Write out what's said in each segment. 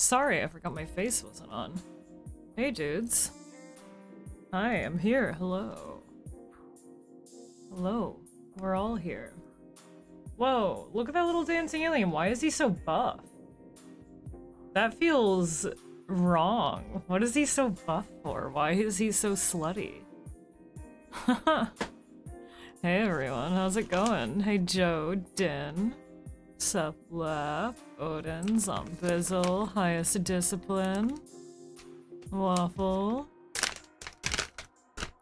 Sorry, I forgot my face wasn't on. Hey, dudes. Hi, I'm here. Hello. Hello. We're all here. Whoa, look at that little dancing alien. Why is he so buff? That feels wrong. What is he so buff for? Why is he so slutty? Hey everyone, how's it going? Hey Joe, Din, Suplap, Odin, Zombizzle, Highest Discipline, Waffle.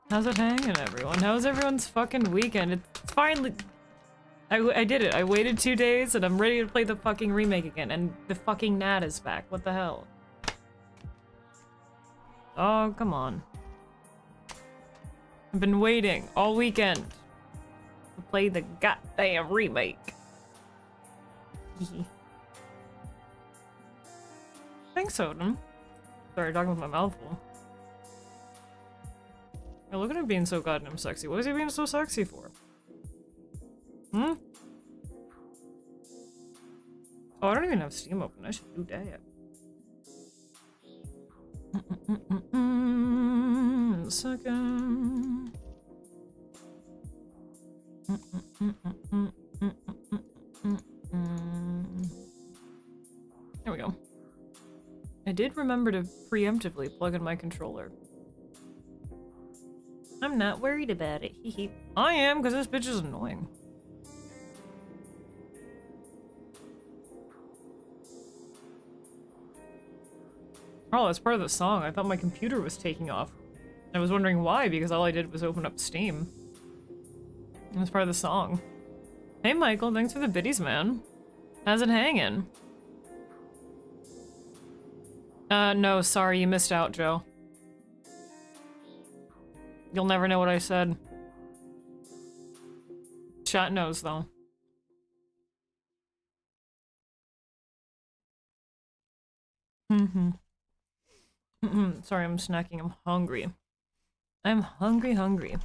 How's it hanging, everyone? How's everyone's fucking weekend? It's finally... I did it. I waited 2 days and I'm ready to play the fucking remake again, and the fucking Nat is back. What the hell? Oh, come on. I've been waiting all weekend to play the goddamn remake. Thanks, Odin. Sorry, talking with my mouth full. Hey, look at him being so goddamn sexy. What is he being so sexy for? Hmm? Oh, I don't even have Steam open. I should do that. Second. There we go. I did remember to preemptively plug in my controller. I'm not worried about it. Hee. I am, because this bitch is annoying. Oh, that's part of the song. I thought my computer was taking off. I was wondering why, because all I did was open up Steam. It was part of the song. Hey Michael, thanks for the biddies, man. How's it hanging? No, sorry, you missed out, Joe. You'll never know what I said. Chat knows, though. Sorry, I'm snacking. I'm hungry. I'm hungry.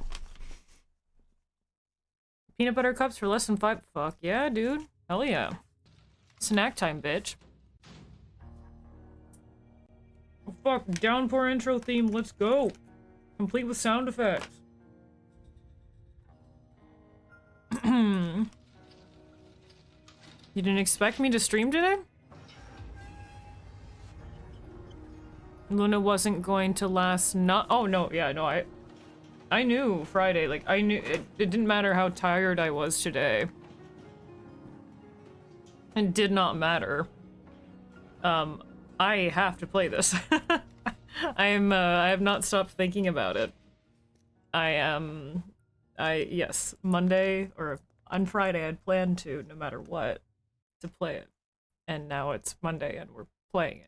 Peanut butter cups for less than 5. Fuck yeah, dude. Hell yeah. Snack time, bitch. Oh, fuck. Downpour intro theme. Let's go. Complete with sound effects. You didn't expect me to stream today? Luna wasn't going to last oh no, yeah, no, I knew Friday, like, I knew it didn't matter how tired I was today. It did not matter. I have to play this. I have not stopped thinking about it. Yes, Monday, or on Friday I'd planned to, no matter what, to play it. And now it's Monday and we're playing it.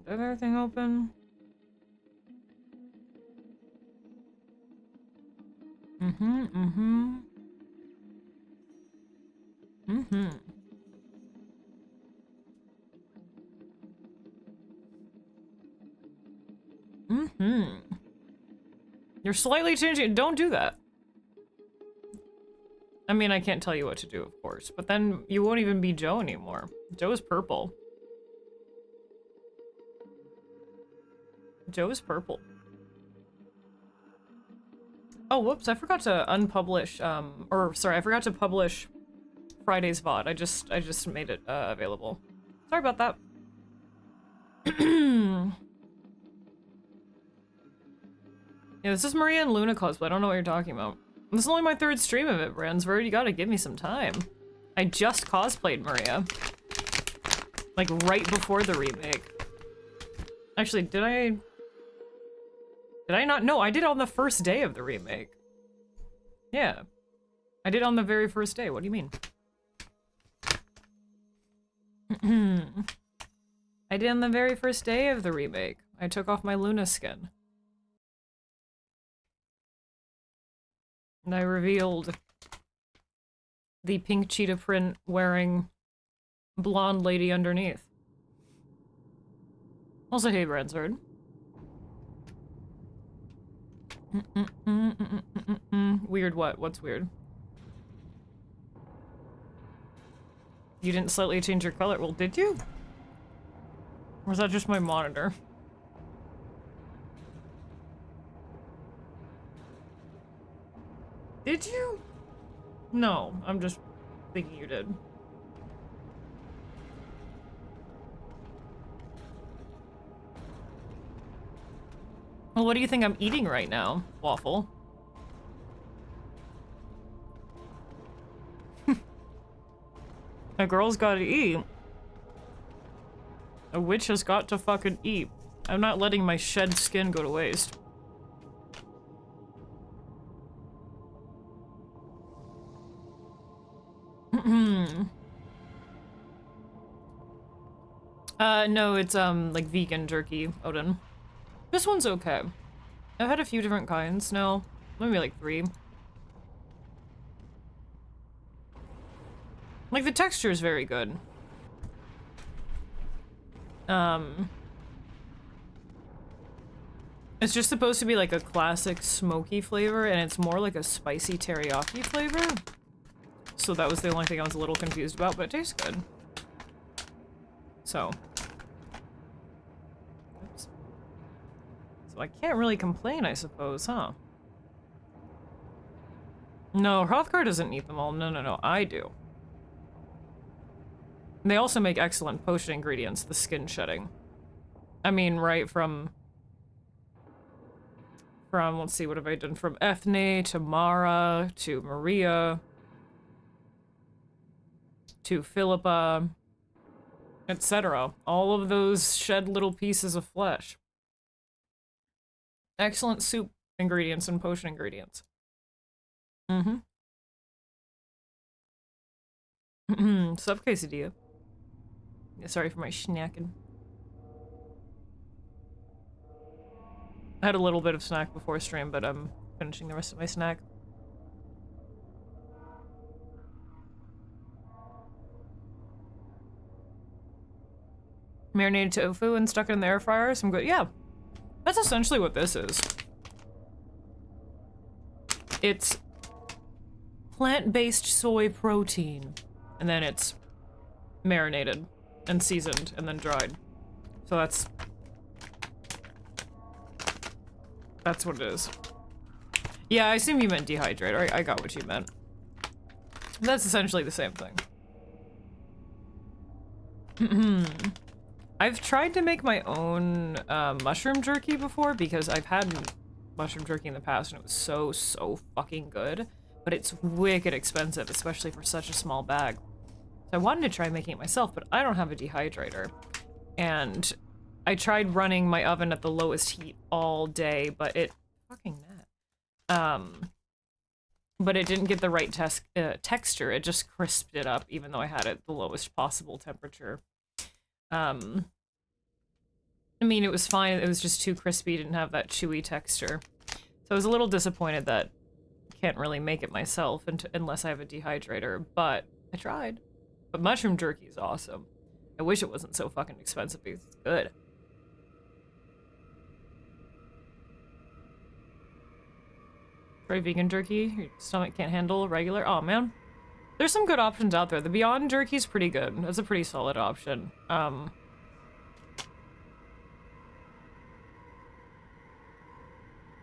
Did everything open? You're slightly changing. Don't do that. I mean, I can't tell you what to do, of course, but then you won't even be Joe anymore. Joe's purple. Joe's purple. Oh, whoops, I forgot to unpublish, or sorry, I forgot to publish Friday's VOD. I just made it, available. Sorry about that. Yeah, this is Maria and Luna cosplay. I don't know what you're talking about. This is only my 3rd stream of it, Bransford. You gotta give me some time. I just cosplayed Maria. Like, right before the remake. Actually, did I not? No, I did it on the first day of the remake. Yeah. I did it on the very first day. What do you mean? I did on the very first day of the remake. I took off my Luna skin. And I revealed the pink cheetah print wearing blonde lady underneath. Also, hey, Bransford. Weird what? What's weird? You didn't slightly change your color. Well, did you? Or was that just my monitor? Did you? No, I'm just thinking you did. Well, what do you think I'm eating right now, Waffle? A girl's gotta eat. A witch has got to fucking eat. I'm not letting my shed skin go to waste. No, it's, like vegan jerky, Odin. This one's okay. I've had a few different kinds now. Maybe like 3. Like, the texture is very good. It's just supposed to be like a classic smoky flavor, and it's more like a spicy teriyaki flavor. So that was the only thing I was a little confused about, but it tastes good. So. Oops. So I can't really complain, I suppose, huh? No, Hrothgar doesn't eat them all. No, no, no, I do. They also make excellent potion ingredients, the skin shedding. I mean, right from, let's see, what have I done? From Ethne to Mara to Maria to Philippa, etc. All of those shed little pieces of flesh. Excellent soup ingredients and potion ingredients. Mm-hmm. Sup, quesadilla. Sorry for my snacking. I had a little bit of snack before stream, but I'm finishing the rest of my snack. Marinated tofu and stuck in the air fryer, some good. Yeah, that's essentially what this is. It's plant-based soy protein, and then it's marinated and seasoned and then dried. So that's what it is. Yeah, I assume you meant dehydrate, right? I got what you meant. That's essentially the same thing. I've tried to make my own mushroom jerky before because I've had mushroom jerky in the past and it was so fucking good. But it's wicked expensive, especially for such a small bag. So I wanted to try making it myself, but I don't have a dehydrator. And I tried running my oven at the lowest heat all day, but it fucking but it didn't get the right texture. It just crisped it up, even though I had it at the lowest possible temperature. I mean, it was fine. It was just too crispy. Didn't have that chewy texture. So I was a little disappointed that I can't really make it myself unless I have a dehydrator, but I tried. But mushroom jerky is awesome. I wish it wasn't so fucking expensive because it's good. Try vegan jerky. Your stomach can't handle regular. Oh man, there's some good options out there. The Beyond jerky's pretty good. That's a pretty solid option.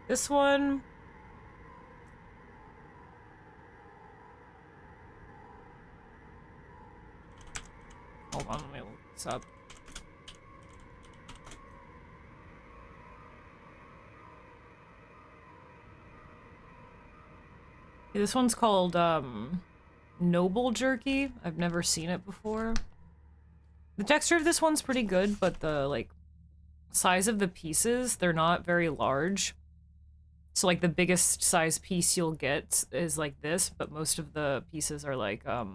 This one. Hold on, let me look this up. Yeah, this one's called, Noble Jerky. I've never seen it before. The texture of this one's pretty good, but the, like, size of the pieces, they're not very large. So, like, the biggest size piece you'll get is like this, but most of the pieces are like, I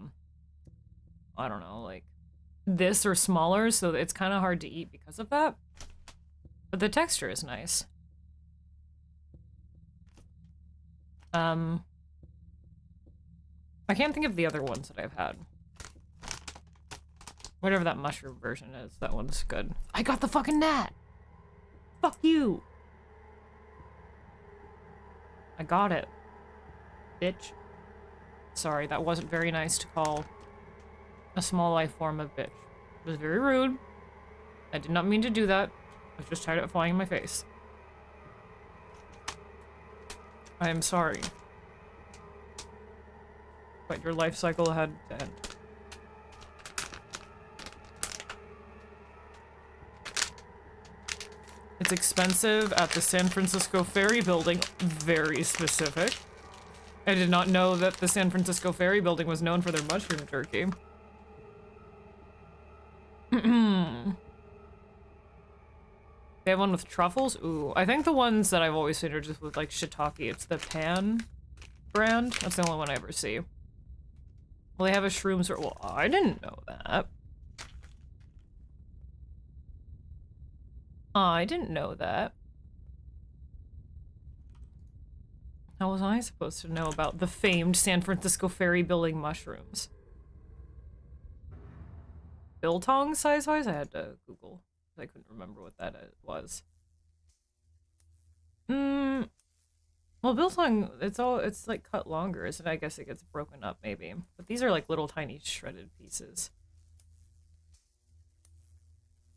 don't know, like this or smaller, so it's kind of hard to eat because of that. But the texture is nice. I can't think of the other ones that I've had. Whatever that mushroom version is, that one's good. I got the fucking gnat! Fuck you! I got it. Bitch. Sorry, that wasn't very nice to call a small life form of bitch. It was very rude. I did not mean to do that. I was just tired of flying in my face. I am sorry. But your life cycle had to end. It's expensive at the San Francisco Ferry Building. Very specific. I did not know that the San Francisco Ferry Building was known for their mushroom jerky. They have one with truffles? Ooh, I think the ones that I've always seen are just with like shiitake. It's the Pan brand. That's the only one I ever see. Well, they have a shrooms or well, I didn't know that. I didn't know that. How was I supposed to know about the famed San Francisco Ferry Building mushrooms? Biltong size-wise? I had to Google. I couldn't remember what that was. Well, biltong, it's like cut longer, isn't it? I guess it gets broken up, maybe. But these are like little tiny shredded pieces.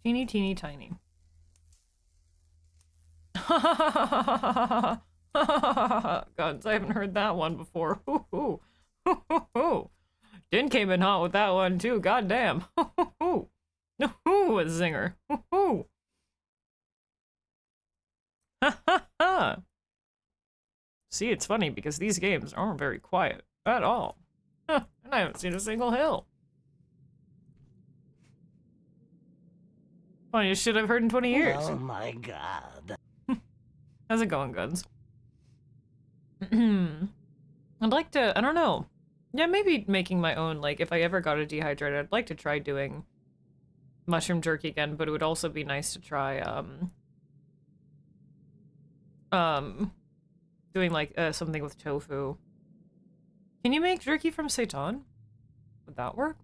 Teeny, teeny, tiny. Guns, I haven't heard that one before. Hoo-hoo. Hoo-hoo-hoo. Din came in hot with that one too, goddamn. Hoo-hoo-hoo. Hoo-hoo, a zinger. Hoo-hoo. Ha-ha-ha. See, it's funny because these games aren't very quiet at all. And I haven't seen a single hill. Funniest shit I've heard in 20 years. Oh my god. How's it going, Guns? I'd like to, I don't know. Yeah, maybe making my own, like, if I ever got a dehydrator, I'd like to try doing mushroom jerky again, but it would also be nice to try, doing, like, something with tofu. Can you make jerky from seitan? Would that work?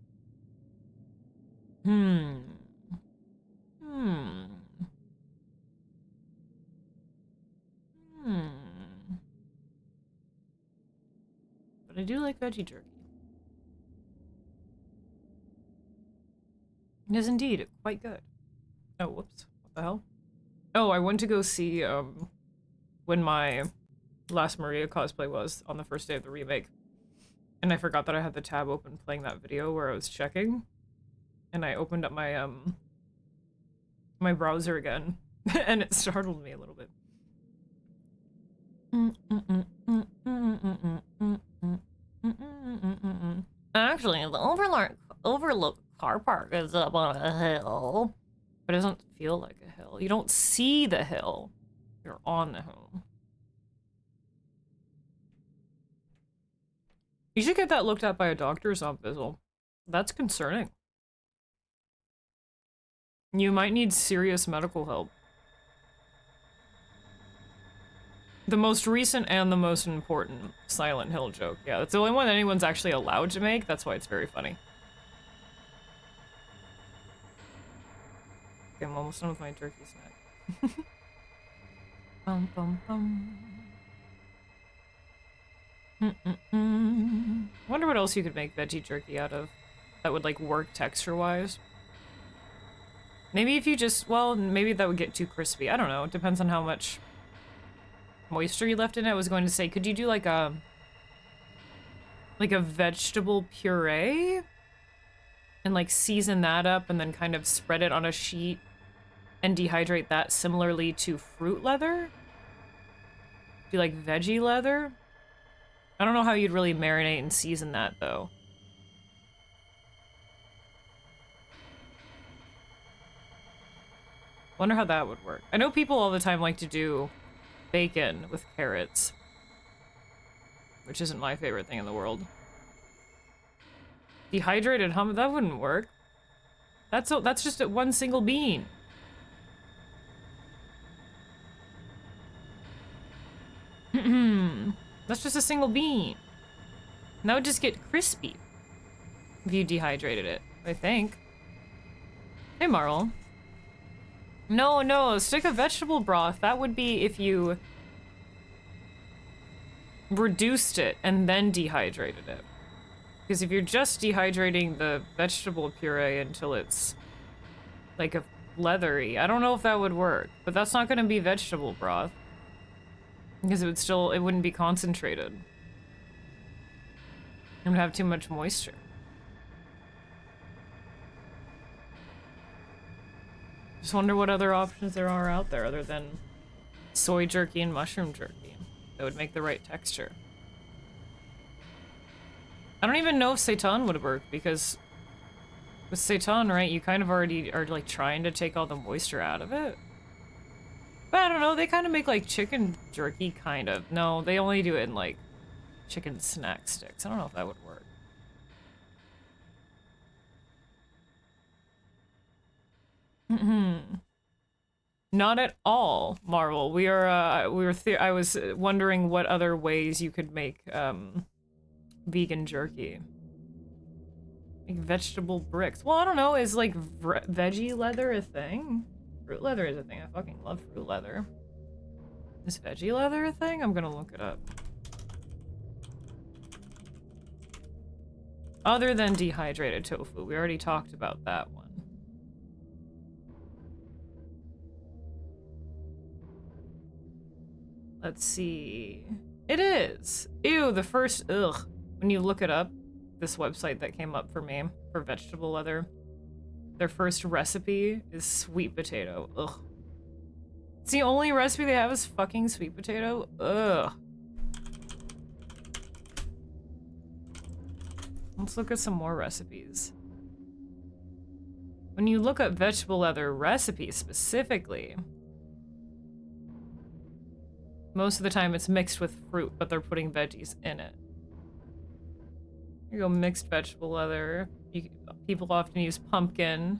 But I do like veggie jerky. It is indeed quite good. Oh, whoops. What the hell? Oh, I went to go see, when my last Maria cosplay was on the first day of the remake. And I forgot that I had the tab open playing that video where I was checking. And I opened up my, my browser again. And it startled me a little bit. Actually, the overlook car park is up on a hill. But it doesn't feel like a hill. You don't see the hill. You're on the hill. You should get that looked at by a doctor, Zombizzle. That's concerning. You might need serious medical help. The most recent and the most important Silent Hill joke. Yeah, that's the only one anyone's actually allowed to make. That's why it's very funny. Okay, I'm almost done with my turkey snack. Bum, bum, bum. Wonder what else you could make veggie jerky out of that would like work texture-wise. Maybe if you just, well, maybe that would get too crispy. I don't know. It depends on how much moisture you left in it. I was going to say, could you do like a vegetable puree and like season that up and then kind of spread it on a sheet and dehydrate that similarly to fruit leather? Do like veggie leather? I don't know how you'd really marinate and season that, though. Wonder how that would work. I know people all the time like to do bacon with carrots, which isn't my favorite thing in the world. Dehydrated hummus, that wouldn't work. That's just one single bean. That's just a single bean. And that would just get crispy if you dehydrated it, I think. Hey, Marl. No, stick of vegetable broth. That would be if you reduced it and then dehydrated it. Because if you're just dehydrating the vegetable puree until it's like a leathery, I don't know if that would work. But that's not gonna be vegetable broth. Because it wouldn't be concentrated. It would have too much moisture. Just wonder what other options there are out there other than soy jerky and mushroom jerky that would make the right texture. I don't even know if seitan would work because with seitan, right, you kind of already are like trying to take all the moisture out of it. But I don't know, they kind of make like chicken jerky, kind of. No, they only do it in like chicken snack sticks. I don't know if that would work. Not at all, Marvel. I was wondering what other ways you could make vegan jerky. Like vegetable bricks. Well, I don't know, is like veggie leather a thing? Fruit leather is a thing. I fucking love fruit leather. Is veggie leather a thing? I'm gonna look it up. Other than dehydrated tofu, we already talked about that one. Let's see. It is. Ew, the first, ugh. When you look it up, this website that came up for me, for vegetable leather, their first recipe is sweet potato. Ugh. It's the only recipe they have is fucking sweet potato? Ugh. Let's look at some more recipes. When you look up vegetable leather recipes specifically, most of the time it's mixed with fruit, but they're putting veggies in it. Here you go, mixed vegetable leather. People often use pumpkin,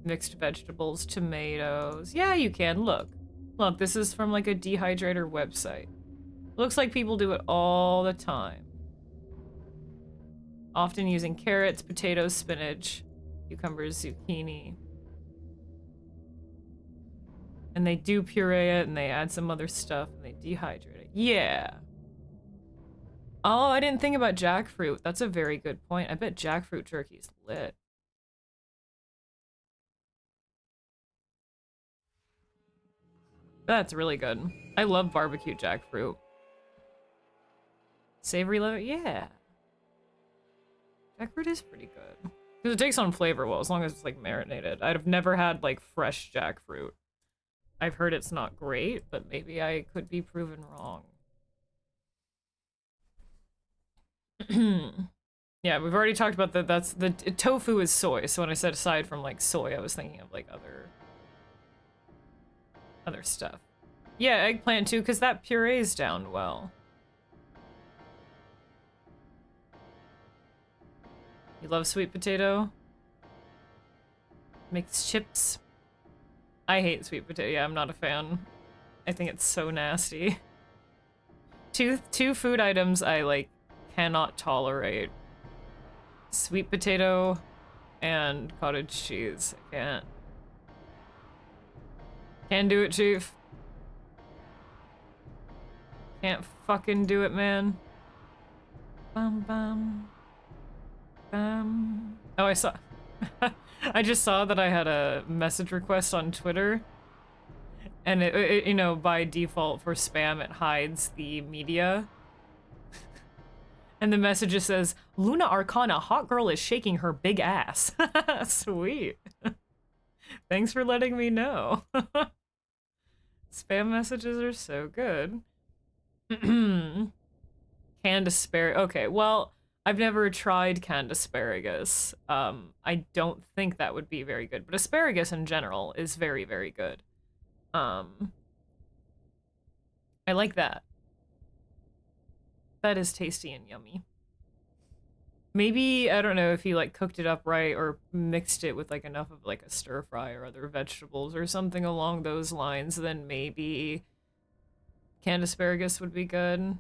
mixed vegetables, tomatoes. Yeah, you can. Look, this is from like a dehydrator website. Looks like people do it all the time. Often using carrots, potatoes, spinach, cucumbers, zucchini. And they do puree it and they add some other stuff and they dehydrate it. Yeah. Oh, I didn't think about jackfruit. That's a very good point. I bet jackfruit jerky's lit. That's really good. I love barbecue jackfruit. Savory leather? Yeah. Jackfruit is pretty good. Because it takes on flavor well, as long as it's like marinated. I've never had like fresh jackfruit. I've heard it's not great, but maybe I could be proven wrong. Yeah, we've already talked about that. That's the tofu is soy. So when I said aside from like soy, I was thinking of like other stuff. Yeah, eggplant too, because that purees down well. You love sweet potato? Mixed chips? I hate sweet potato. Yeah, I'm not a fan. I think it's so nasty. Two food items I like cannot tolerate. Sweet potato and cottage cheese. I can't. Can't do it, Chief. Can't fucking do it, man. Bum bum. Bum. Oh, I saw. I just saw that I had a message request on Twitter. And it, you know, by default for spam, it hides the media. And the message just says, Luna Arcana, hot girl is shaking her big ass. Sweet. Thanks for letting me know. Spam messages are so good. Canned asparagus. Okay, well, I've never tried canned asparagus. I don't think that would be very good, but asparagus in general is very, very good. I like that. That is tasty and yummy. Maybe, I don't know if you like cooked it up right or mixed it with like enough of like a stir fry or other vegetables or something along those lines, then maybe canned asparagus would be good.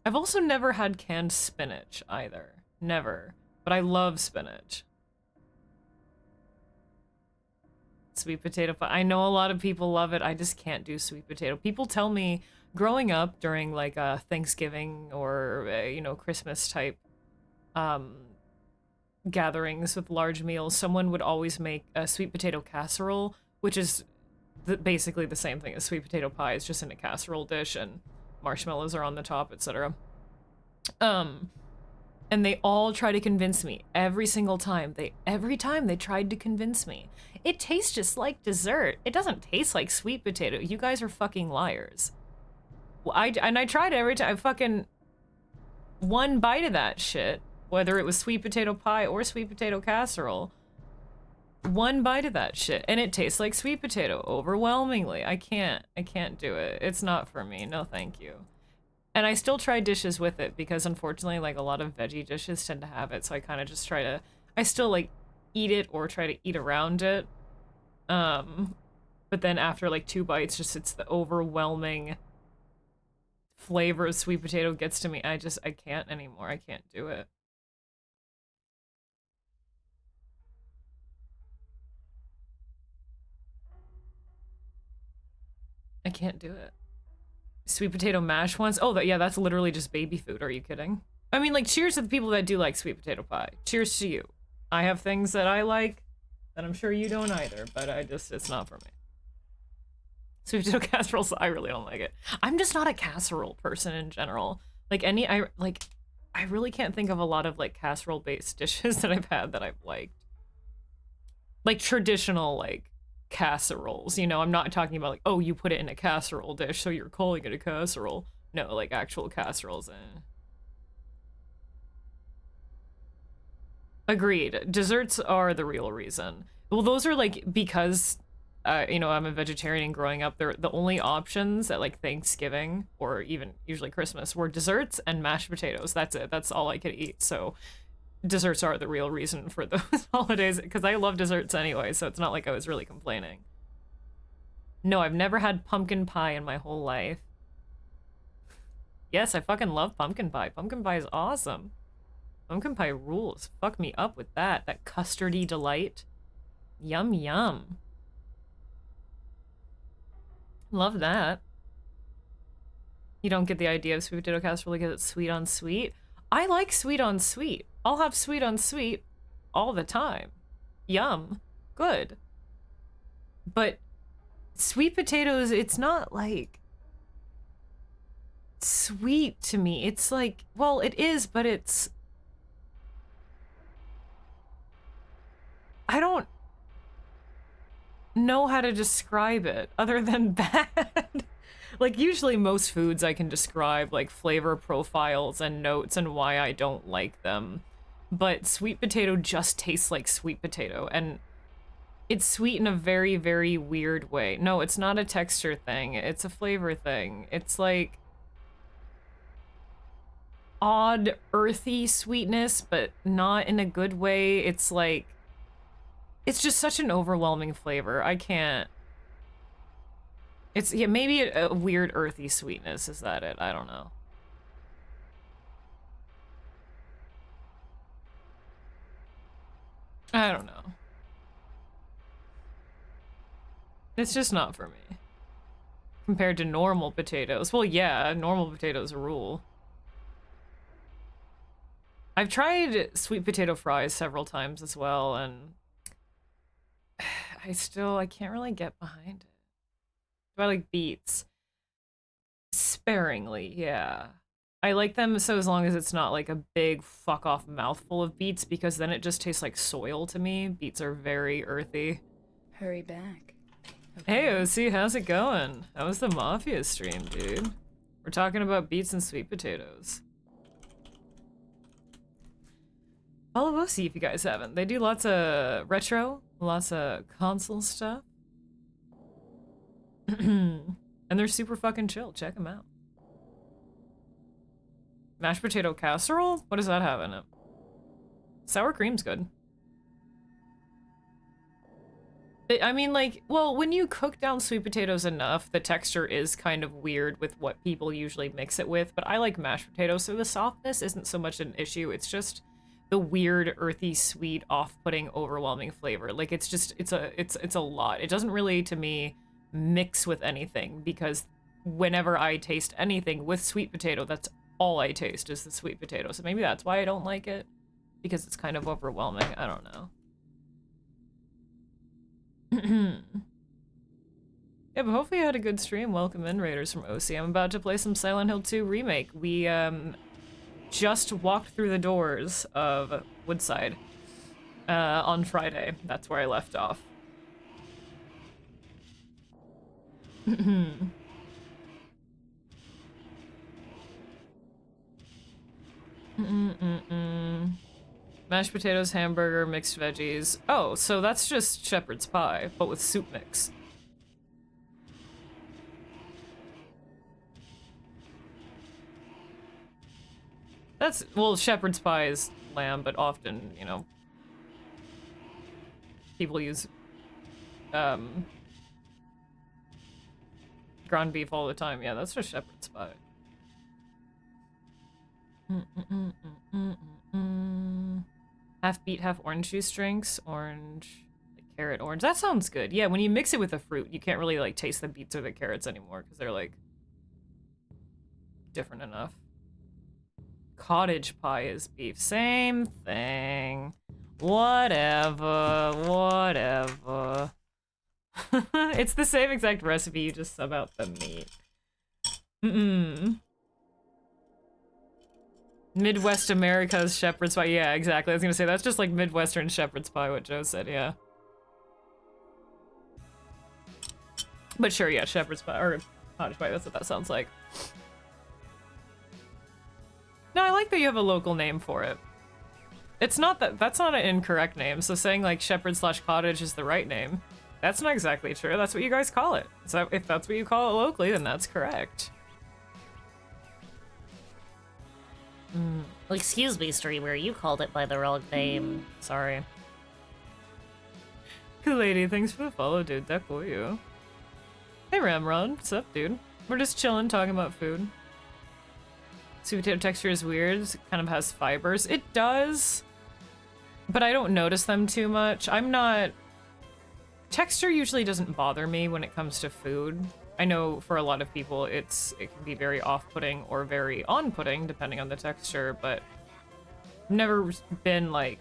I've also never had canned spinach either. Never. But I love spinach. Sweet potato pie. I know a lot of people love it. I just can't do sweet potato. People tell me growing up during like Thanksgiving or you know, Christmas type um gatherings with large meals, someone would always make a sweet potato casserole, which is basically the same thing as sweet potato pie. It's just in a casserole dish and marshmallows are on the top, etc. And they all try to convince me every single time. Every time they tried to convince me. It tastes just like dessert. It doesn't taste like sweet potato. You guys are fucking liars. Well, I tried it every time. I fucking one bite of that shit, whether it was sweet potato pie or sweet potato casserole. One bite of that shit, and it tastes like sweet potato overwhelmingly. I can't do it. It's not for me. No, thank you. And I still try dishes with it because unfortunately, like a lot of veggie dishes tend to have it. So I kind of just try to, I still like eat it or try to eat around it. But then after like 2 bites, just it's the overwhelming flavor of sweet potato gets to me. I can't anymore. I can't do it. I can't do it. Sweet potato mash once? Oh, yeah, that's literally just baby food. Are you kidding? I mean, like, cheers to the people that do like sweet potato pie. Cheers to you. I have things that I like that I'm sure you don't either, but it's not for me. Sweet potato casseroles, I really don't like it. I'm just not a casserole person in general. Like, I really can't think of a lot of, like, casserole-based dishes that I've had that I've liked. Like, traditional, like, casseroles, you know? I'm not talking about, like, oh, you put it in a casserole dish, so you're calling it a casserole. No, like, actual casseroles. Agreed. Desserts are the real reason. Well, those are, like, because, you know, I'm a vegetarian growing up, they're the only options at, like, Thanksgiving, or even usually Christmas, were desserts and mashed potatoes. That's it. That's all I could eat, so desserts are the real reason for those holidays, because I love desserts anyway, so it's not like I was really complaining. No, I've never had pumpkin pie in my whole life. Yes, I fucking love pumpkin pie. Pumpkin pie is awesome. Pumpkin pie rules. Fuck me up with that. That custardy delight. Yum, yum. Love that. You don't get the idea of sweet potato casserole because it's sweet on sweet? I like sweet on sweet. I'll have sweet on sweet all the time. Yum. Good. But sweet potatoes, it's not like sweet to me. It's like, well, it is, but it's, I don't know how to describe it other than bad. Like, usually most foods I can describe, like, flavor profiles and notes and why I don't like them. But sweet potato just tastes like sweet potato, and it's sweet in a very, very weird way. No, it's not a texture thing. It's a flavor thing. It's like odd, earthy sweetness, but not in a good way. It's like, it's just such an overwhelming flavor. I can't. It's, yeah, maybe a weird earthy sweetness. Is that it? I don't know. I don't know. It's just not for me. Compared to normal potatoes. Well, yeah, normal potatoes rule. I've tried sweet potato fries several times as well, and I can't really get behind it. Do I like beets? Sparingly, yeah. I like them so as long as it's not like a big fuck off mouthful of beets, because then it just tastes like soil to me. Beets are very earthy. Hurry back. Okay. Hey, OC, how's it going? How was the Mafia stream, dude? We're talking about beets and sweet potatoes. Follow OC if you guys haven't. They do lots of retro, lots of console stuff. And they're super fucking chill. Check them out. Mashed potato casserole? What does that have in it? Sour cream's good. I mean, like, well, when you cook down sweet potatoes enough, the texture is kind of weird with what people usually mix it with, but I like mashed potatoes, so the softness isn't so much an issue. It's just the weird, earthy, sweet, off-putting, overwhelming flavor. Like, it's just, it's a lot. It doesn't really, to me, mix with anything, because whenever I taste anything with sweet potato, that's all I taste is the sweet potato. So maybe that's why I don't like it, because it's kind of overwhelming. I don't know. Yeah, but hopefully you had a good stream. Welcome in, Raiders from OC. I'm about to play some Silent Hill 2 Remake. We, just walked through the doors of Woodside, on Friday. That's where I left off. Mashed potatoes, hamburger, mixed veggies. Oh, so that's just shepherd's pie, but with soup mix. That's, well, shepherd's pie is lamb, but often, you know, people use, ground beef all the time. Yeah, that's just shepherd's pie. Half beet, half orange juice drinks. Orange, like carrot, orange. That sounds good. Yeah, when you mix it with a fruit, you can't really, like, taste the beets or the carrots anymore, because they're, like, different enough. Cottage pie is beef. Same thing. Whatever. Whatever. It's the same exact recipe, you just sub out the meat. Midwest America's shepherd's pie. Yeah, exactly. I was gonna say, that's just like Midwestern shepherd's pie, what Joe said, yeah. But sure, yeah, shepherd's pie, or cottage pie, that's what that sounds like. No, I like that you have a local name for it. It's not that, that's not an incorrect name, so saying like shepherd slash cottage is the right name. That's not exactly true, that's what you guys call it. So if that's what you call it locally, then that's correct. Well, excuse me, streamer, you called it by the wrong name. Sorry. Cool lady, thanks for the follow, dude. That for you. Hey Ramron, what's up, dude? We're just chilling, talking about food. Sweet potato texture is weird. It kind of has fibers. It does, but I don't notice them too much. I'm not... Texture usually doesn't bother me when it comes to food. I know for a lot of people it can be very off-putting or very on-putting depending on the texture, but I've never been like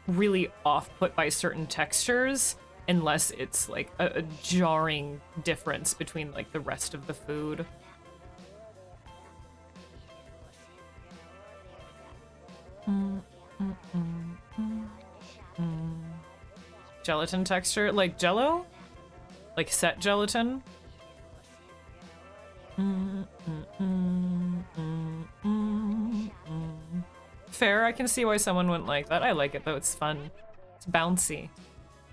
really off-put by certain textures unless it's like a jarring difference between like the rest of the food. Gelatin texture, like Jello? Like set gelatin? Fair, I can see why someone wouldn't like that. I like it though, it's fun. It's bouncy.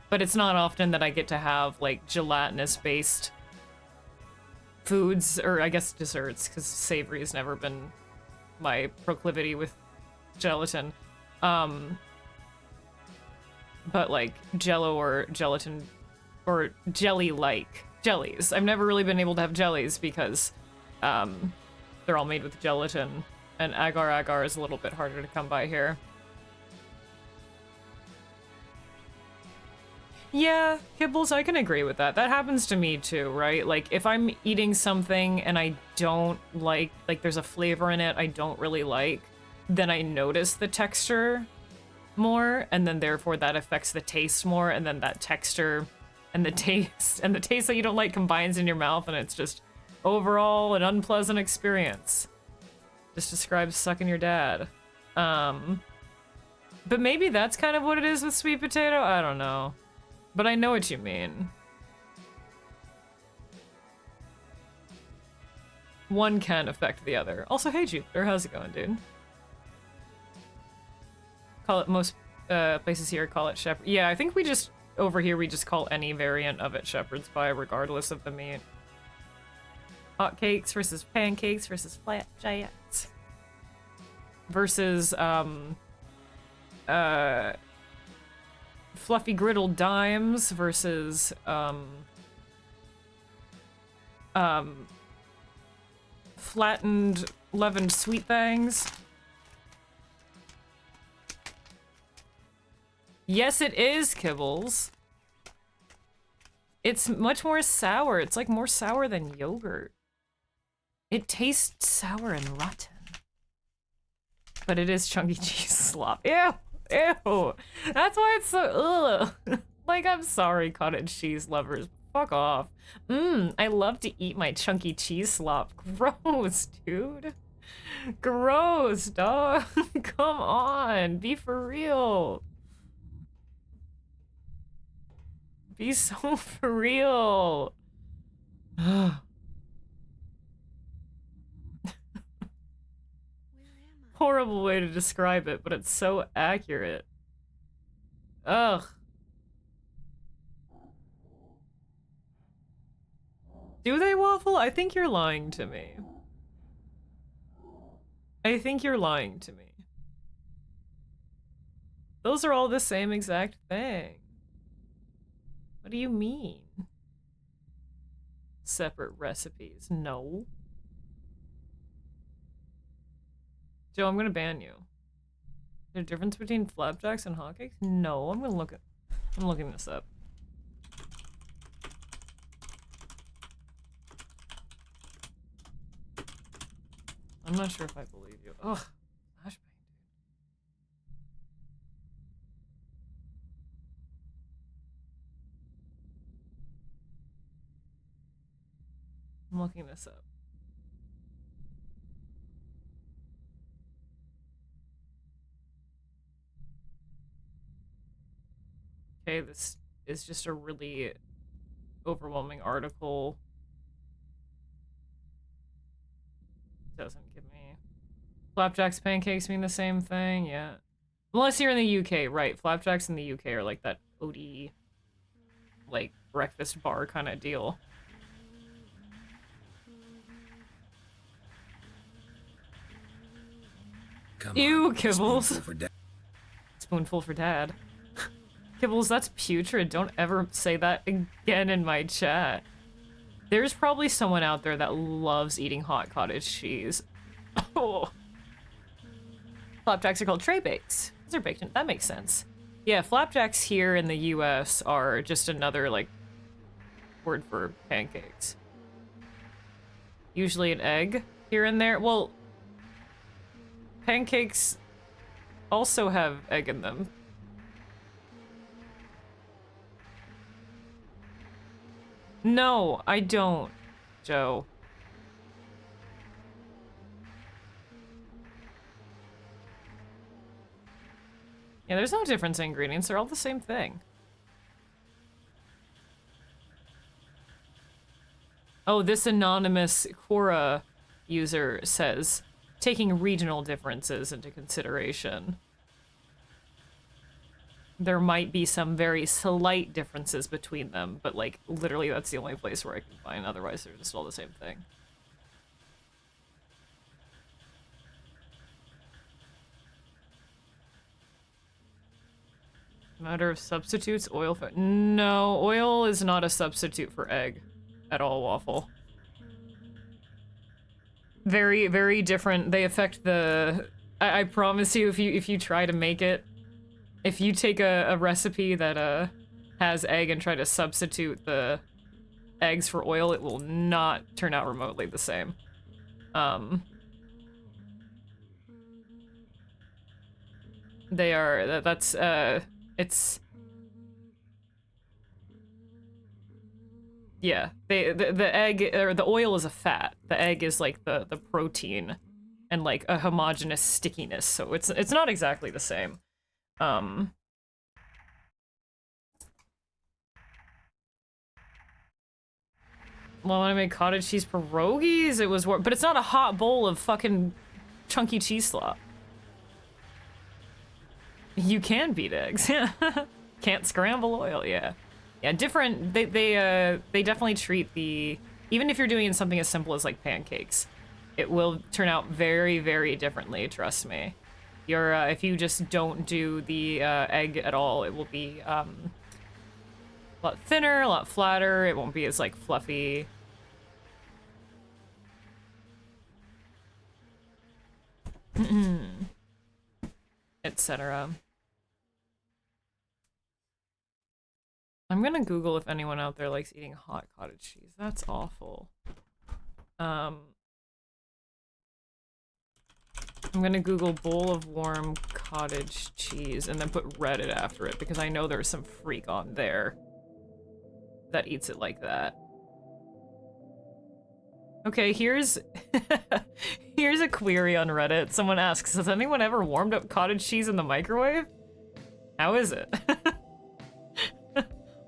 But it's not often that I get to have like gelatinous based foods, or I guess desserts, because savory has never been my proclivity with gelatin. But like Jello or gelatin or jelly-like jellies. I've never really been able to have jellies because they're all made with gelatin, and agar-agar is a little bit harder to come by here. Yeah, Kibbles, I can agree with that. That happens to me too, right? Like, if I'm eating something and I don't like there's a flavor in it I don't really like, then I notice the texture more, and then therefore that affects the taste more, and then that texture and the taste that you don't like combines in your mouth, and it's just overall an unpleasant experience. Just describes sucking your dad. But maybe that's kind of what it is with sweet potato? I don't know. But I know what you mean. One can affect the other. Also, hey Jupiter, how's it going, dude? Call it, most places here call it shepherd. Yeah, I think we just, over here we just call any variant of it shepherd's pie regardless of the meat. Hot cakes versus pancakes versus flat giants. Versus, fluffy griddled dimes versus, flattened leavened sweet things. Yes, it is, Kibbles. It's much more sour. It's like more sour than yogurt. It tastes sour and rotten. But it is chunky cheese slop. Ew! Ew! That's why it's so ugh. Like, I'm sorry, cottage cheese lovers. Fuck off. I love to eat my chunky cheese slop. Gross, dude. Gross, dog. Come on. Be for real. Be so for real. Horrible way to describe it, but it's so accurate. Ugh. Do they waffle? I think you're lying to me. I think you're lying to me. Those are all the same exact thing. What do you mean? Separate recipes. No. Joe, I'm gonna ban you. Is there a difference between flapjacks and hotcakes? No, I'm looking this up. I'm not sure if I believe you. Ugh. Flashbang, dude. I'm looking this up. Okay, this is just a really overwhelming article. Doesn't give me... Flapjacks, pancakes mean the same thing, yeah. Unless you're in the UK, right. Flapjacks in the UK are like that OD, like, breakfast bar kind of deal. Come Ew, on, Kibbles. spoonful for dad. Spoonful for dad. Kibbles, that's putrid. Don't ever say that again in my chat. There's probably someone out there that loves eating hot cottage cheese. Oh. Flapjacks are called tray bakes. Those are baked in. That makes sense. Yeah, flapjacks here in the US are just another, like, word for pancakes. Usually an egg here and there. Well, pancakes also have egg in them. No, I don't, Joe. Yeah, there's no difference in ingredients. They're all the same thing. Oh, this anonymous Quora user says, taking regional differences into consideration. There might be some very slight differences between them, but, like, literally that's the only place where I can find. Otherwise, they're just all the same thing. Matter of substitutes, oil for— no, oil is not a substitute for egg at all, Waffle. Very, very different. They affect the— I promise you, if you try to make it, if you take a recipe that has egg and try to substitute the eggs for oil, it will not turn out remotely the same. They are— that's it's— yeah, the egg, or the oil is a fat. The egg is like the protein and like a homogeneous stickiness, so it's not exactly the same. Well, when I made cottage cheese pierogies, it was— but it's not a hot bowl of fucking chunky cheese slop. You can beat eggs. Can't scramble oil, yeah. Yeah, different— they definitely treat the— even if you're doing something as simple as like pancakes, it will turn out very, very differently, trust me. You're, if you just don't do the egg at all, it will be a lot thinner, a lot flatter, it won't be as like fluffy. Etc. I'm gonna Google if anyone out there likes eating hot cottage cheese. That's awful. I'm gonna Google bowl of warm cottage cheese and then put Reddit after it because I know there's some freak on there that eats it like that. Okay, here's here's a query on Reddit. Someone asks, has anyone ever warmed up cottage cheese in the microwave? How is it?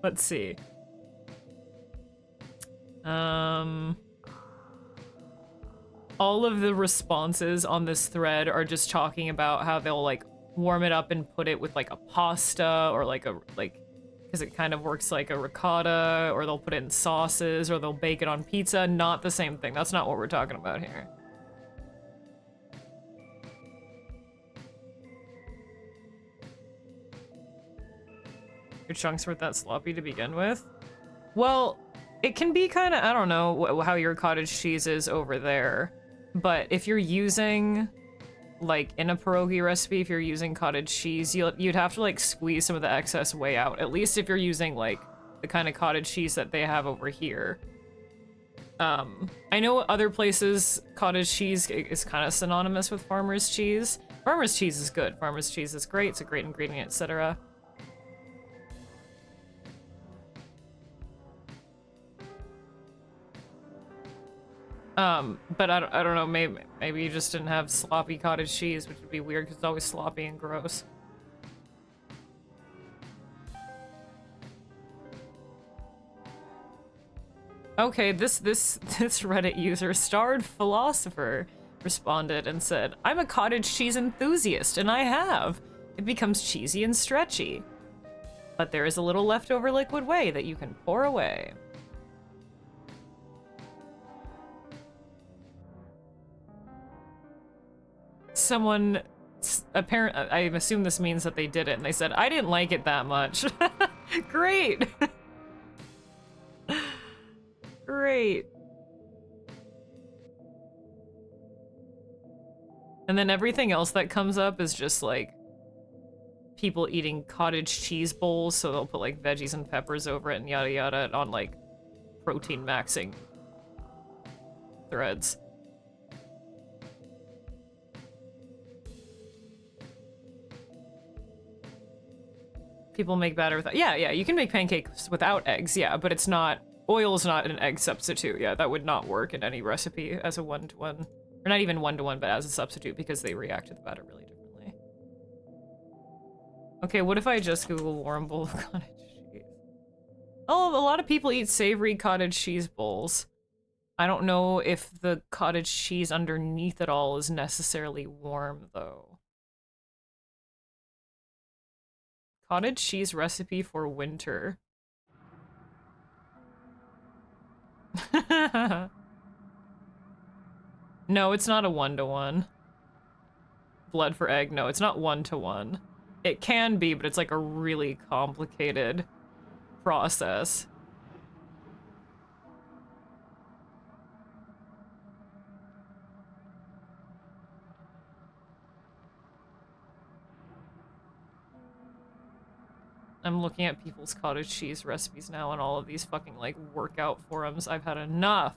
Let's see. All of the responses on this thread are just talking about how they'll like warm it up and put it with like a pasta or like because it kind of works like a ricotta, or they'll put it in sauces, or they'll bake it on pizza. Not the same thing. That's not what we're talking about here. Your chunks weren't that sloppy to begin with? Well, it can be kind of, I don't know how your cottage cheese is over there, but if you're using, like, in a pierogi recipe, if you're using cottage cheese, you'd have to, like, squeeze some of the excess way out, at least if you're using, like, the kind of cottage cheese that they have over here. I know other places cottage cheese is kind of synonymous with farmer's cheese. Farmer's cheese is good. Farmer's cheese is great. It's a great ingredient, etc. But I don't know, maybe you just didn't have sloppy cottage cheese, which would be weird because it's always sloppy and gross. Okay, this Reddit user, Starred Philosopher, responded and said, I'm a cottage cheese enthusiast, and I have. It becomes cheesy and stretchy. But there is a little leftover liquid whey that you can pour away. Someone, apparently, I assume this means that they did it, and they said, I didn't like it that much. Great! Great. And then everything else that comes up is just like people eating cottage cheese bowls, so they'll put like veggies and peppers over it and yada yada on like protein maxing threads. People make batter without, yeah, you can make pancakes without eggs, yeah, but it's not, oil's not an egg substitute, yeah, that would not work in any recipe as a one-to-one, or not even one-to-one, but as a substitute because they react to the batter really differently. Okay, what if I just Google warm bowl of cottage cheese? Oh, a lot of people eat savory cottage cheese bowls. I don't know if the cottage cheese underneath it all is necessarily warm, though. Cottage cheese recipe for winter. No, it's not a one-to-one. Blood for egg, no, it's not one-to-one. It can be, but it's like a really complicated process. I'm looking at people's cottage cheese recipes now on all of these fucking, like, workout forums. I've had enough.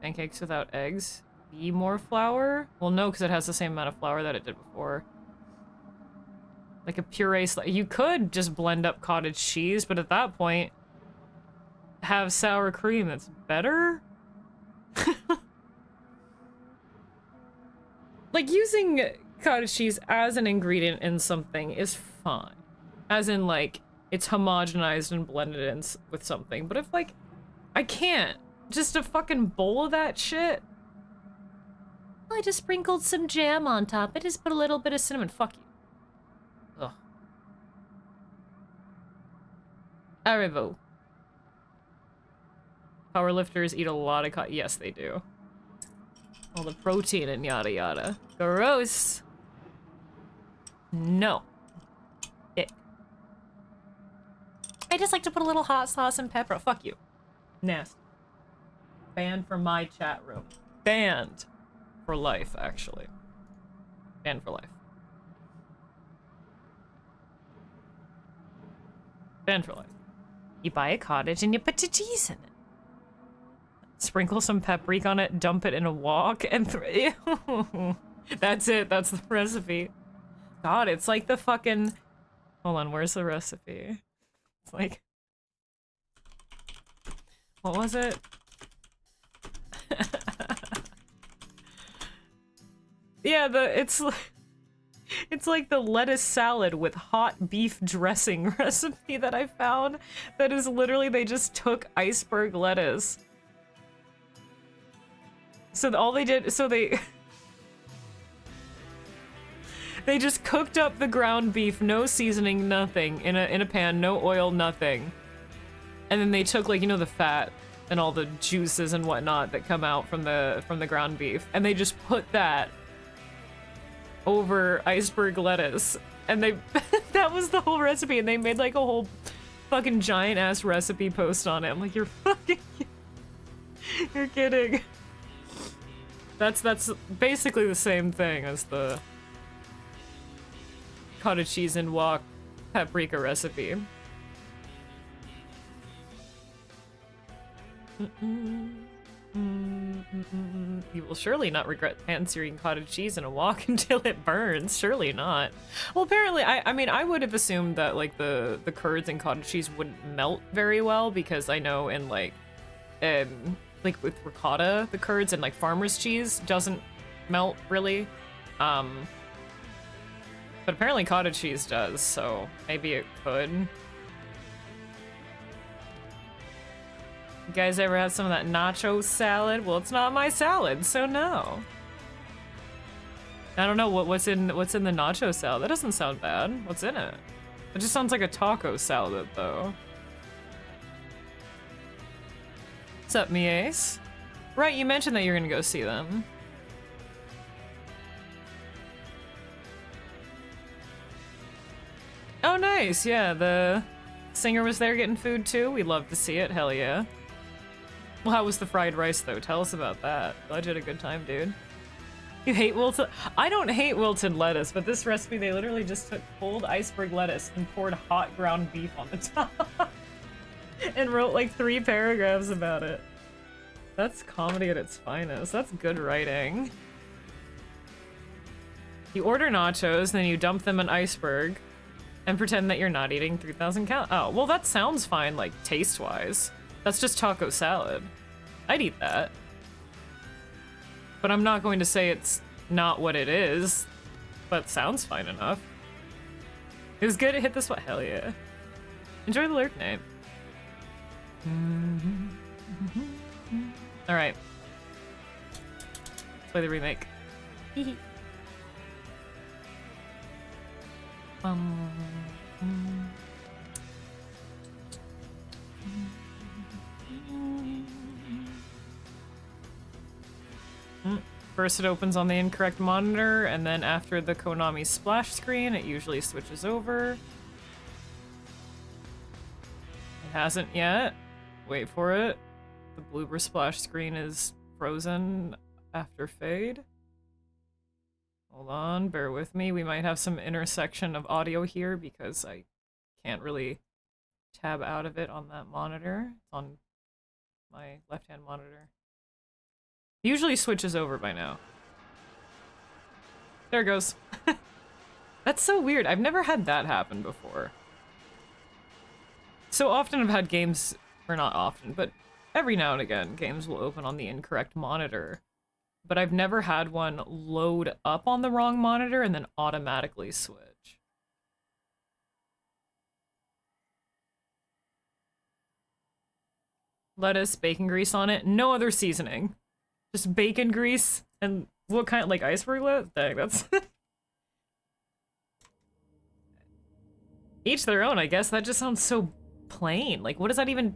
Pancakes without eggs? Be more flour? Well, no, because it has the same amount of flour that it did before. Like a puree you could just blend up cottage cheese, but at that point, have sour cream that's better? Like, using cottage cheese as an ingredient in something is fine. As in, like, it's homogenized and blended in with something. But if, like, I can't. Just a fucking bowl of that shit? I just sprinkled some jam on top. I just put a little bit of cinnamon. Fuck you. Ugh. Arrivo. Powerlifters eat a lot of yes, they do. All the protein and yada yada. Gross. No. Ick. I just like to put a little hot sauce and pepper. Fuck you. Nasty. Banned from my chat room. Banned. For life, actually. Banned for life. Banned for life. You buy a cottage and you put your cheese in it. Sprinkle some paprika on it, dump it in a wok, and ew. That's it. That's the recipe. God, it's like the fucking... Hold on, where's the recipe? It's like... What was it? Yeah, it's like the lettuce salad with hot beef dressing recipe that I found. That is literally, they just took iceberg lettuce. So all they did, so they just cooked up the ground beef, no seasoning, nothing, in a pan, no oil, nothing. And then they took, like, you know, the fat and all the juices and whatnot that come out from the ground beef, and they just put that over iceberg lettuce, and they that was the whole recipe, and they made like a whole fucking giant ass recipe post on it. I'm like, you're fucking you're kidding. That's basically the same thing as the cottage cheese and wok paprika recipe. You will surely not regret pan-searing cottage cheese in a wok until it burns. Surely not. Well, apparently, I mean, I would have assumed that, like, the curds and cottage cheese wouldn't melt very well, because I know in, like with ricotta, the curds and, like, farmer's cheese doesn't melt, really. But apparently cottage cheese does, so maybe it could. You guys ever had some of that nacho salad? Well, it's not my salad, so no. I don't know what's in the nacho salad. That doesn't sound bad. What's in it? It just sounds like a taco salad, though. What's up, me ace? Right, you mentioned that you're gonna go see them. Oh, nice. Yeah, the singer was there getting food too. We'd love to see it. Hell yeah. Well, how was the fried rice, though? Tell us about that. Glad you had a good time, dude. You hate wilted... I don't hate wilted lettuce, but this recipe, they literally just took cold iceberg lettuce and poured hot ground beef on the top. And wrote, like, 3 paragraphs about it. That's comedy at its finest. That's good writing. You order nachos, then you dump them in iceberg, and pretend that you're not eating 3,000 calories. Oh, well, that sounds fine, like, taste-wise. That's just taco salad. I'd eat that. But I'm not going to say it's not what it is, but sounds fine enough. It was good, it hit the spot. Hell yeah. Enjoy the lurk name. Alright. Let's play the remake. First it opens on the incorrect monitor, and then after the Konami splash screen, it usually switches over. It hasn't yet. Wait for it. The blooper splash screen is frozen after fade. Hold on, bear with me. We might have some intersection of audio here because I can't really tab out of it on that monitor. It's on my left-hand monitor. It usually switches over by now. There it goes. That's so weird. I've never had that happen before. So often I've had games, or not often, but every now and again, games will open on the incorrect monitor. But I've never had one load up on the wrong monitor and then automatically switch. Lettuce, bacon grease on it, no other seasoning. Just bacon grease and what kind, like iceberg lettuce? Dang, that's... Each their own, I guess. That just sounds so plain. Like, what does that even...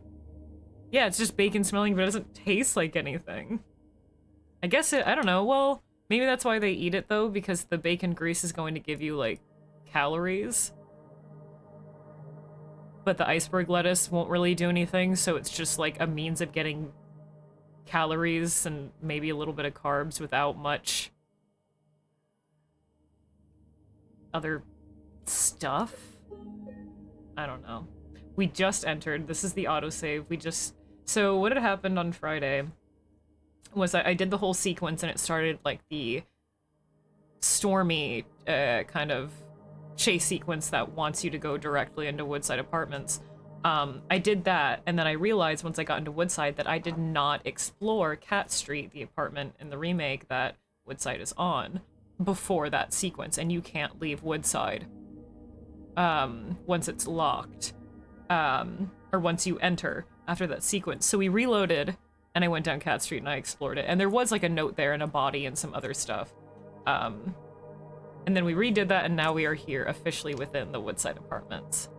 Yeah, it's just bacon smelling, but it doesn't taste like anything. I guess I don't know. Well, maybe that's why they eat it, though, because the bacon grease is going to give you, like, calories. But the iceberg lettuce won't really do anything, so it's just, like, a means of getting calories and maybe a little bit of carbs without much other stuff. I don't know. We just entered. This is the autosave. So what had happened on Friday was I did the whole sequence and it started like the stormy kind of chase sequence that wants you to go directly into Woodside Apartments. I did that, and then I realized once I got into Woodside that I did not explore Cat Street, the apartment in the remake that Woodside is on, before that sequence, and you can't leave Woodside once it's locked, or once you enter after that sequence. So we reloaded, and I went down Cat Street and I explored it, and there was like a note there and a body and some other stuff. And then we redid that, and now we are here officially within the Woodside Apartments.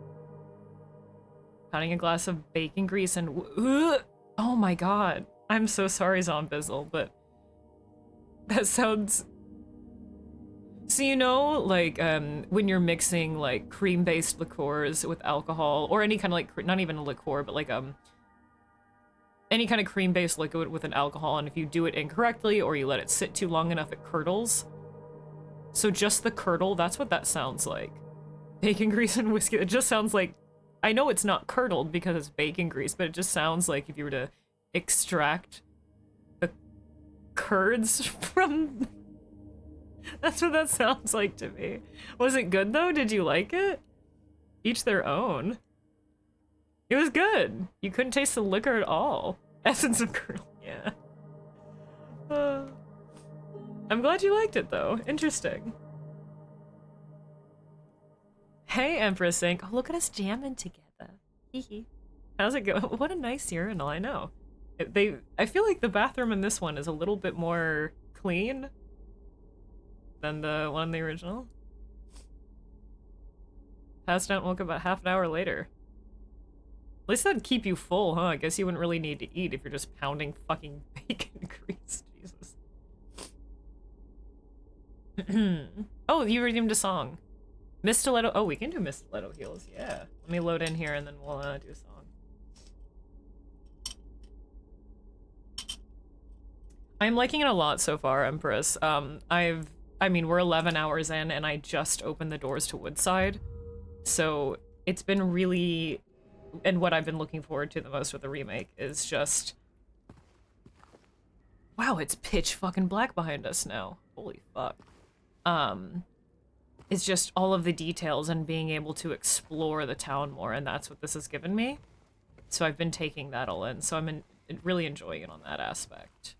Pounding a glass of bacon grease and oh my god. I'm so sorry, Zombizzle, but that sounds... So you know, like, when you're mixing, like, cream-based liqueurs with alcohol, or any kind of, like, not even a liqueur, but, like, any kind of cream-based liquid with an alcohol, and if you do it incorrectly, or you let it sit too long enough, it curdles. So just the curdle, that's what that sounds like. Bacon grease and whiskey, it just sounds like... I know it's not curdled because it's bacon grease, but it just sounds like if you were to extract the curds from... That's what that sounds like to me. Was it good though? Did you like it? Each their own. It was good. You couldn't taste the liquor at all. Essence of curdle, yeah. I'm glad you liked it though. Interesting. Hey, Empress Inc. Oh, look at us jamming together. Hee. How's it go? What a nice urinal, I know. I feel like the bathroom in this one is a little bit more clean than the one in the original. Passed out and woke up about half an hour later. At least that'd keep you full, huh? I guess you wouldn't really need to eat if you're just pounding fucking bacon grease. Jesus. Oh, you redeemed a song. Miss Stiletto. Oh, we can do Miss Stiletto Heels. Yeah. Let me load in here and then we'll do a song. I'm liking it a lot so far, Empress. I mean, we're 11 hours in and I just opened the doors to Woodside. So it's been really, and what I've been looking forward to the most with the remake is just, wow, it's pitch fucking black behind us now. Holy fuck. It's just all of the details and being able to explore the town more, and that's what this has given me. So I've been taking that all in, so I'm really enjoying it on that aspect.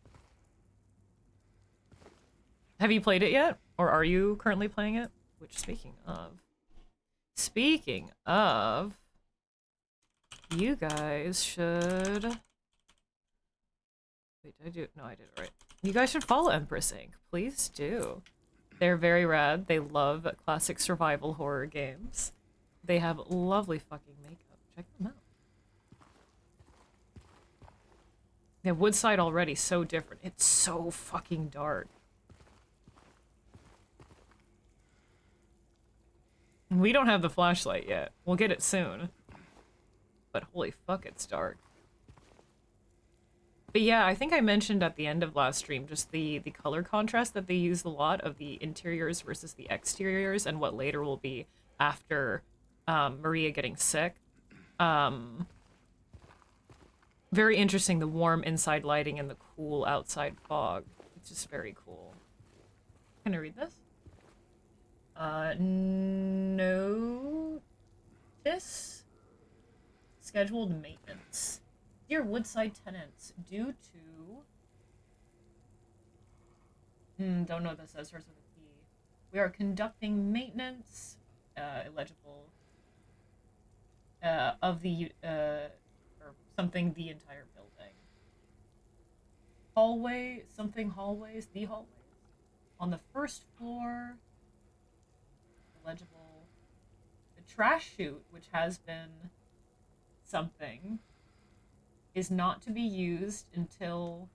Have you played it yet? Or are you currently playing it? Which, speaking of, you guys should... Wait, did I do it? No, I did it right. You guys should follow Empress Inc. Please do. They're very rad. They love classic survival horror games. They have lovely fucking makeup. Check them out. Yeah, Woodside already so different. It's so fucking dark. We don't have the flashlight yet. We'll get it soon. But holy fuck, it's dark. But yeah, I think I mentioned at the end of last stream just the color contrast that they use a lot of the interiors versus the exteriors and what later will be after Maria getting sick. Very interesting, the warm inside lighting and the cool outside fog. It's just very cool. Can I read this? Notice scheduled maintenance. Dear Woodside tenants, due to... don't know what this says. Starts with a P. We are conducting maintenance, illegible, of the, or something, the entire building. Hallway, something hallways, the hallways. On the first floor, illegible. The trash chute, which has been something, is not to be used until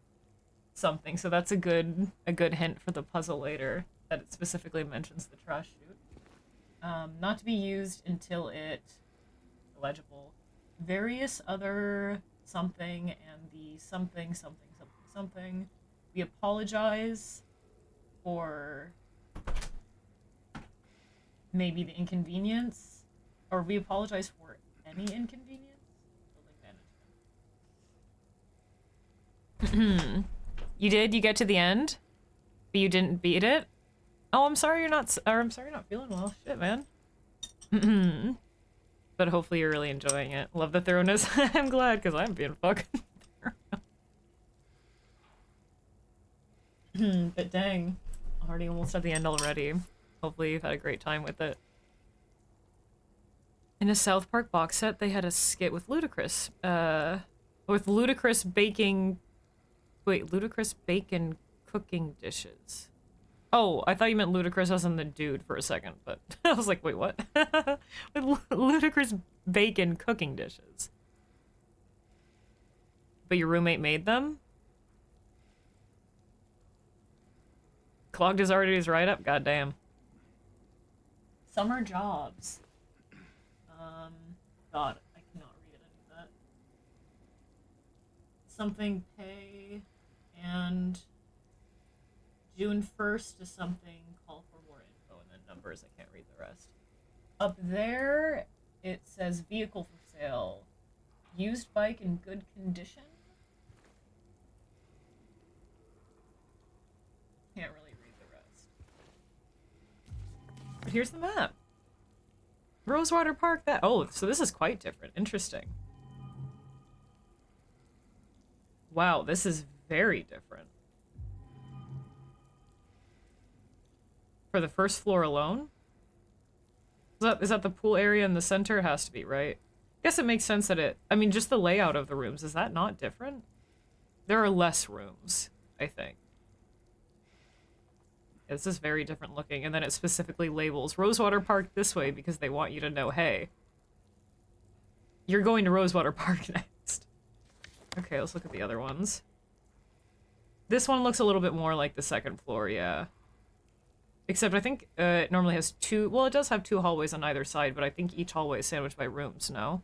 something. So that's a good hint for the puzzle later, that it specifically mentions the trash chute. Not to be used until it, illegible, various other something and the something. We apologize for maybe the inconvenience, or we apologize for any Any inconvenience? Building management. You did? You get to the end? But you didn't beat it? Oh, I'm sorry you're not, or I'm sorry you're not feeling well. Shit, man. But hopefully you're really enjoying it. Love the thoroughness. I'm glad, because I'm being fucking thorough. But dang. Already almost at the end already. Hopefully you've had a great time with it. In a South Park box set, they had a skit with Ludacris. With Ludacris baking... Wait, Ludacris bacon cooking dishes. Oh, I thought you meant Ludacris as in the dude for a second, but I was like, wait, what? With Ludacris bacon cooking dishes. But your roommate made them? Clogged his arteries right up, goddamn. Summer jobs. God, I cannot read any of that. Something pay and June 1st to something, call for more info, and then numbers. I can't read the rest. Up there, it says vehicle for sale. Used bike in good condition? Can't really read the rest. But here's the map. Rosewater Park, that- oh, so this is quite different. Interesting. Wow, this is very different. For the first floor alone? Is that the pool area in the center? It has to be, right? I guess it makes sense that it... I mean, just the layout of the rooms, is that not different? There are less rooms, I think. This is very different looking, and then it specifically labels Rosewater Park this way because they want you to know, hey, you're going to Rosewater Park next. Okay, let's look at the other ones. This one looks a little bit more like the second floor, yeah. Except I think it normally has two... Well, it does have two hallways on either side, but I think each hallway is sandwiched by rooms, no?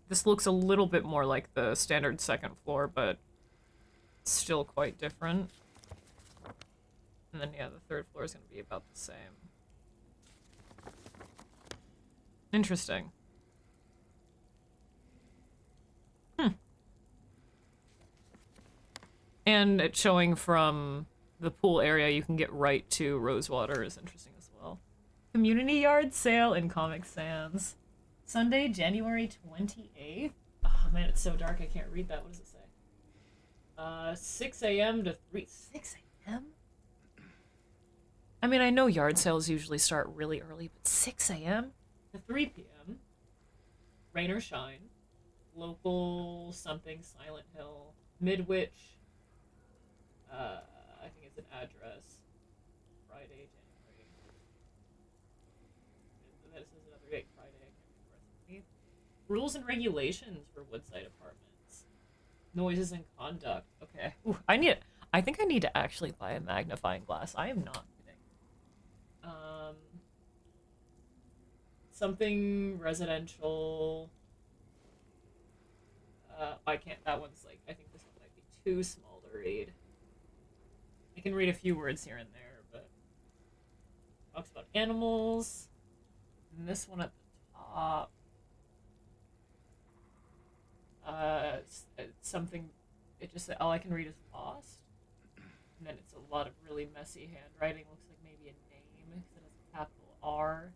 This looks a little bit more like the standard second floor, but still quite different. And then, yeah, the third floor is going to be about the same. Interesting. And it's showing from the pool area, you can get right to Rosewater is interesting as well. Community yard sale in Comic Sans. Sunday, January 28th. Oh man, it's so dark I can't read that. What does it say? 6 a.m. to 3... 6 a.m.? I mean, I know yard sales usually start really early, but 6 a.m. to 3 p.m. Rain or shine. Local something, Silent Hill. Midwich. I think it's an address. Friday, January. This is another date, Friday. I can't read the rest underneath. Rules and regulations for Woodside apartments. Noises and conduct. Okay. Ooh, I think I need to actually buy a magnifying glass. I am not kidding. Something residential. I can't. That one's like. I think this one might be too small to read. I can read a few words here and there, but talks about animals. And this one at the top. It's something. It just said all I can read is lost, and then it's a lot of really messy handwriting. Looks like maybe a name because it has a capital R,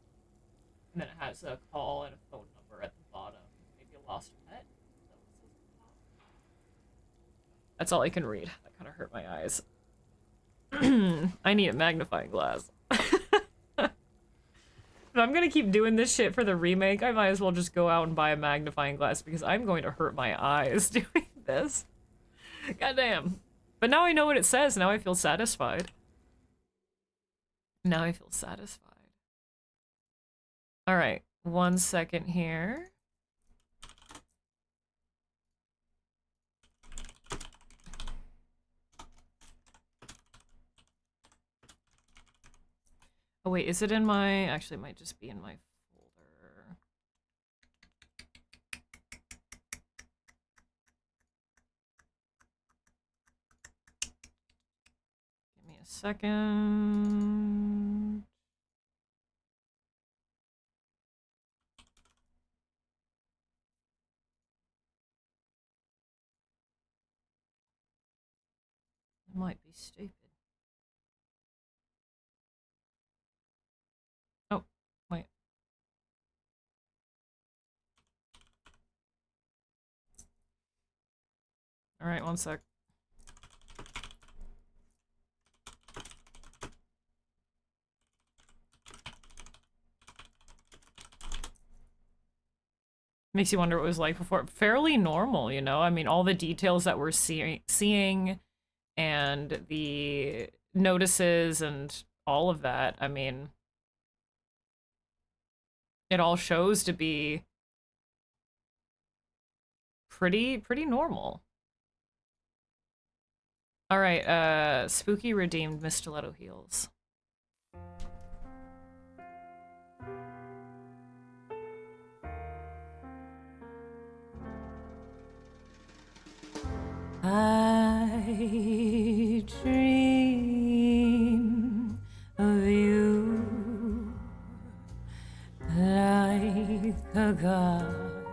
and then it has a call and a phone number at the bottom. Maybe a lost pet. That's all I can read. That kind of hurt my eyes. I need a magnifying glass. If I'm gonna keep doing this shit for the remake, I might as well just go out and buy a magnifying glass because I'm going to hurt my eyes doing this. Goddamn. But now I know what it says. Now I feel satisfied. Now I feel satisfied. All right, 1 second here. Oh wait, is it in my... Actually, it might just be in my folder. Give me a second. Might be stupid. Oh, wait. Alright, one sec. Makes you wonder what it was like before. Fairly normal, you know? I mean, all the details that we're seeing and the notices and all of that, I mean, it all shows to be pretty normal. Alright, Spooky redeemed Miss Stiletto Heels. I dream of you like a god.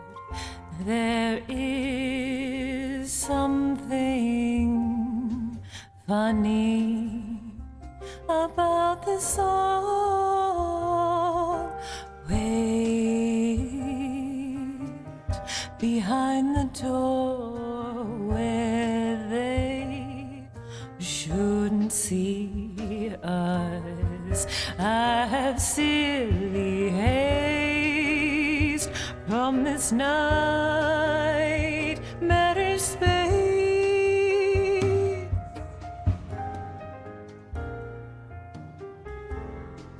There is something funny about the song. Wait behind the door where they shouldn't see us. I have silly haste from this night matter space.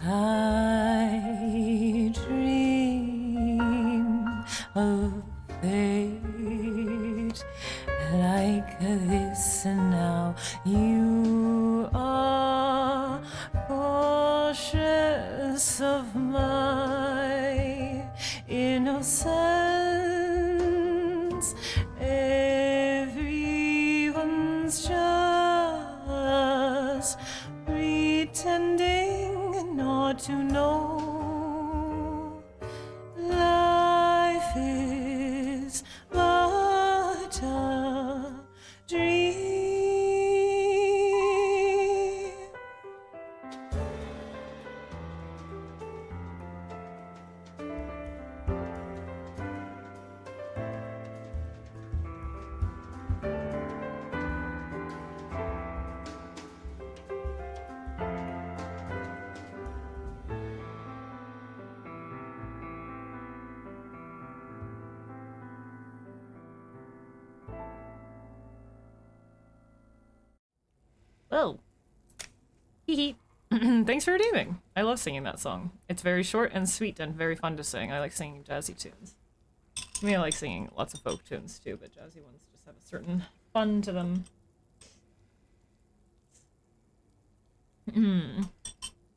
I dream of fate like this, and now you are cautious of my innocence. Everyone's just pretending not to know. Life is but a dream. Whoa. Hee Thanks for redeeming. I love singing that song. It's very short and sweet and very fun to sing. I like singing jazzy tunes. I mean, I like singing lots of folk tunes too, but jazzy ones just have a certain fun to them.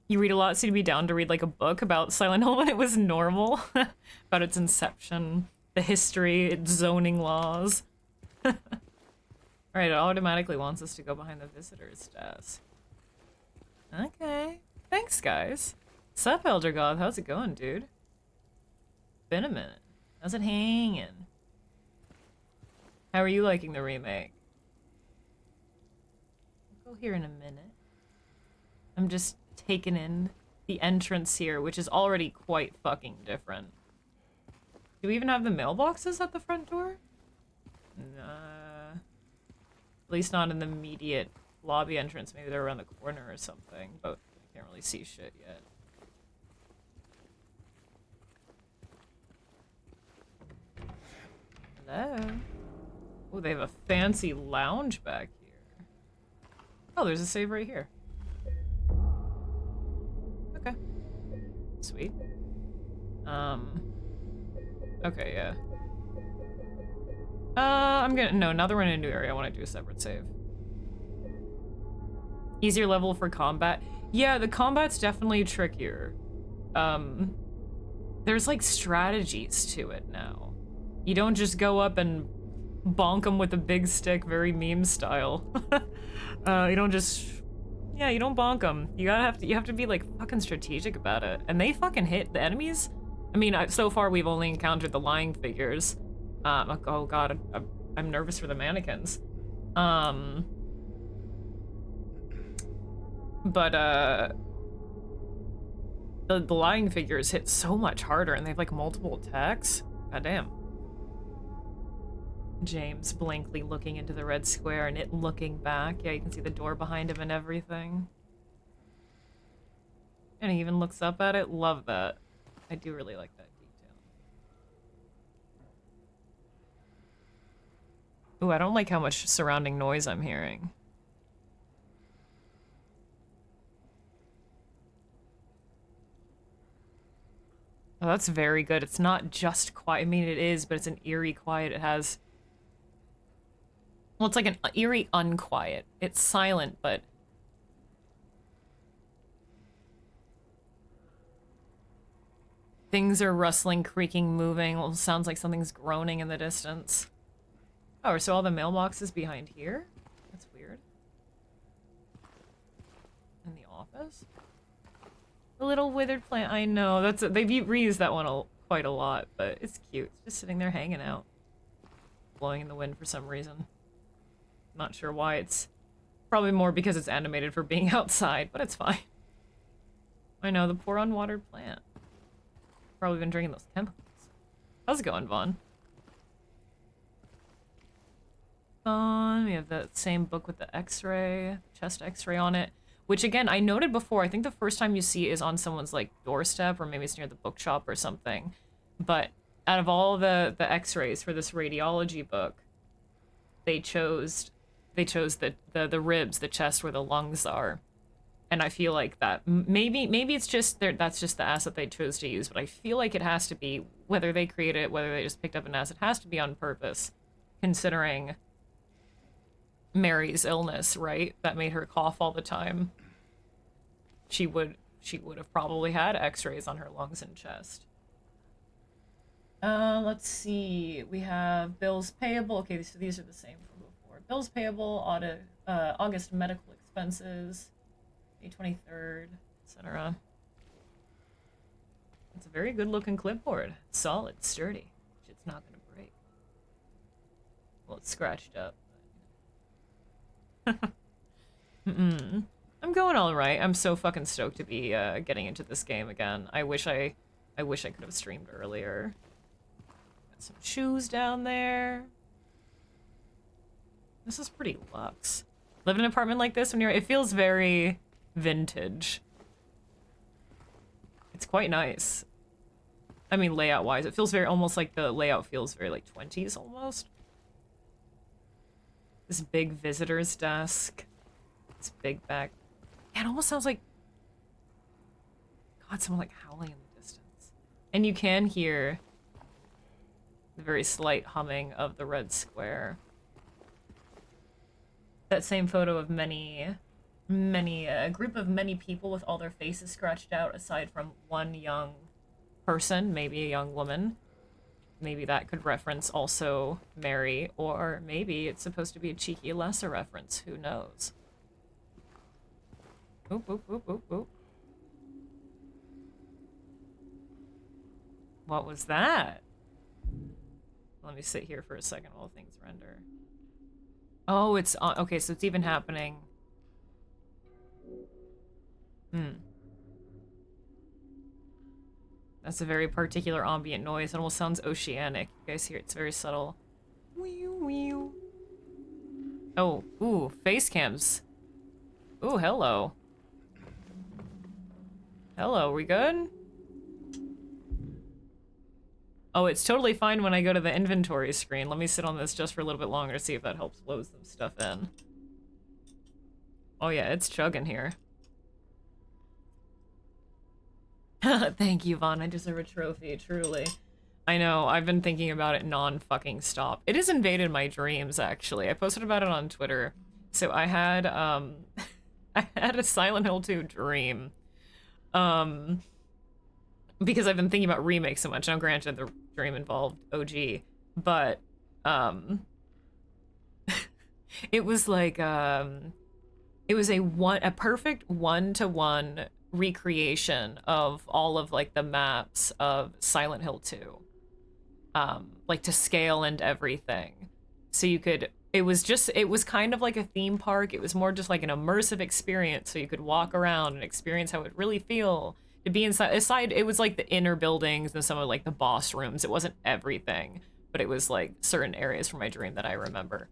You read a lot, so you'd be down to read like a book about Silent Hill when it was normal, about its inception, the history, its zoning laws. Alright, it automatically wants us to go behind the visitor's desk. Okay. Thanks, guys. Sup, Elder God? How's it going, dude? Been a minute. How's it hanging? How are you liking the remake? I'll go here in a minute. I'm just taking in the entrance here, which is already quite fucking different. Do we even have the mailboxes at the front door? Nah. At least not in the immediate lobby entrance. Maybe they're around the corner or something, but I can't really see shit yet. Hello? Oh, they have a fancy lounge back here. Oh, there's a save right here. Okay. Sweet. Okay, yeah. I'm gonna, no, now that we're in a new area, I want to do a separate save. Easier level for combat. Yeah, the combat's definitely trickier. There's like strategies to it now. You don't just go up and bonk them with a big stick, very meme style. You don't just, yeah, you don't bonk them. You have to be like fucking strategic about it. And they fucking hit the enemies. I mean, so far we've only encountered the lying figures. Oh god, I'm nervous for the mannequins. But, the lying figures hit so much harder, and they have, like, multiple attacks. Goddamn. James blankly looking into the red square and it looking back. Yeah, you can see the door behind him and everything. And he even looks up at it. Love that. I do really like that detail. Ooh, I don't like how much surrounding noise I'm hearing. Oh, that's very good. It's not just quiet. I mean, it is, but it's an eerie quiet. It has... Well, it's like an eerie unquiet. It's silent, but... Things are rustling, creaking, moving. Well, sounds like something's groaning in the distance. Oh, so all the mailboxes behind here? That's weird. In the office? The little withered plant. I know. They've reused that one quite a lot, but it's cute. It's just sitting there hanging out. Blowing in the wind for some reason. Not sure why. It's probably more because it's animated for being outside, but it's fine. I know, the poor unwatered plant. Probably been drinking those chemicals. How's it going, Vaughn? Vaughn, we have the same book with the x-ray, chest x-ray on it. Which, again, I noted before, I think the first time you see it is on someone's, like, doorstep, or maybe it's near the bookshop or something. But out of all the x-rays for this radiology book, they chose the ribs, the chest where the lungs are. And I feel like that, maybe it's just, that's just the asset they chose to use, but I feel like it has to be, whether they created it, whether they just picked up an asset, has to be on purpose, considering Mary's illness, right? That made her cough all the time. She would have probably had x-rays on her lungs and chest. Let's see. We have bills payable. Okay, so these are the same from before. Bills payable, August medical expenses, May 23rd, etc. It's a very good looking clipboard. It's solid, sturdy. It's not gonna break. Well, it's scratched up. I'm going all right. I'm so fucking stoked to be getting into this game again. I wish I could have streamed earlier. Got some shoes down there. This is pretty luxe. Live in an apartment like this when it feels very vintage. It's quite nice. I mean, layout wise, it feels very, almost like the layout feels very like 20s almost. This big visitor's desk. This big back. Yeah, it almost sounds like, God, someone like howling in the distance. And you can hear the very slight humming of the red square. That same photo of a group of many people with all their faces scratched out aside from one young person, maybe a young woman. Maybe that could reference also Mary, or maybe it's supposed to be a cheeky lesser reference. Who knows? Oop, oop, oop, oop, oop. What was that? Let me sit here for a second while things render. Oh, it's on. Okay, so it's even happening. That's a very particular ambient noise. It almost sounds oceanic. You guys hear it? It's very subtle. Oh, ooh, face cams. Ooh, hello. Hello, we good? Oh, it's totally fine when I go to the inventory screen. Let me sit on this just for a little bit longer to see if that helps load some stuff in. Oh yeah, it's chugging here. Thank you, Vaughn. I deserve a trophy, truly. I know, I've been thinking about it non-fucking stop. It has invaded my dreams, actually. I posted about it on Twitter. So I had, I had a Silent Hill 2 dream. Because I've been thinking about Remake so much. Now, granted, the dream involved OG, but, it was like, it was a perfect one-to-one recreation of all of, like, the maps of Silent Hill 2. Like, to scale and everything. So you could, it was kind of like a theme park. It was more just like an immersive experience. So you could walk around and experience how it really feel to be inside. It was like the inner buildings and some of like the boss rooms. It wasn't everything, but it was like certain areas from my dream that I remember.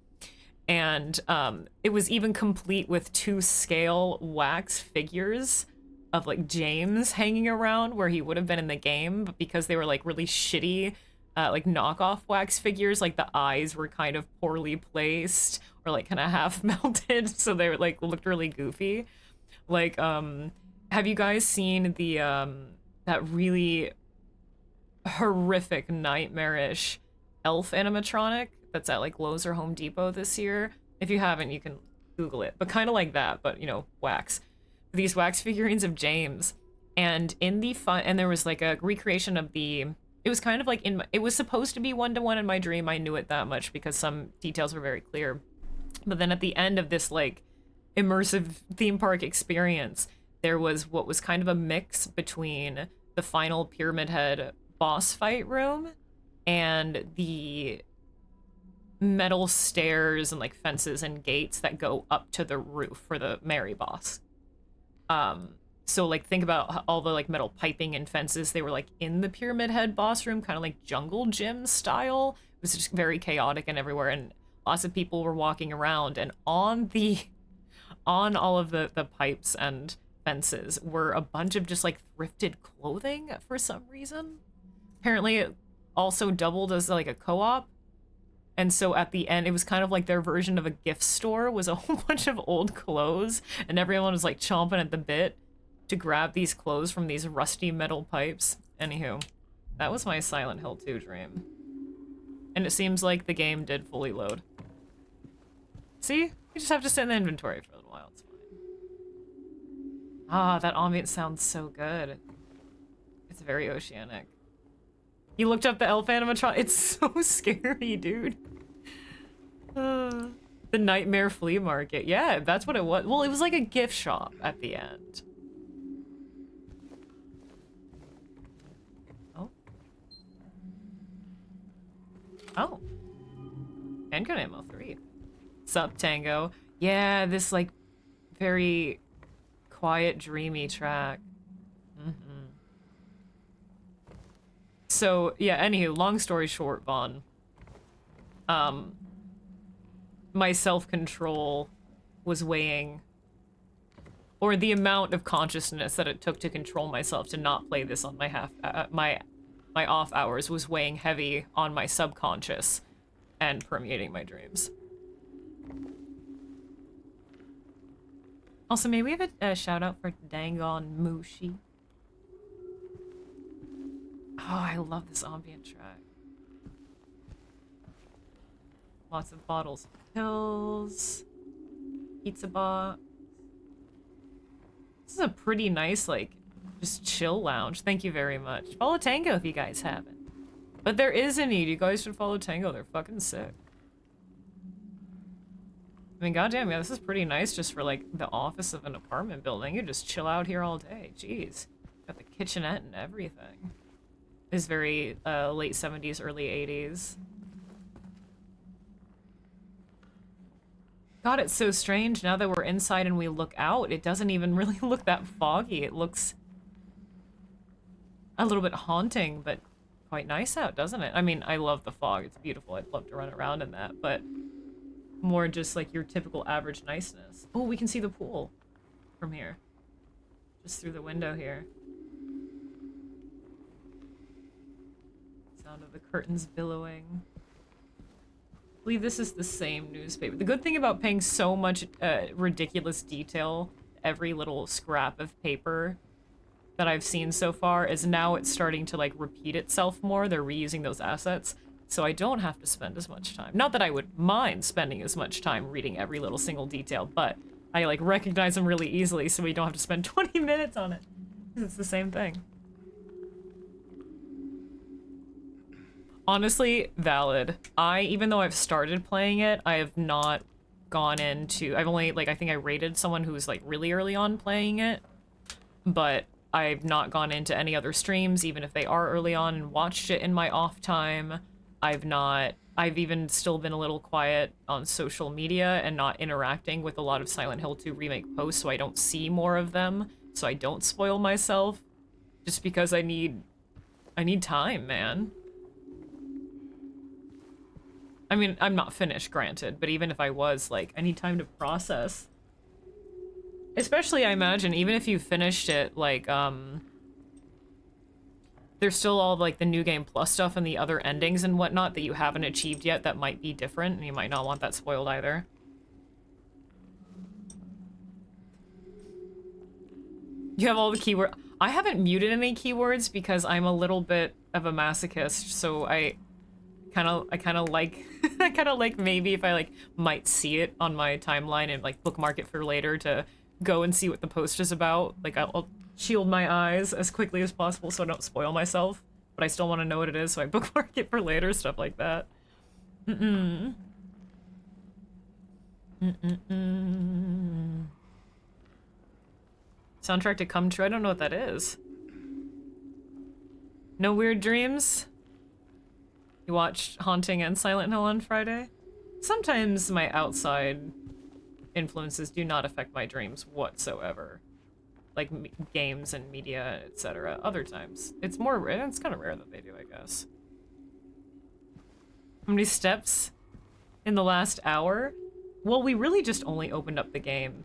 And it was even complete with 2-scale wax figures of like James hanging around where he would have been in the game, but because they were like really shitty, like knockoff wax figures, like the eyes were kind of poorly placed or like kind of half melted, so they were like looked really goofy. Like, have you guys seen the that really horrific, nightmarish elf animatronic that's at like Lowe's or Home Depot this year? If you haven't, you can Google it. But kind of like that, but you know, wax. These wax figurines of James, and in the and there was like a recreation of the. It was kind of like it was supposed to be 1-to-1 in my dream. I knew it that much because some details were very clear. But then at the end of this like immersive theme park experience, there was what was kind of a mix between the final Pyramid Head boss fight room and the metal stairs and like fences and gates that go up to the roof for the Mary boss. So like think about all the like metal piping and fences. They were like in the Pyramid Head boss room, kind of like jungle gym style. It was just very chaotic and everywhere, and lots of people were walking around, and on all of the pipes and fences were a bunch of just like thrifted clothing for some reason. Apparently it also doubled as like a co-op. And so at the end, it was kind of like their version of a gift store, was a whole bunch of old clothes, and everyone was like chomping at the bit to grab these clothes from these rusty metal pipes. Anywho, that was my Silent Hill 2 dream. And it seems like the game did fully load. See? You just have to sit in the inventory for a little while, it's fine. Ah, that ambience sounds so good. It's very oceanic. You looked up the elf animatronic? It's so scary, dude. The Nightmare Flea Market. Yeah, that's what it was. Well, it was like a gift shop at the end. Oh. Oh. Handgun ammo 3. Sup, Tango? Yeah, this like very quiet, dreamy track. So, yeah, anywho, long story short, Vaughn. My self-control was weighing, or the amount of consciousness that it took to control myself to not play this on my my off hours was weighing heavy on my subconscious and permeating my dreams. Also, may we have a shout out for Dangon Mushi? Oh, I love this ambient track. Lots of bottles of pills. Pizza box. This is a pretty nice, like, just chill lounge. Thank you very much. Follow Tango if you guys haven't. But there is a need. You guys should follow Tango. They're fucking sick. I mean, goddamn, yeah, this is pretty nice just for, like, the office of an apartment building. You just chill out here all day. Jeez. Got the kitchenette and everything. Is very late 70s, early 80s. God, it's so strange now that we're inside and we look out. It doesn't even really look that foggy. It looks a little bit haunting, but quite nice out, doesn't it? I mean, I love the fog. It's beautiful. I'd love to run around in that, but more just like your typical average niceness. Oh, we can see the pool from here. Just through the window here. Sound of the curtains billowing. I believe this is the same newspaper. The good thing about paying so much ridiculous detail to every little scrap of paper that I've seen so far is now it's starting to like repeat itself more. They're reusing those assets, so I don't have to spend as much time. Not that I would mind spending as much time reading every little single detail, but I like recognize them really easily, so we don't have to spend 20 minutes on it. It's the same thing. Honestly, valid. Even though I've started playing it, I have not gone into, I've only, like, I think I rated someone who was, like, really early on playing it, but I've not gone into any other streams, even if they are early on, and watched it in my off time. I've even still been a little quiet on social media and not interacting with a lot of Silent Hill 2 remake posts, so I don't see more of them, so I don't spoil myself, just because I need time, man. I mean, I'm not finished, granted, but even if I was, like, I need time to process. Especially, I imagine, even if you finished it, like, there's still all, like, the New Game Plus stuff and the other endings and whatnot that you haven't achieved yet that might be different, and you might not want that spoiled either. You have all the keywords. I haven't muted any keywords because I'm a little bit of a masochist, so I kind of like I kind of like maybe if I like might see it on my timeline and like bookmark it for later to go and see what the post is about. Like I'll shield my eyes as quickly as possible so I don't spoil myself, but I still want to know what it is, so I bookmark it for later, stuff like that. Soundtrack to Come True? I don't know what that is. No weird dreams? You watched Haunting and Silent Hill on Friday? Sometimes my outside influences do not affect my dreams whatsoever. Like games and media, etc. Other times. It's more rare. It's kind of rare that they do, I guess. How many steps in the last hour? Well, we really just only opened up the game.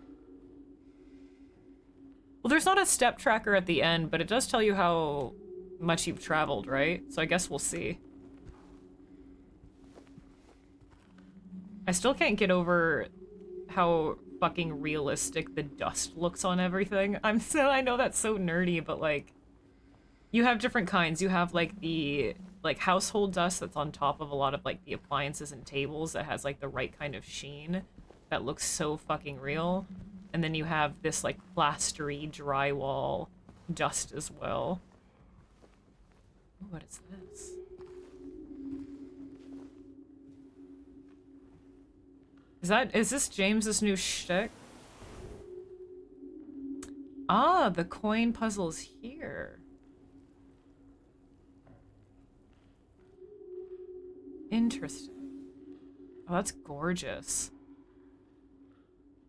Well, there's not a step tracker at the end, but it does tell you how much you've traveled, right? So I guess we'll see. I still can't get over how fucking realistic the dust looks on everything. I know that's so nerdy, but like, you have different kinds. You have like the like household dust that's on top of a lot of like the appliances and tables that has like the right kind of sheen that looks so fucking real. And then you have this like plastery drywall dust as well. Ooh, what is this? Is this James's new shtick? Ah, the coin puzzle's here. Interesting. Oh, that's gorgeous.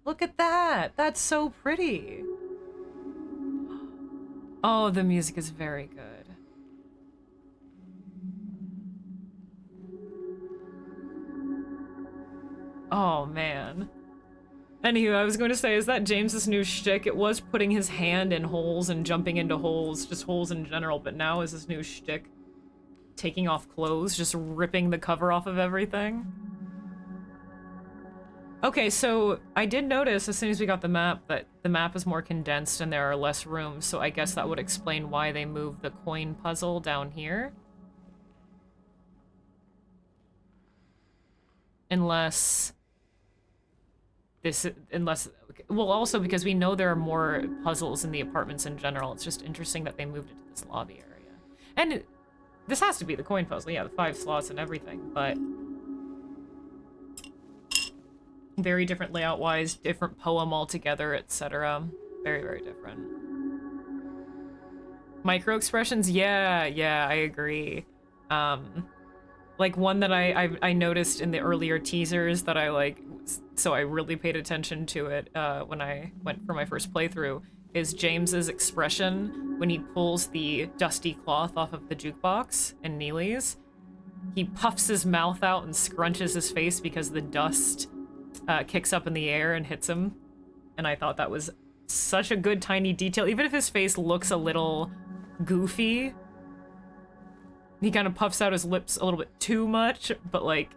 Look at that! That's so pretty! Oh, the music is very good. Oh, man. Anywho, I was going to say, is that James's new shtick? It was putting his hand in holes and jumping into holes, just holes in general, but now is his new shtick taking off clothes, just ripping the cover off of everything? Okay, so I did notice as soon as we got the map that the map is more condensed and there are less rooms, so I guess that would explain why they moved the coin puzzle down here. Unless... well, also because we know there are more puzzles in the apartments in general. It's just interesting that they moved it to this lobby area. And this has to be the coin puzzle, yeah, the 5 slots and everything, but... very different layout-wise, different poem altogether, etc. Very, very different. Micro-expressions? Yeah, I agree. Like, one that I noticed in the earlier teasers that I, like, so I really paid attention to it when I went for my first playthrough, is James's expression when he pulls the dusty cloth off of the jukebox in Neely's. He puffs his mouth out and scrunches his face because the dust kicks up in the air and hits him. And I thought that was such a good tiny detail. Even if his face looks a little goofy, he kind of puffs out his lips a little bit too much, but like,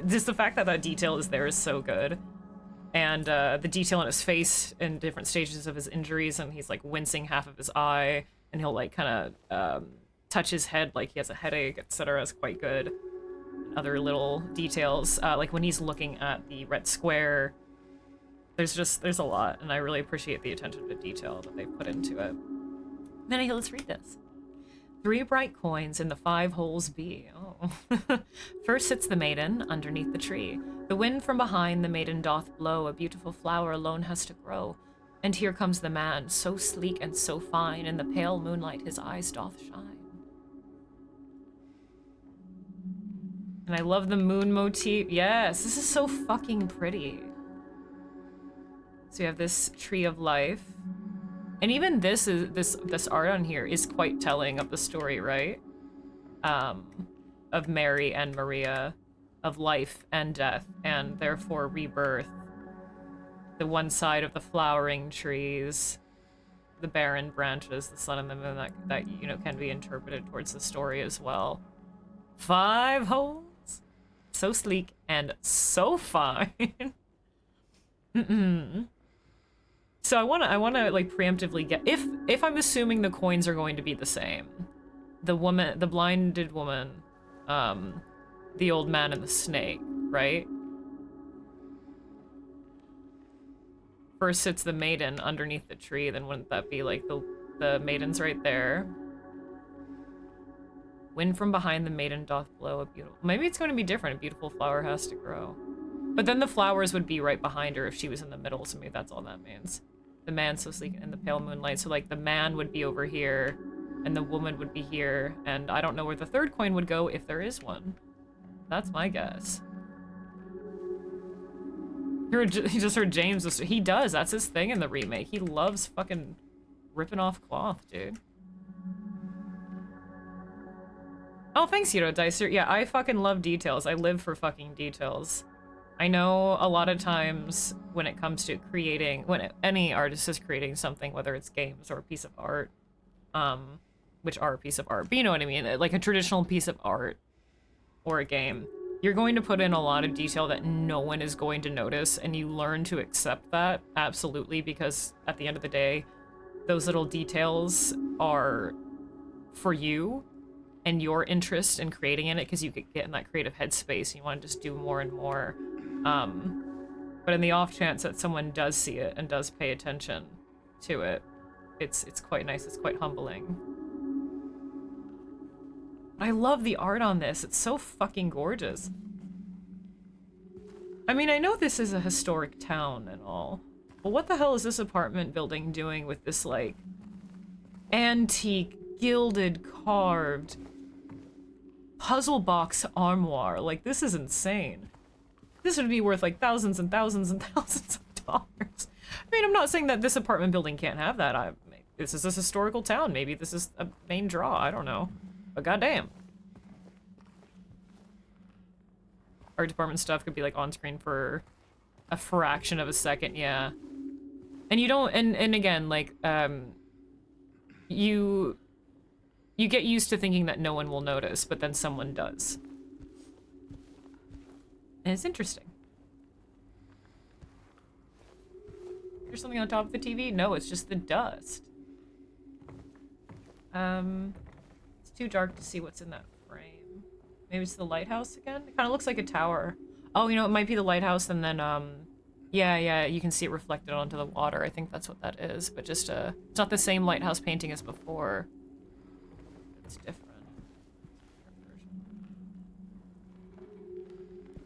just the fact that that detail is there is so good. And the detail in his face in different stages of his injuries, and he's like wincing half of his eye, and he'll like kind of touch his head like he has a headache, etc. is quite good. Other little details, like when he's looking at the red square, there's a lot, and I really appreciate the attention to detail that they put into it. Anyway, let's read this. 3 bright coins in the 5 holes be. Oh. First sits the maiden underneath the tree. The wind from behind the maiden doth blow, a beautiful flower alone has to grow. And here comes the man, so sleek and so fine, in the pale moonlight his eyes doth shine. And I love the moon motif. Yes, this is so fucking pretty. So you have this tree of life. And even this art on here is quite telling of the story, right? Of Mary and Maria, of life and death, and therefore rebirth. The one side of the flowering trees, the barren branches, the sun and the moon that you know can be interpreted towards the story as well. 5 holes, so sleek and so fine. So I wanna like preemptively get if I'm assuming the coins are going to be the same. The woman, the blinded woman, the old man and the snake, right? First sits the maiden underneath the tree, then wouldn't that be like the maiden's right there? Wind from behind the maiden doth blow a beautiful... Maybe it's going to be different. A beautiful flower has to grow. But then the flowers would be right behind her if she was in the middle, so maybe that's all that means. The man so sleek in the pale moonlight. So like the man would be over here, and the woman would be here, and I don't know where the third coin would go if there is one. That's my guess. You just heard James. He does. That's his thing in the remake. He loves fucking ripping off cloth, dude. Oh, thanks, Hiro Dicer. Yeah, I fucking love details. I live for fucking details. I know a lot of times when it comes to creating, any artist is creating something, whether it's games or a piece of art, which are a piece of art, but you know what I mean? Like a traditional piece of art or a game. You're going to put in a lot of detail that no one is going to notice, and you learn to accept that, absolutely, because at the end of the day, those little details are for you and your interest in creating in it, because you could get in that creative headspace and you want to just do more and more. But in the off chance that someone does see it and does pay attention to it, it's quite nice, it's quite humbling. I love the art on this. It's so fucking gorgeous. I mean, I know this is a historic town and all, but what the hell is this apartment building doing with this, like, antique, gilded, carved puzzle box armoire? Like, this is insane. This would be worth, like, thousands and thousands and thousands of dollars. I mean, I'm not saying that this apartment building can't have that. This is a historical town. Maybe this is a main draw. I don't know. But goddamn. Art department stuff could be like on screen for a fraction of a second, yeah. And you don't, and again, like, you get used to thinking that no one will notice, but then someone does. And it's interesting. There's something on top of the TV? No, it's just the dust. It's too dark to see what's in that frame. Maybe it's the lighthouse again? It kind of looks like a tower. Oh, you know, it might be the lighthouse, and then, yeah, you can see it reflected onto the water. I think that's what that is, but just, it's not the same lighthouse painting as before. It's different.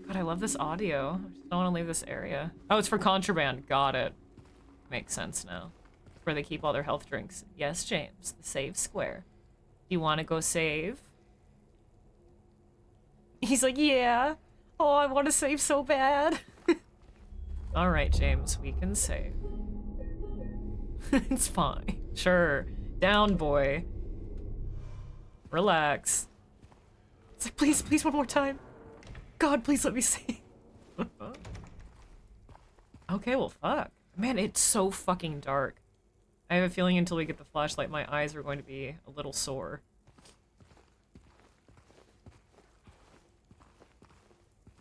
God, I love this audio. I just don't want to leave this area. Oh, it's for contraband. Got it. Makes sense now. It's where they keep all their health drinks. Yes, James. The save square. You want to go save? He's like, yeah. Oh, I want to save so bad. All right, James. We can save. It's fine. Sure. Down, boy. Relax. It's like, please, please, one more time. God, please let me see. Okay, well, fuck. Man, it's so fucking dark. I have a feeling until we get the flashlight, my eyes are going to be a little sore.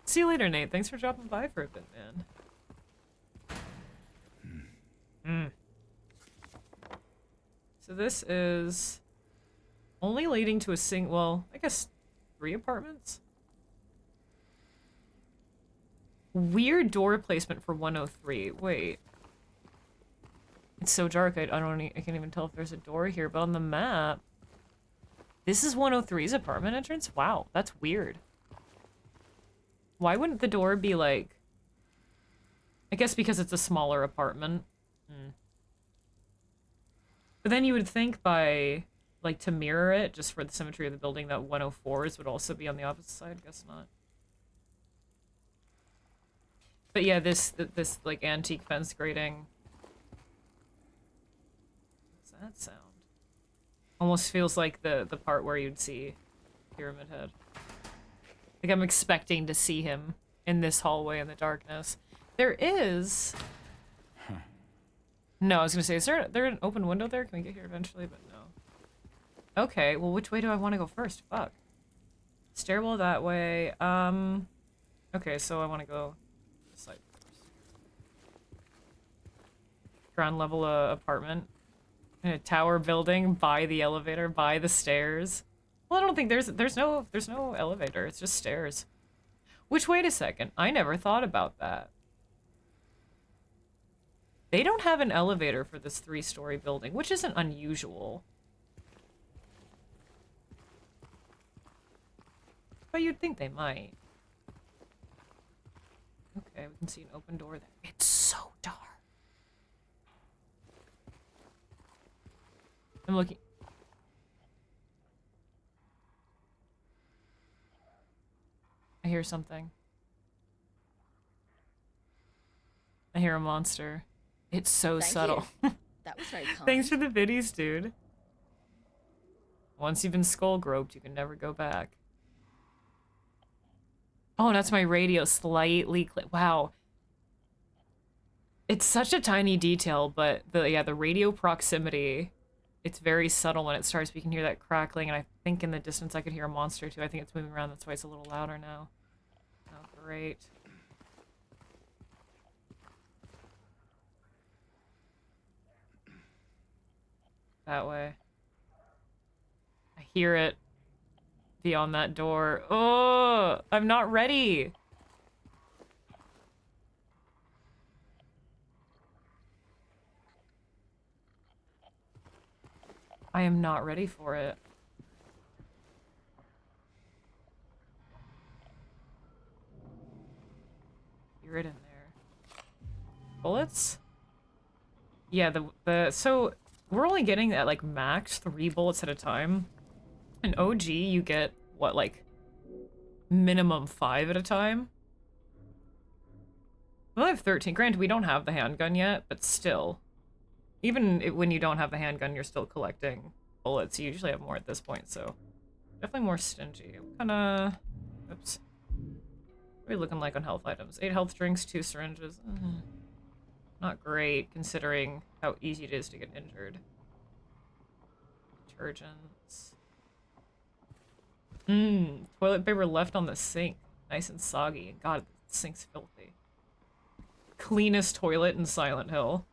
See you later, Nate. Thanks for dropping by for a bit, man. So this is only leading to a well, I guess 3 apartments? Weird door placement for 103. Wait. It's so dark, I can't even tell if there's a door here, but on the map, this is 103's apartment entrance? Wow, that's weird. Why wouldn't the door be like... I guess because it's a smaller apartment. But then you would think by, like, to mirror it, just for the symmetry of the building, that 104's would also be on the opposite side. Guess not. But yeah, this like antique fence grating. What's that sound? Almost feels like the part where you'd see Pyramid Head. Like I'm expecting to see him in this hallway in the darkness. There is. No, I was gonna say, is there an open window there? Can we get here eventually? But no. Okay, well, which way do I want to go first? Fuck. Stairwell that way. Okay, so I want to go this side first. Ground level apartment. In a tower building, by the elevator, by the stairs. Well, I don't think there's no elevator. It's just stairs. Which, wait a second. I never thought about that. They don't have an elevator for this 3-story building, which isn't unusual. But you'd think they might. Okay, we can see an open door there. It's so dark. I'm looking. I hear something. I hear a monster. It's so subtle. That was very kind. Thanks for the biddies, dude. Once you've been skull groped, you can never go back. Oh, that's my radio slightly wow. It's such a tiny detail, but the radio proximity, it's very subtle when it starts. We can hear that crackling, and I think in the distance I could hear a monster too. I think it's moving around, that's why it's a little louder now. Oh, great. That way. I hear it beyond that door. Oh, I'm not ready. I am not ready for it. Hear it in there. Bullets? Yeah, so we're only getting at like max 3 bullets at a time. In OG, you get what, like minimum 5 at a time? We only have 13. Granted, we don't have the handgun yet, but still. Even when you don't have the handgun, you're still collecting bullets. You usually have more at this point, so definitely more stingy. I'm kinda... Oops. What are we looking like on health items? 8 health drinks, 2 syringes. Not great, considering how easy it is to get injured. Detergents. Toilet paper left on the sink. Nice and soggy. God, the sink's filthy. Cleanest toilet in Silent Hill.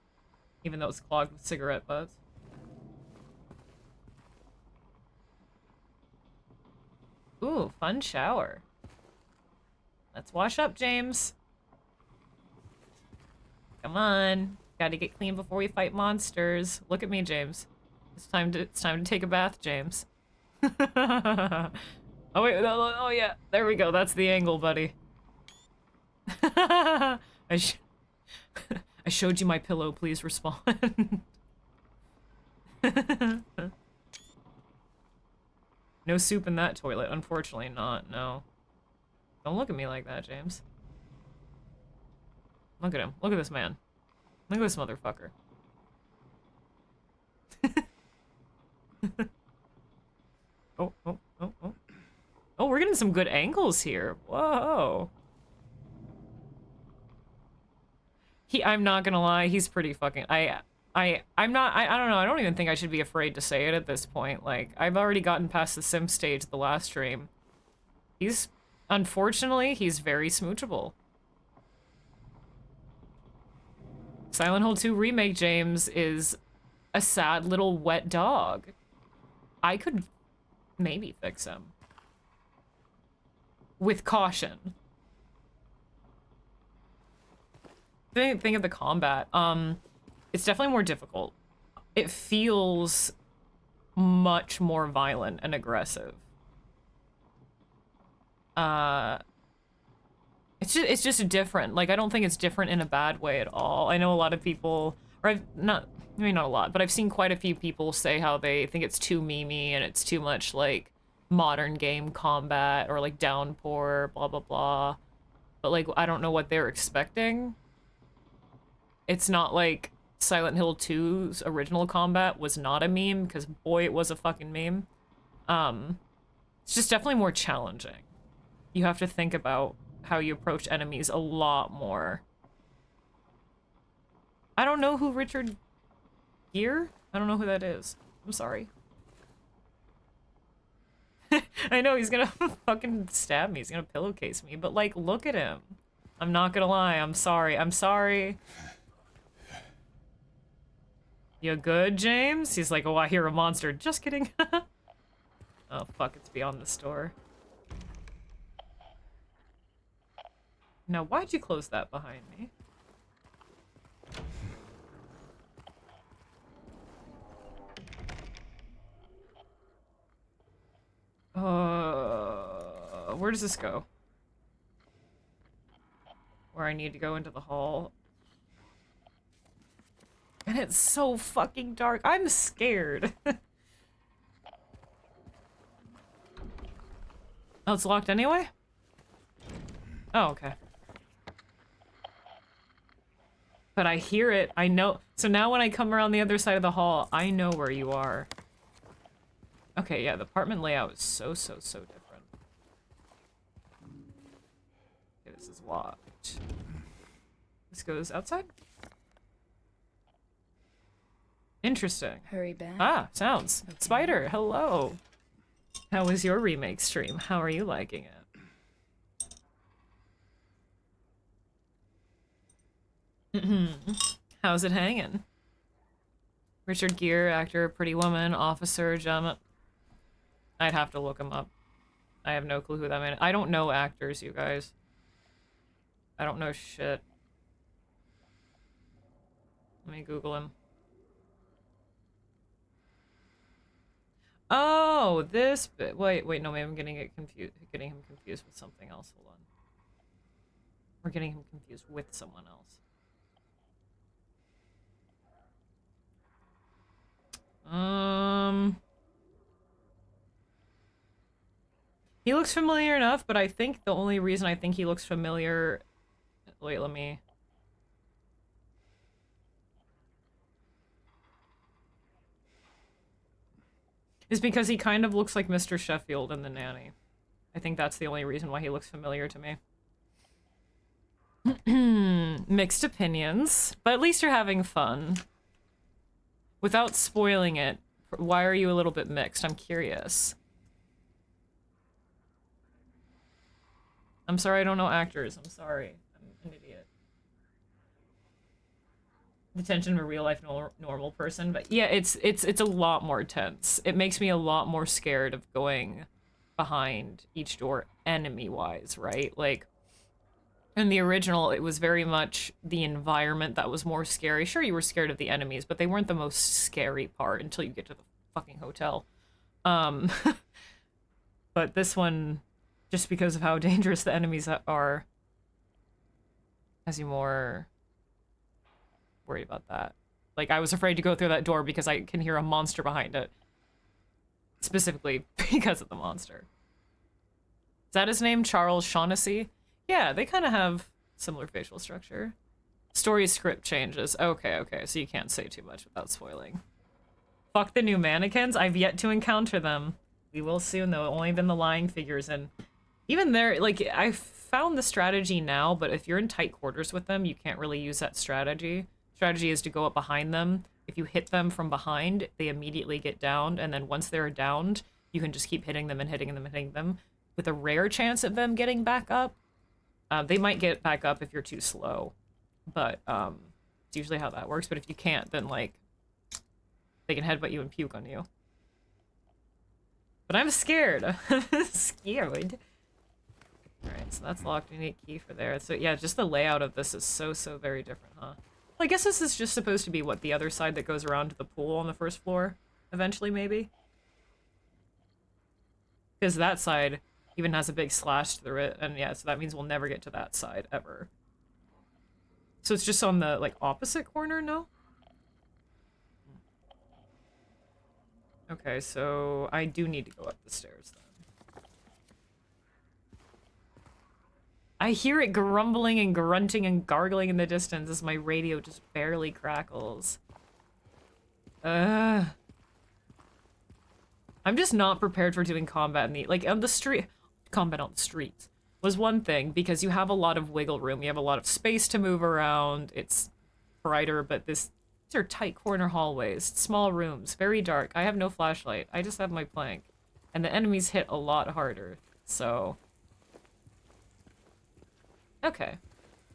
Even though it's clogged with cigarette butts. Ooh, fun shower. Let's wash up, James. Come on. Gotta get clean before we fight monsters. Look at me, James. It's time to take a bath, James. Oh wait, oh yeah, there we go. That's the angle, buddy. I showed you my pillow. Please respond. No soup in that toilet. Unfortunately not. No. Don't look at me like that, James. Look at him. Look at this man. Look at this motherfucker. Oh. Oh, we're getting some good angles here. Whoa. I'm not gonna lie, he's pretty fucking... I don't know, I don't even think I should be afraid to say it at this point. Like, I've already gotten past the sim stage the last stream. Unfortunately, he's very smoochable. Silent Hill 2 Remake, James, is a sad little wet dog. I could maybe fix him. With caution. Think of the combat. It's definitely more difficult. It feels much more violent and aggressive. It's just different. Like, I don't think it's different in a bad way at all. I know a lot of people, or maybe not a lot, but I've seen quite a few people say how they think it's too memey and it's too much like modern game combat or like downpour, blah blah blah. but like I don't know what they're expecting. It's not like Silent Hill 2's original combat was not a meme, because boy, it was a fucking meme. It's just definitely more challenging. You have to think about how you approach enemies a lot more. I don't know who Richard Gere? I don't know who that is. I'm sorry. I know he's gonna fucking stab me. He's gonna pillowcase me, but like, look at him. I'm not gonna lie. I'm sorry. I'm sorry. You good, James? He's like, oh, I hear a monster. Just kidding. Oh, fuck, it's beyond the store. Now, why'd you close that behind me? Where does this go? Where I need to go into the hall. And it's so fucking dark. I'm scared. Oh, it's locked anyway? Oh, okay. But I hear it. I know. So now when I come around the other side of the hall, I know where you are. Okay, yeah, the apartment layout is so different. Okay, this is locked. This goes outside? Interesting. Hurry back. Ah, sounds. Okay. Spider, hello. How was your remake stream? How are you liking it? How's it hanging? Richard Gere, actor, Pretty Woman, Officer, Gem. I'd have to look him up. I have no clue who that man is. I don't know actors, you guys. I don't know shit. Let me Google him. Oh, this bit. Wait, no, maybe I'm getting him confused with something else. Hold on. We're getting him confused with someone else. He looks familiar enough, but I think the only reason I think he looks familiar... Wait, let me... is because he kind of looks like Mr. Sheffield in The Nanny. I think that's the only reason why he looks familiar to me. Mixed opinions, but at least you're having fun. Without spoiling it, why are you a little bit mixed? I'm curious. I'm sorry I don't know actors. I'm sorry. I'm an idiot. The tension of a real life normal person, but yeah, it's a lot more tense. It makes me a lot more scared of going behind each door enemy wise, right? Like in the original, it was very much the environment that was more scary. Sure, you were scared of the enemies, but they weren't the most scary part until you get to the fucking hotel. But this one, just because of how dangerous the enemies are, has you more worried about that. Like, I was afraid to go through that door because I can hear a monster behind it. Specifically because of the monster. Is that his name? Charles Shaughnessy? Yeah, they kind of have similar facial structure. Story script changes. Okay, so you can't say too much without spoiling. Fuck the new mannequins. I've yet to encounter them. We will soon, though. Only been the lying figures, and even there, like, I found the strategy now, but if you're in tight quarters with them, you can't really use that strategy. Strategy is to go up behind them. If you hit them from behind, they immediately get downed, and then once they're downed, you can just keep hitting them and hitting them and hitting them, with a rare chance of them getting back up. They might get back up if you're too slow, but it's usually how that works. But if you can't, then, like, they can headbutt you and puke on you. But I'm scared. I'm scared. Alright, so that's locked. We need a key for there. So yeah, just the layout of this is so very different, huh? Well, I guess this is just supposed to be, what, the other side that goes around to the pool on the first floor? Eventually, maybe? Because that side even has a big slash through it, and yeah, so that means we'll never get to that side, ever. So it's just on the, like, opposite corner, no? Okay, so I do need to go up the stairs, then. I hear it grumbling and grunting and gargling in the distance as my radio just barely crackles. I'm just not prepared for doing combat in the, like, on the street. Combat on the streets was one thing because you have a lot of wiggle room. You have a lot of space to move around. It's brighter, but these are tight corner hallways, small rooms, very dark. I have no flashlight. I just have my plank. And the enemies hit a lot harder, so... Okay.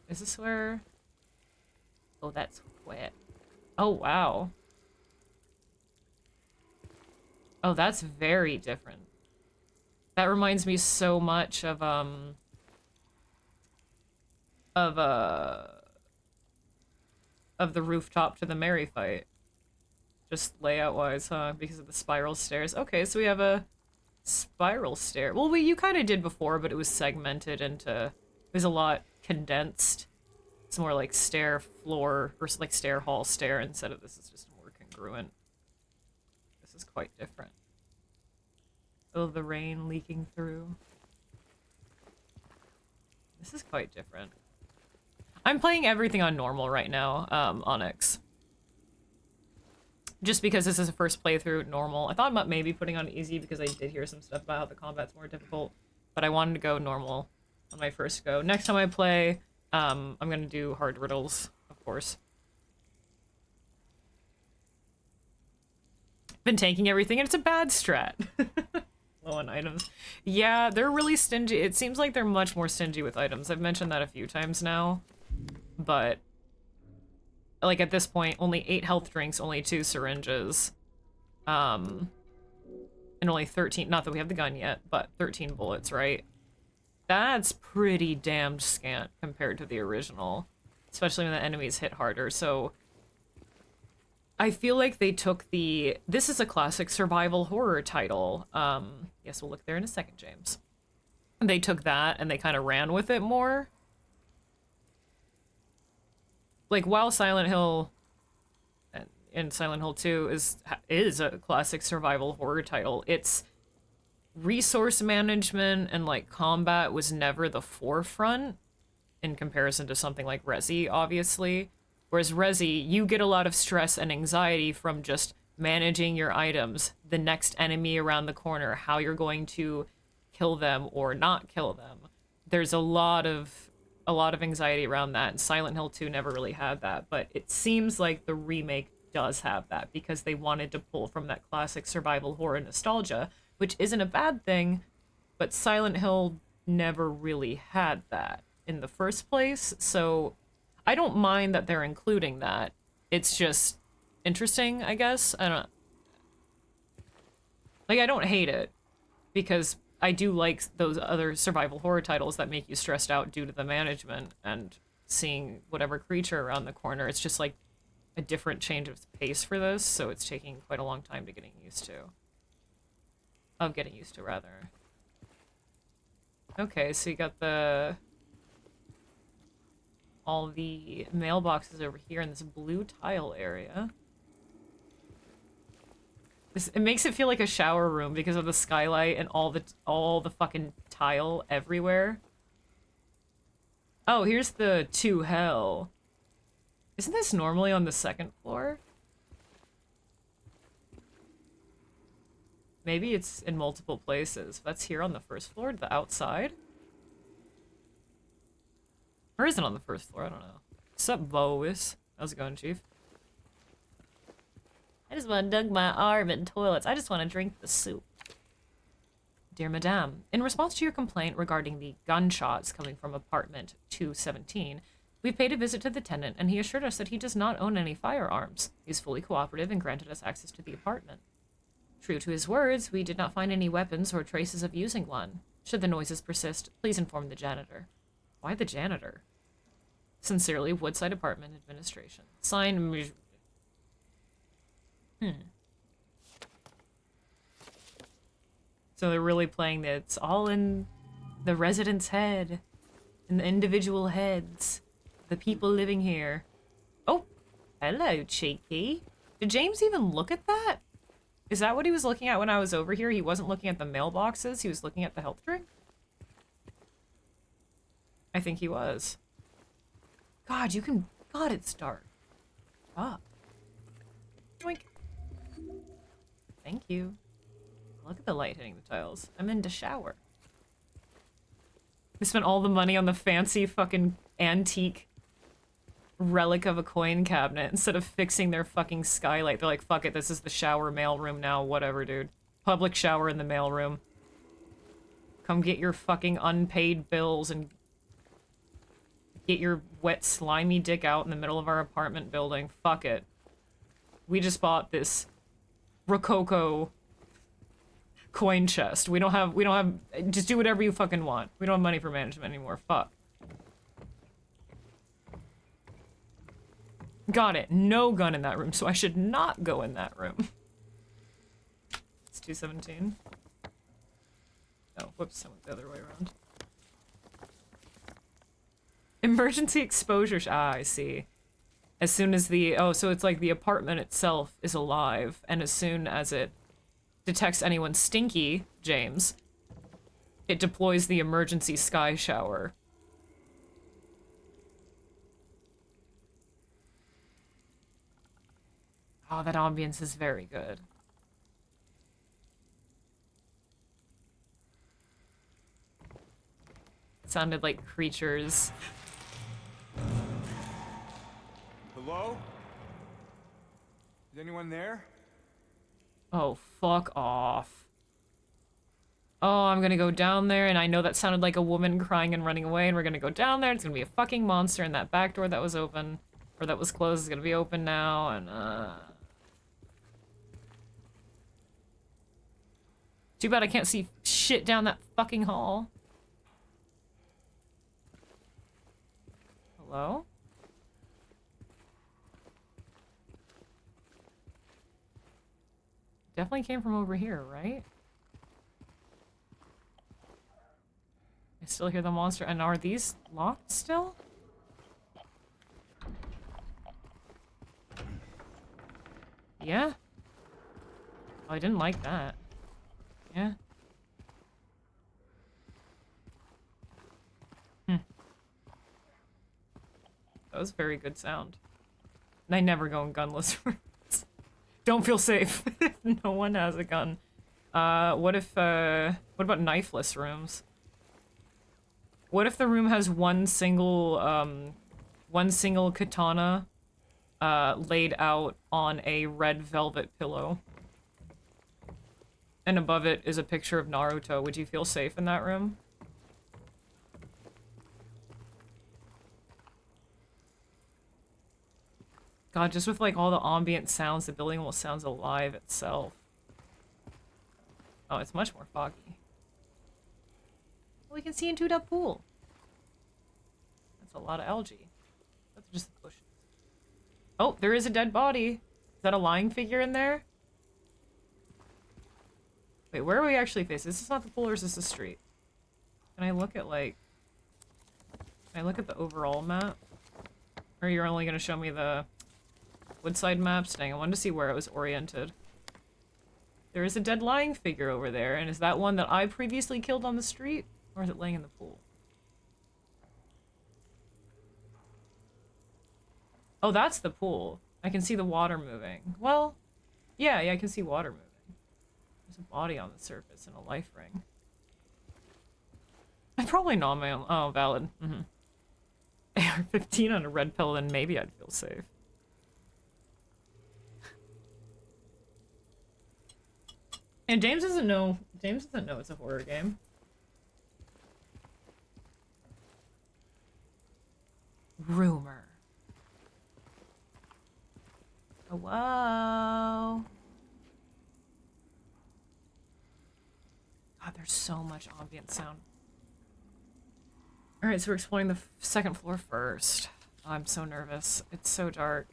Is this where... Oh, that's wet. Oh, wow. Oh, that's very different. That reminds me so much of the rooftop to the Mary fight. Just layout-wise, huh? Because of the spiral stairs. Okay, so we have a spiral stair. Well, you kind of did before, but it was segmented into... It was a lot condensed. It's more like stair floor, or like stair hall stair, instead of this is just more congruent. This is quite different. Oh, the rain leaking through. This is quite different. I'm playing everything on normal right now, Onyx. Just because this is a first playthrough normal. I thought about maybe putting on easy because I did hear some stuff about how the combat's more difficult, but I wanted to go normal on my first go. Next time I play, I'm gonna do hard riddles, of course. Been tanking everything and it's a bad strat. Low on items. Yeah, they're really stingy. It seems like they're much more stingy with items. I've mentioned that a few times now, but like at this point, only 8 health drinks, only 2 syringes, and only 13, not that we have the gun yet, but 13 bullets, right? That's pretty damned scant compared to the original, especially when the enemies hit harder. So I feel like they took the, this is a classic survival horror title. Yes, we'll look there in a second, James. They took that and they kind of ran with it more. Like, while Silent Hill and Silent Hill 2 is a classic survival horror title, its resource management and, like, combat was never the forefront in comparison to something like Resi, obviously. Whereas Resi, you get a lot of stress and anxiety from just managing your items, the next enemy around the corner, how you're going to kill them or not kill them. There's a lot of anxiety around that, and Silent Hill 2 never really had that, but it seems like the remake does have that because they wanted to pull from that classic survival horror nostalgia, which isn't a bad thing, but Silent Hill never really had that in the first place, so I don't mind that they're including that. It's just interesting, I guess. I don't hate it, because I do like those other survival horror titles that make you stressed out due to the management and seeing whatever creature around the corner. It's just like a different change of pace for this, so it's taking quite a long time to getting used to. Rather. Okay, so you got all the mailboxes over here in this blue tile area. It makes it feel like a shower room because of the skylight and all the fucking tile everywhere. Oh, here's the to hell. Isn't this normally on the second floor? Maybe it's in multiple places. That's here on the first floor, the outside. Or is it on the first floor? I don't know. What's up, Bois? How's it going, Chief? I just want to dunk my arm in toilets. I just want to drink the soup. Dear Madame, in response to your complaint regarding the gunshots coming from apartment 217, we paid a visit to the tenant and he assured us that he does not own any firearms. He's fully cooperative and granted us access to the apartment. True to his words, we did not find any weapons or traces of using one. Should the noises persist, please inform the janitor. Why the janitor? Sincerely, Woodside Apartment Administration. Signed... So they're really playing that it's all in the resident's head, in the individual heads, the people living here. Oh, hello, cheeky. Did James even look at that? Is that what he was looking at when I was over here? He wasn't looking at the mailboxes, he was looking at the health drink? I think he was. God, you can... God, it's dark. Fuck. Yoink. Thank you. Look at the light hitting the tiles. I'm in the shower. They spent all the money on the fancy fucking antique relic of a coin cabinet instead of fixing their fucking skylight. They're like, fuck it, this is the shower mailroom now, whatever, dude. Public shower in the mailroom. Come get your fucking unpaid bills and get your wet, slimy dick out in the middle of our apartment building. Fuck it. We just bought this Rococo coin chest. We don't have, just do whatever you fucking want. We don't have money for management anymore. Fuck. Got it. No gun in that room, so I should not go in that room. It's 217. Oh, whoops, I went the other way around. Emergency exposure. Ah, I see. As soon as the... Oh, so it's like the apartment itself is alive, and as soon as it detects anyone stinky, James, it deploys the emergency sky shower. Oh, that ambience is very good. It sounded like creatures. Hello? Is anyone there? Oh, fuck off. Oh, I'm gonna go down there, and I know that sounded like a woman crying and running away, and we're gonna go down there, it's gonna be a fucking monster, and that back door that was open, or that was closed, is gonna be open now, and, Too bad I can't see shit down that fucking hall. Hello? Definitely came from over here, right? I still hear the monster. And are these locked still? Yeah. Oh, I didn't like that. Yeah. That was very good sound. And I never go in gunless rooms. Don't feel safe if no one has a gun. What about knifeless rooms? What if the room has one single katana, laid out on a red velvet pillow? And above it is a picture of Naruto. Would you feel safe in that room? God, just with like all the ambient sounds, the building almost sounds alive itself. Oh, it's much more foggy. Well, we can see into that pool. That's a lot of algae. That's just the bushes. Oh, there is a dead body. Is that a lying figure in there? Wait, where are we actually facing? This is not the pool, or is this the street? Can I look at, like... Can I look at the overall map? Or you're only gonna show me the Woodside maps? Dang, I wanted to see where it was oriented. There is a dead lying figure over there, and is that one that I previously killed on the street? Or is it laying in the pool? Oh, that's the pool. I can see the water moving. Well, yeah, I can see water moving. There's a body on the surface and a life ring. I'm probably not my own. Oh, valid. AR-15 on a red pill, then maybe I'd feel safe. And James doesn't know it's a horror game. Rumor. Hello? God, there's so much ambient sound. Alright, so we're exploring the second floor first. Oh, I'm so nervous. It's so dark.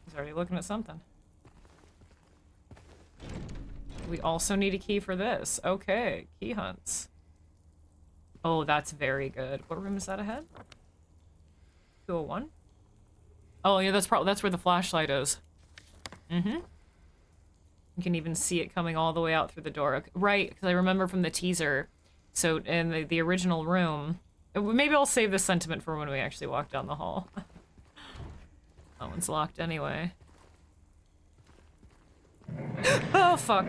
He's already looking at something. We also need a key for this. Okay, key hunts. Oh, that's very good. What room is that ahead? 201? Oh, yeah, that's where the flashlight is. You can even see it coming all the way out through the door. Right, because I remember from the teaser, So in the original room, maybe I'll save this sentiment for when we actually walk down the hall. That one's locked anyway. Oh, fuck.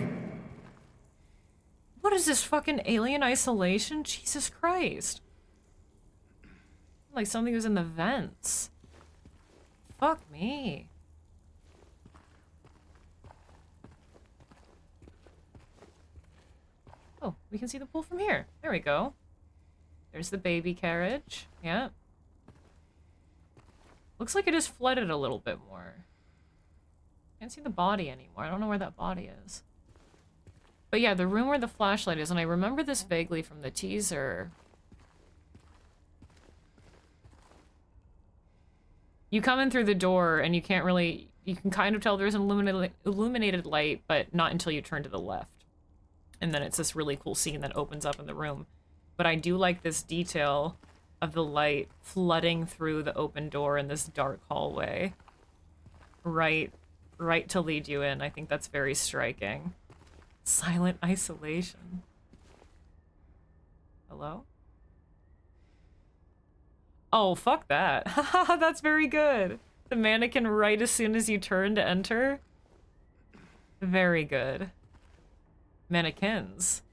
What is this fucking alien isolation? Jesus Christ. Like something was in the vents. Fuck me. Oh, we can see the pool from here. There we go. There's the baby carriage. Yeah. Looks like it is flooded a little bit more. Can't see the body anymore. I don't know where that body is. But yeah, the room where the flashlight is, and I remember this vaguely from the teaser. You come in through the door and you can't really, you can kind of tell there's an illuminated light, but not until you turn to the left. And then it's this really cool scene that opens up in the room. But I do like this detail of the light flooding through the open door in this dark hallway. Right to lead you in. I think that's very striking. Silent isolation. Hello? Oh, fuck that. That's very good. The mannequin right as soon as you turn to enter. Very good. Mannequins.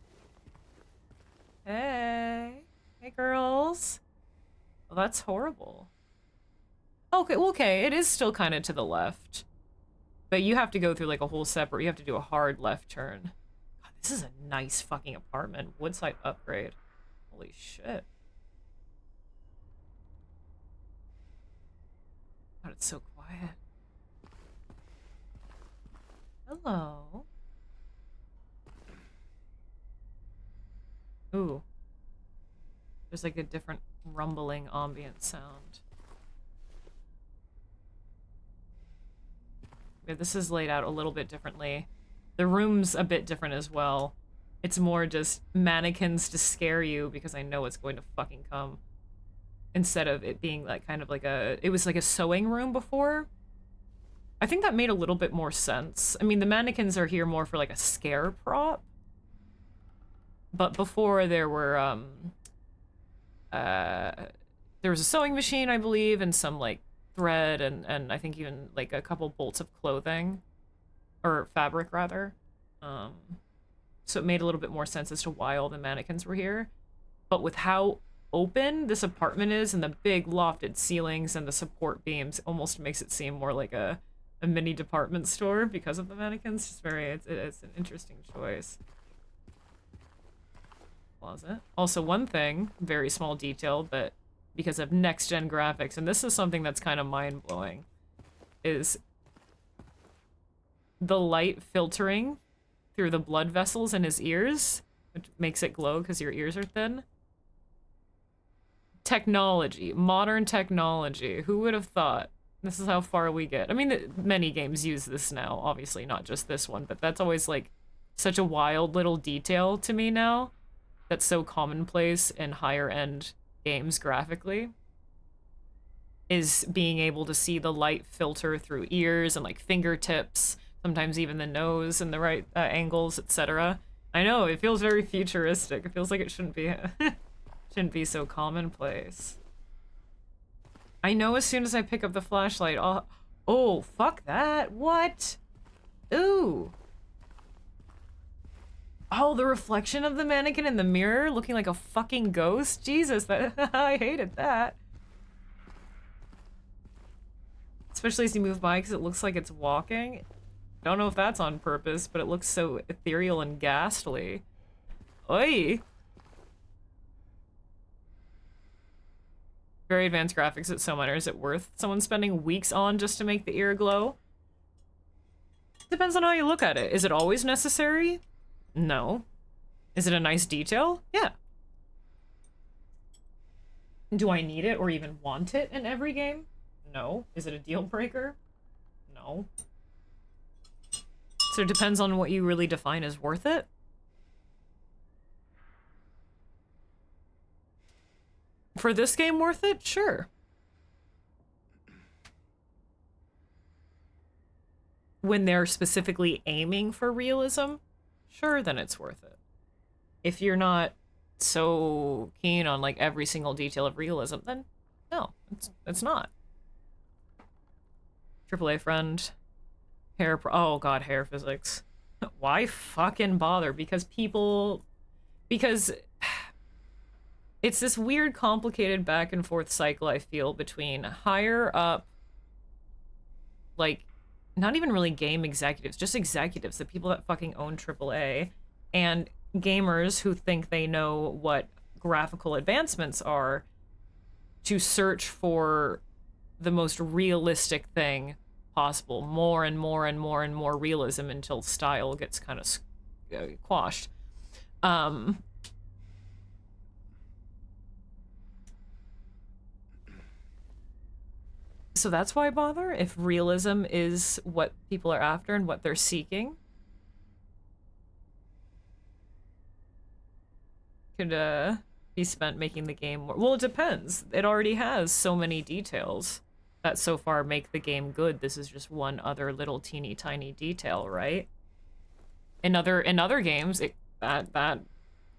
Hey. Hey, girls. Well, that's horrible. Okay, well, okay, it is still kind of to the left. But you have to go through like a whole separate, you have to do a hard left turn. God, this is a nice fucking apartment. Woodside upgrade. Holy shit. God, it's so quiet. Hello. Ooh. There's like a different rumbling ambient sound. Yeah, this is laid out a little bit differently. The room's a bit different as well. It's more just mannequins to scare you because I know it's going to fucking come. Instead of it being like kind of like a, it was like a sewing room before. I think that made a little bit more sense. I mean, the mannequins are here more for like a scare prop. But before there were, there was a sewing machine, I believe, and some like thread and I think even like a couple bolts of clothing or fabric rather. So it made a little bit more sense as to why all the mannequins were here. But with how open this apartment is and the big lofted ceilings and the support beams, almost makes it seem more like a mini department store because of the mannequins. Just very, it's an interesting choice. Closet. Also, one thing, very small detail, but because of next-gen graphics, and this is something that's kind of mind-blowing, is the light filtering through the blood vessels in his ears, which makes it glow because your ears are thin. Technology. Modern technology. Who would have thought? This is how far we get. I mean, many games use this now, obviously, not just this one, but that's always, like, such a wild little detail to me now. That's so commonplace in higher-end games graphically, is being able to see the light filter through ears and like fingertips, sometimes even the nose and the right angles, etc. I know, it feels very futuristic. It feels like it shouldn't be shouldn't be so commonplace. I know as soon as I pick up the flashlight, oh, fuck that. What? Ooh. Oh, the reflection of the mannequin in the mirror looking like a fucking ghost? Jesus, that I hated that. Especially as you move by because it looks like it's walking. Don't know if that's on purpose, but it looks so ethereal and ghastly. Oi! Very advanced graphics at so minor. Is it worth someone spending weeks on just to make the ear glow? Depends on how you look at it. Is it always necessary? No. Is it a nice detail? Yeah. Do I need it or even want it in every game? No. Is it a deal breaker? No. So it depends on what you really define as worth it. For this game, worth it? Sure. When they're specifically aiming for realism, sure, then it's worth it. If you're not so keen on like every single detail of realism, then no, it's not. AAA friend, oh god, hair physics. Why fucking bother? Because it's this weird, complicated back and forth cycle I feel between higher up, like, not even really game executives, just executives, the people that fucking own AAA, and gamers who think they know what graphical advancements are to search for the most realistic thing possible. More and more and more and more realism until style gets kind of quashed. So that's why bother, if realism is what people are after and what they're seeking. Could be spent making the game more. Well, it depends. It already has so many details that so far make the game good. This is just one other little teeny tiny detail, right? In other games, that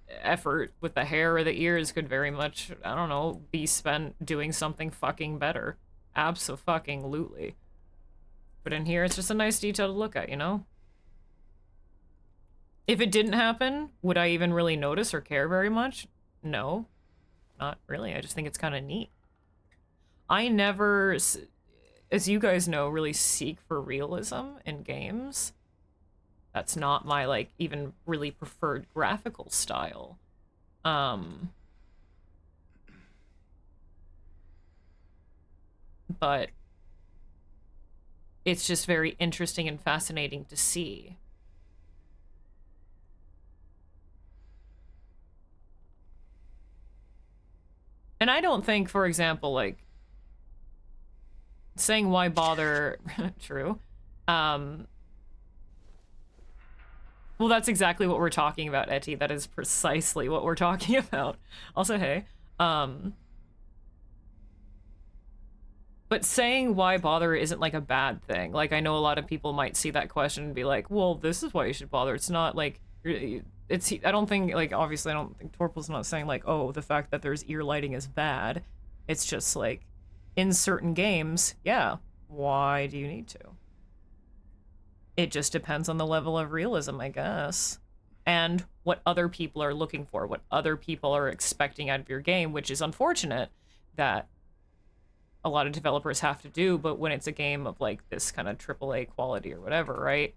effort with the hair or the ears could very much, I don't know, be spent doing something fucking better. Abso-fucking-lutely. But in here, it's just a nice detail to look at, you know? If it didn't happen, would I even really notice or care very much? No. Not really. I just think it's kind of neat. I never, as you guys know, really seek for realism in games. That's not my, like, even really preferred graphical style. But it's just very interesting and fascinating to see. And I don't think, for example, like, saying why bother, true, well, that's exactly what we're talking about, Etty. That is precisely what we're talking about. Also, hey, but saying why bother isn't like a bad thing. Like, I know a lot of people might see that question and be like, well, this is why you should bother. It's not like, it's, I don't think, like, obviously I don't think Torpal's not saying like, oh, the fact that there's ear lighting is bad. It's just like, in certain games, yeah, why do you need to? It just depends on the level of realism, I guess. And what other people are looking for, what other people are expecting out of your game, which is unfortunate that a lot of developers have to do, but when it's a game of like this kind of AAA quality or whatever, right?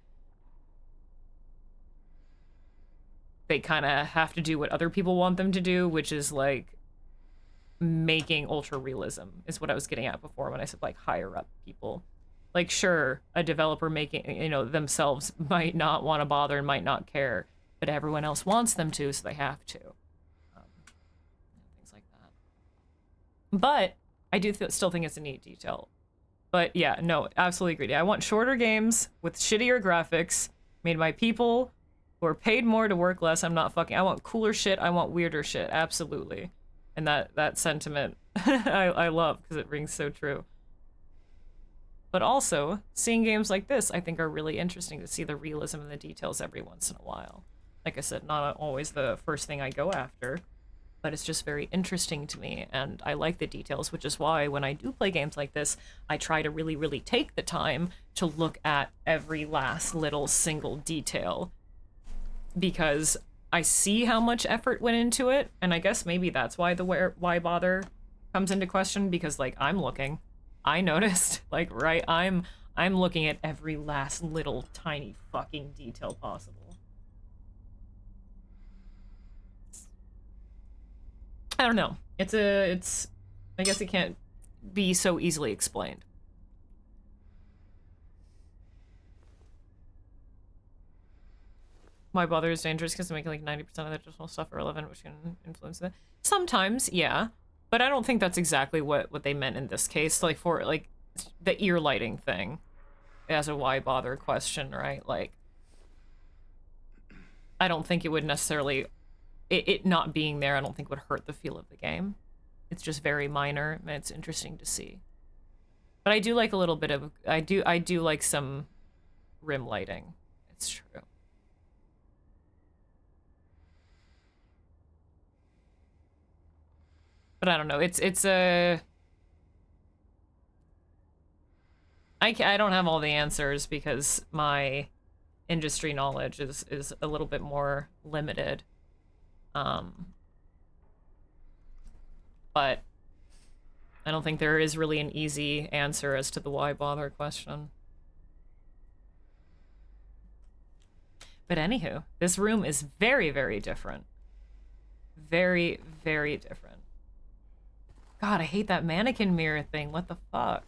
They kind of have to do what other people want them to do, which is like making ultra realism, is what I was getting at before when I said like higher up people. Like, sure, a developer making, you know, themselves might not want to bother and might not care, but everyone else wants them to, so they have to. Things like that. But I do still think it's a neat detail. But yeah, no, absolutely agreed. I want shorter games with shittier graphics made by people who are paid more to work less. I want cooler shit. I want weirder shit. Absolutely. And that sentiment I love because it rings so true. But also, seeing games like this, I think, are really interesting to see the realism and the details every once in a while. Like I said, not always the first thing I go after, but it's just very interesting to me, and I like the details, which is why when I do play games like this, I try to really, really take the time to look at every last little single detail, because I see how much effort went into it, and I guess maybe that's why the why bother comes into question, because, like, I'm looking. I noticed, like, right, I'm looking at every last little tiny fucking detail possible. I don't know. It's I guess it can't be so easily explained. Why bother is dangerous because they make like 90% of the additional stuff irrelevant, which can influence that. Sometimes, yeah. But I don't think that's exactly what they meant in this case. Like, for, like, the ear lighting thing as a why bother question, right? Like, I don't think it would necessarily... It not being there, I don't think would hurt the feel of the game. It's just very minor, and it's interesting to see. But I do like a little bit of... I do like some rim lighting. It's true. But I don't know. It's a... I don't have all the answers because my industry knowledge is a little bit more limited. But I don't think there is really an easy answer as to the why bother question. But anywho, this room is very, very different. Very, very different. God, I hate that mannequin mirror thing. What the fuck?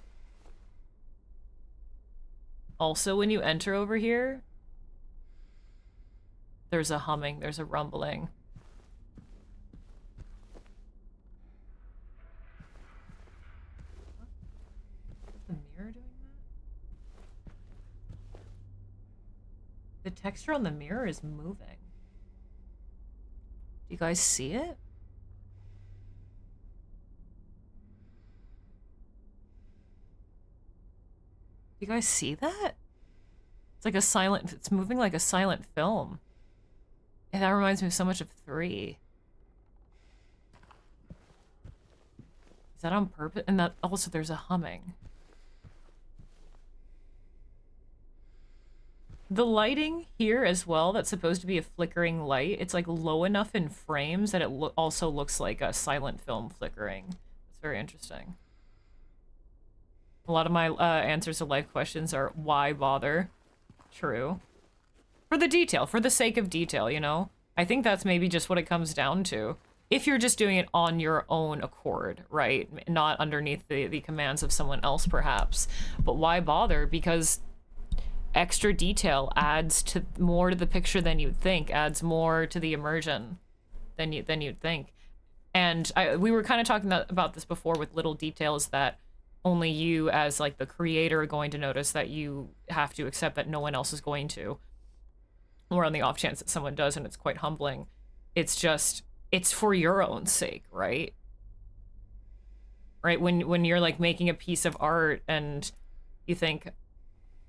Also, when you enter over here, there's a humming, there's a rumbling. Is the mirror doing that? The texture on the mirror is moving. Do you guys see it? Do you guys see that? It's like a silent, it's moving like a silent film. And that reminds me so much of 3. Is that on purpose? And that also there's a humming. The lighting here as well, that's supposed to be a flickering light, it's like low enough in frames that it also looks like a silent film flickering. It's very interesting. A lot of my answers to life questions are why bother? True. For the detail, for the sake of detail, you know? I think that's maybe just what it comes down to. If you're just doing it on your own accord, right? Not underneath the commands of someone else, perhaps. But why bother? Because extra detail adds to more to the picture than you'd think, adds more to the immersion than you'd think. And we were kind of talking about this before with little details that only you as like the creator are going to notice, that you have to accept that no one else is going to, or on the off chance that someone does, and it's quite humbling. It's just, it's for your own sake, right? Right, when you're like making a piece of art and you think,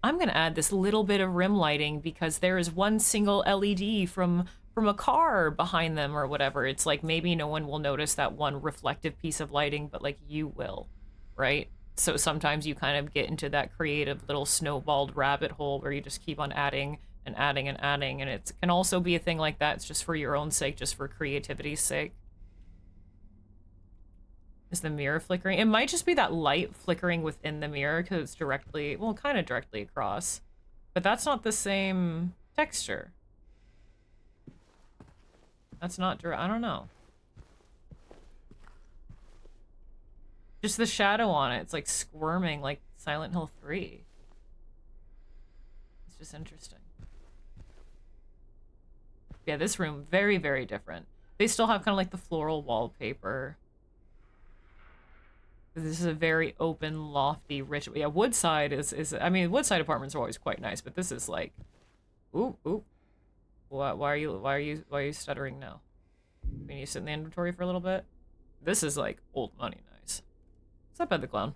I'm gonna add this little bit of rim lighting because there is one single LED from a car behind them or whatever. It's like maybe no one will notice that one reflective piece of lighting, but like you will, right? So sometimes you kind of get into that creative little snowballed rabbit hole where you just keep on adding and adding and adding, and it can also be a thing like that. It's just for your own sake, just for creativity's sake. Is the mirror flickering? It might just be that light flickering within the mirror because it's directly, well, kind of directly across. But that's not the same texture. That's not direct, I don't know. Just the shadow on it, it's like squirming like Silent Hill 3. It's just interesting. Yeah, this room, very, very different. They still have kind of like the floral wallpaper. This is a very open, lofty, rich. Yeah, Woodside is. I mean, Woodside apartments are always quite nice, but this is like, ooh, ooh. Why are you stuttering now? We need to sit in the inventory for a little bit. This is like old money nice. What's up, Ed the Clown?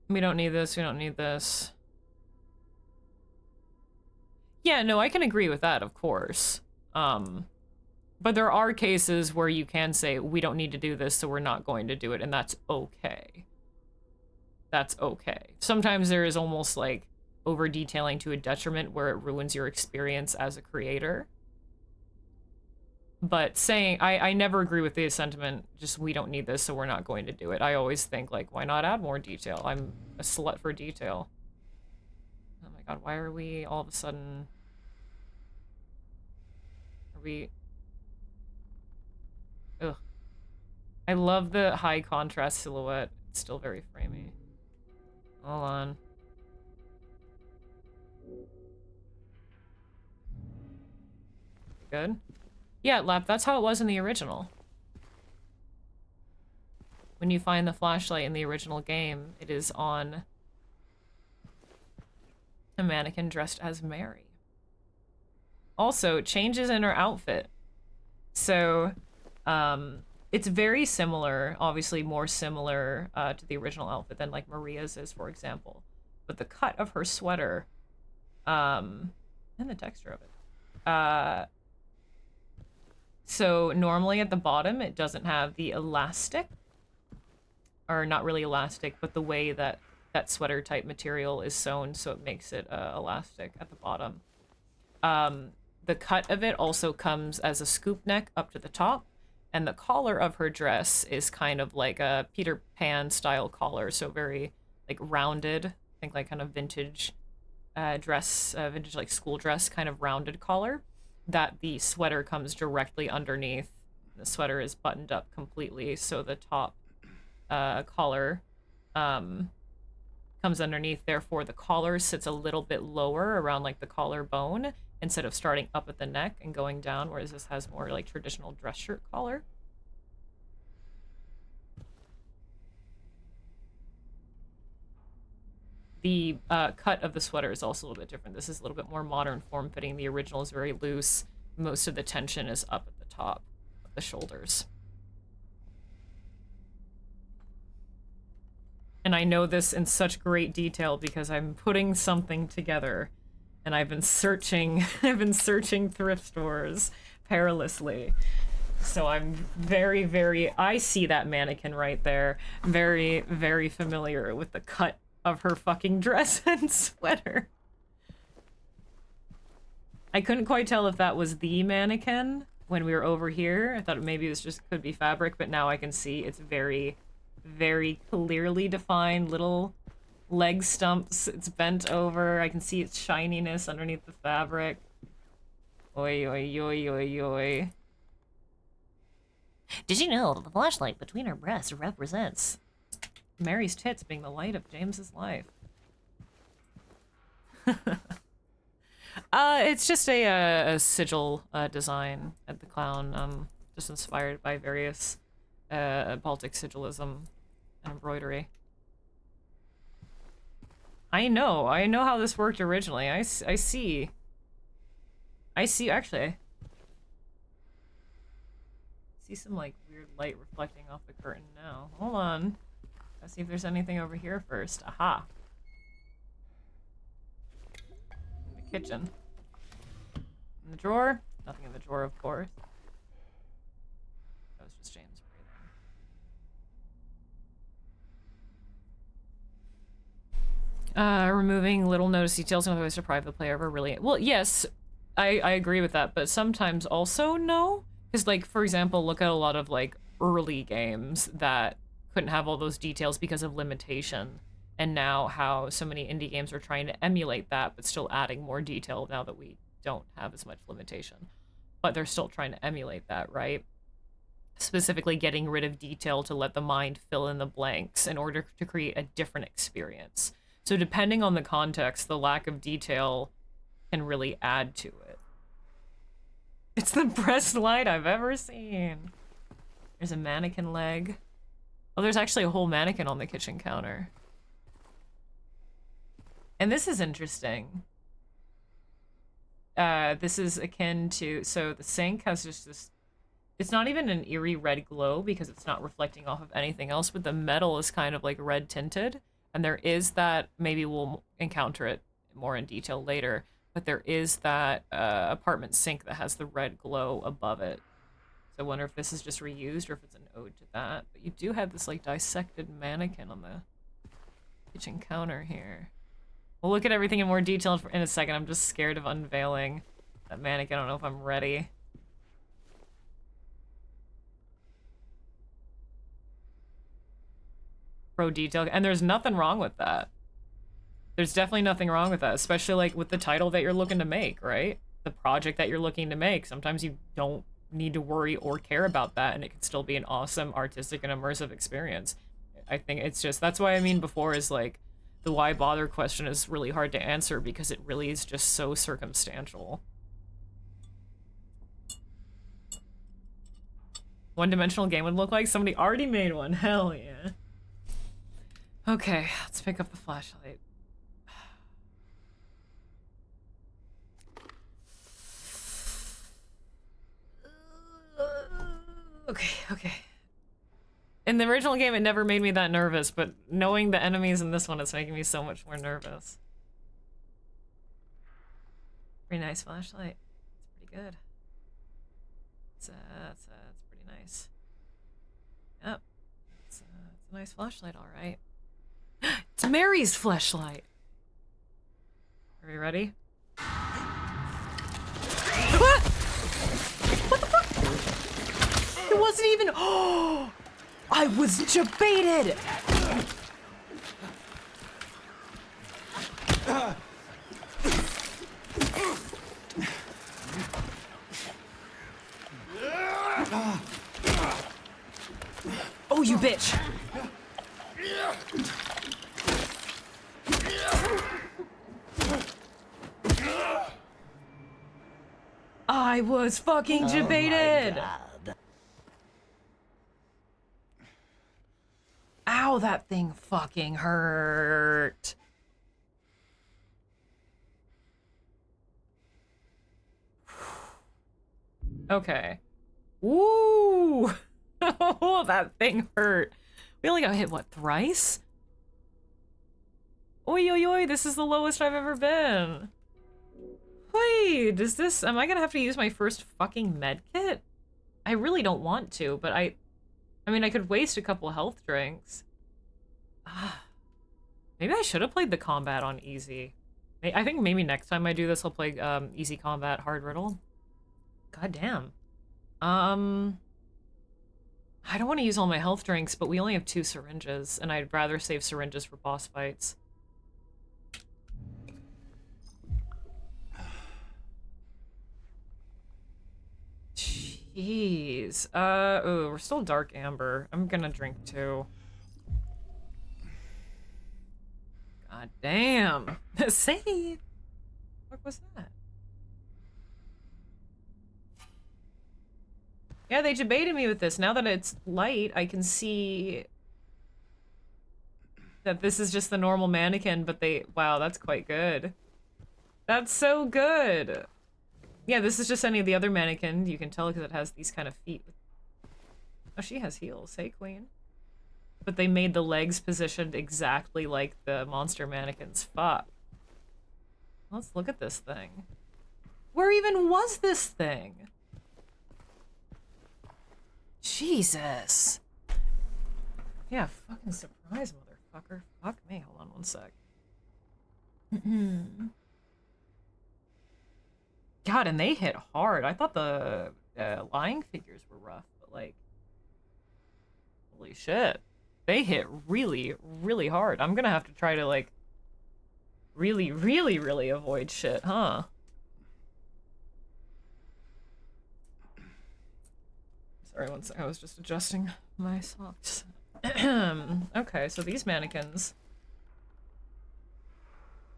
We don't need this. We don't need this. Yeah, no, I can agree with that, of course. But there are cases where you can say, we don't need to do this, so we're not going to do it, and that's okay. That's okay. Sometimes there is almost like over-detailing to a detriment where it ruins your experience as a creator. But saying, I never agree with the sentiment, just we don't need this, so we're not going to do it. I always think, like, why not add more detail? I'm a slut for detail. Oh my god, why are we all of a sudden... Are we... Ugh. I love the high contrast silhouette. It's still very framey. Hold on. Good? Yeah, Lap, that's how it was in the original. When you find the flashlight in the original game, it is on a mannequin dressed as Mary. Also, changes in her outfit. So, it's very similar, obviously more similar to the original outfit than like Maria's is, for example. But the cut of her sweater, and the texture of it, So normally at the bottom, it doesn't have the elastic, or not really elastic, but the way that that sweater type material is sewn, so it makes it elastic at the bottom. The cut of it also comes as a scoop neck up to the top, and the collar of her dress is kind of like a Peter Pan style collar, so very like rounded. I think like kind of vintage dress, vintage like school dress kind of rounded collar. That the sweater comes directly underneath. The sweater is buttoned up completely, so the top collar comes underneath. Therefore, the collar sits a little bit lower around like the collarbone instead of starting up at the neck and going down, whereas this has more like traditional dress shirt collar. The cut of the sweater is also a little bit different. This is a little bit more modern form-fitting. The original is very loose. Most of the tension is up at the top of the shoulders. And I know this in such great detail because I'm putting something together, and I've been searching thrift stores perilously. So I'm very, I see that mannequin right there. Very, very familiar with the cut of her fucking dress and sweater. I couldn't quite tell if that was the mannequin when we were over here. I thought maybe this just could be fabric, but now I can see it's very, very clearly defined little leg stumps. It's bent over. I can see its shininess underneath the fabric. Oi, oi, oi, oi, oi. Did you know that the flashlight between her breasts represents Mary's tits being the light of James's life? It's just a sigil design at the clown, just inspired by various Baltic sigilism and embroidery. I know how this worked originally. I see, actually. I see some, like, weird light reflecting off the curtain now. Hold on. Let's see if there's anything over here first. Aha. In the kitchen. In the drawer? Nothing in the drawer, of course. That was just James breathing. Removing little notice details and other ways to deprive the player of a really... Well, yes, I agree with that, but sometimes also no. Because, like, for example, look at a lot of, like, early games that couldn't have all those details because of limitation. And now how so many indie games are trying to emulate that, but still adding more detail now that we don't have as much limitation. But they're still trying to emulate that, right? Specifically getting rid of detail to let the mind fill in the blanks in order to create a different experience. So depending on the context, the lack of detail can really add to it. It's the best light I've ever seen. There's a mannequin leg. Oh, there's actually a whole mannequin on the kitchen counter. And this is interesting. This is akin to, so the sink has just this, it's not even an eerie red glow because it's not reflecting off of anything else, but the metal is kind of like red tinted. And there is that, maybe we'll encounter it more in detail later, but there is that apartment sink that has the red glow above it. So I wonder if this is just reused or if it's an ode to that. But you do have this like dissected mannequin on the kitchen counter here. We'll look at everything in more detail in a second. I'm just scared of unveiling that mannequin. I don't know if I'm ready. Pro detail, and there's nothing wrong with that. There's definitely nothing wrong with that, especially like with the title that you're looking to make, right? The project that you're looking to make. Sometimes you don't need to worry or care about that, and it can still be an awesome artistic and immersive experience. I think it's just, that's why I mean before is like, the why bother question is really hard to answer because it really is just so circumstantial. One-dimensional game would look like somebody already made one. Hell yeah. Okay, let's pick up the flashlight. Okay. In the original game, it never made me that nervous, but knowing the enemies in this one is making me so much more nervous. Pretty nice flashlight. It's pretty good. That's pretty nice. Yep. It's a nice flashlight, all right. It's Mary's flashlight. Are we ready? What? What the fuck? It wasn't even. Oh, I was debated. Oh, you bitch. I was fucking debated. Ow, that thing fucking hurt. Okay. Woo! Oh, that thing hurt. We only got hit, what, thrice? Oi, oi, oi, this is the lowest I've ever been. Wait, does this... Am I gonna have to use my first fucking med kit? I really don't want to, but I mean, I could waste a couple health drinks. Maybe I should have played the combat on easy. I think maybe next time I do this, I'll play easy combat, hard riddle. God damn. I don't want to use all my health drinks, but we only have 2 syringes, and I'd rather save syringes for boss fights. Jeez. Ooh, we're still dark amber. I'm gonna drink 2. God damn. Save. What was that? Yeah, they debated me with this. Now that it's light, I can see that this is just the normal mannequin, but they... Wow, that's quite good. That's so good. Yeah, this is just any of the other mannequin. You can tell because it has these kind of feet. Oh, she has heels. Hey, queen. But they made the legs positioned exactly like the monster mannequins. Fuck. Let's look at this thing. Where even was this thing? Jesus. Yeah, fucking surprise, motherfucker. Fuck me. Hold on one sec. God, and they hit hard. I thought the lying figures were rough, but like... Holy shit. They hit really, really hard. I'm gonna have to try to like... Really, really, really avoid shit, huh? Sorry, one sec. I was just adjusting my socks. Okay, so these mannequins...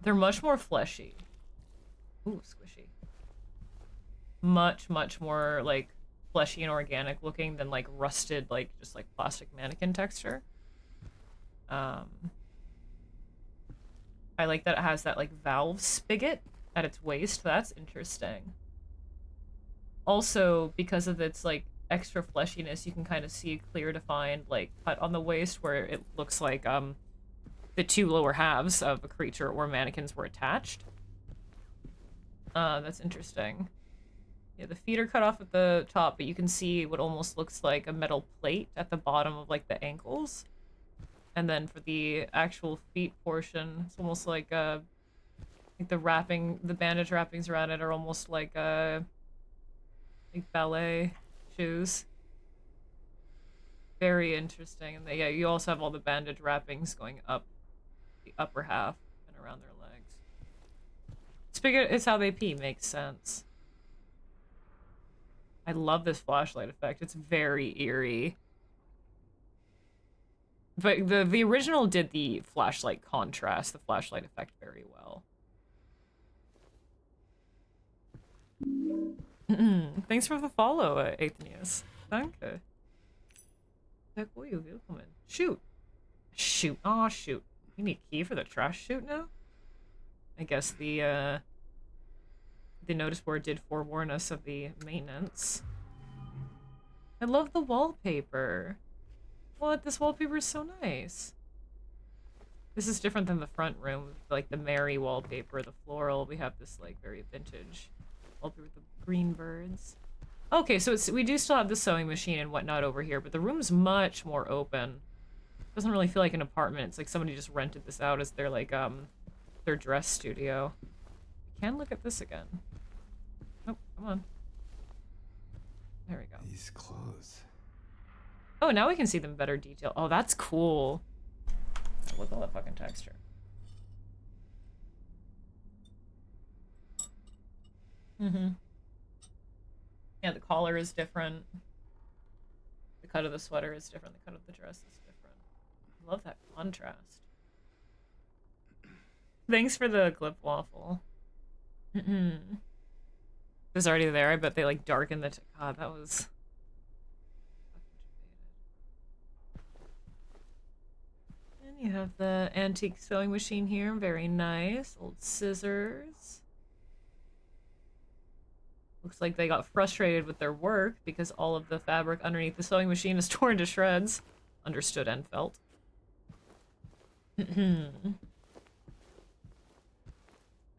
They're much more fleshy. Ooh, squishy. Much, much more, like, fleshy and organic looking than, like, rusted, like, just, like, plastic mannequin texture. I like that it has that, like, valve spigot at its waist. That's interesting. Also, because of its, like, extra fleshiness, you can kind of see a clear defined, like, cut on the waist where it looks like, the 2 lower halves of a creature or mannequins were attached. That's interesting. Yeah, the feet are cut off at the top, but you can see what almost looks like a metal plate at the bottom of, like, the ankles. And then for the actual feet portion, it's almost like, the bandage wrappings around it are almost like, like ballet shoes. Very interesting. And yeah, you also have all the bandage wrappings going up the upper half and around their legs. It's how they pee, makes sense. I love this flashlight effect. It's very eerie. But the original did the flashlight contrast, the flashlight effect very well. Thanks for the follow, Athenius. Danke. Heck, will you willkommen? Shoot. Shoot. Aw, shoot. You need key for the trash chute now? I guess the notice board did forewarn us of the maintenance. I love the wallpaper. What? This wallpaper is so nice. This is different than the front room, like the Mary wallpaper, the floral. We have this like very vintage wallpaper with the green birds. Okay, so we do still have the sewing machine and whatnot over here, but the room's much more open. Doesn't really feel like an apartment. It's like somebody just rented this out as their like their dress studio. We can look at this again. Nope, come on. There we go. These clothes. Oh, now we can see them better detail. Oh, that's cool. Look at all that fucking texture. Mm-hmm. Yeah, the collar is different. The cut of the sweater is different. The cut of the dress is different. I love that contrast. Thanks for the clip waffle. It was already there. I bet they like darkened the. God, that was. And you have the antique sewing machine here. Very nice. Old scissors. Looks like they got frustrated with their work because all of the fabric underneath the sewing machine is torn to shreds. Understood and felt. I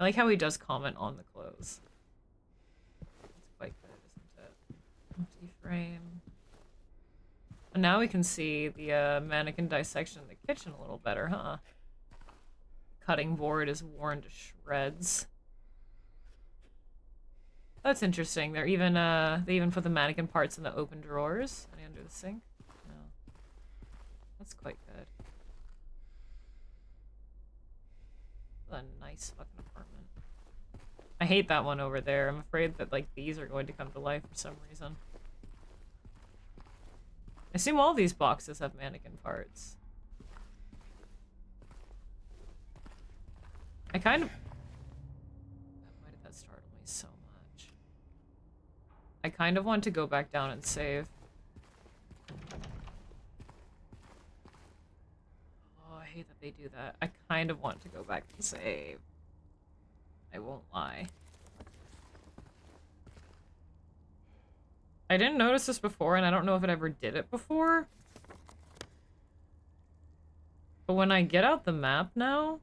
like how he does comment on the clothes. It's quite good, isn't it? Empty frame. And now we can see the mannequin dissection in the kitchen a little better, huh? Cutting board is worn to shreds. That's interesting. They even put the mannequin parts in the open drawers. Any under the sink? No. That's quite good. A nice fucking apartment. I hate that one over there. I'm afraid that like these are going to come to life for some reason. I assume all these boxes have mannequin parts. I kind of... Why did that startle me so much? I kind of want to go back down and save. Oh, I hate that they do that. I kind of want to go back and save. I won't lie. I didn't notice this before, and I don't know if it ever did it before. But when I get out the map now,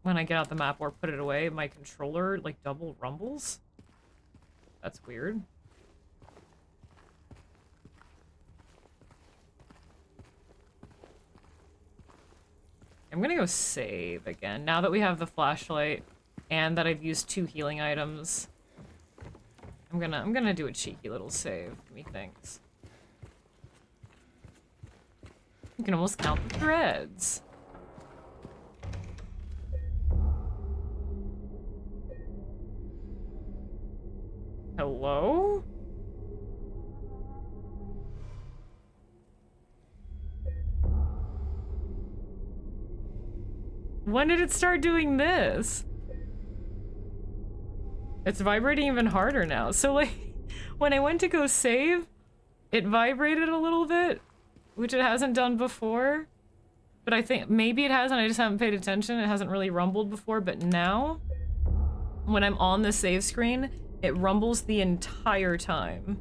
when I get out the map or put it away, my controller, like, double rumbles. That's weird. I'm gonna go save again, now that we have the flashlight, and that I've used 2 healing items. I'm gonna do a cheeky little save, methinks. You can almost count the threads. Hello? When did it start doing this? It's vibrating even harder now. So like, when I went to go save, it vibrated a little bit, which it hasn't done before. But I think maybe it hasn't, I just haven't paid attention. It hasn't really rumbled before, but now, when I'm on the save screen, it rumbles the entire time.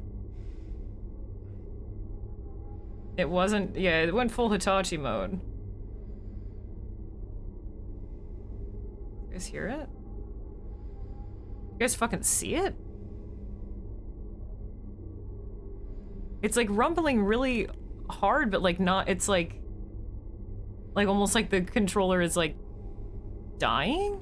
It wasn't, yeah, it went full Hitachi mode. You guys hear it? You guys fucking see it? It's like rumbling really hard, but like not, it's like almost like the controller is like dying?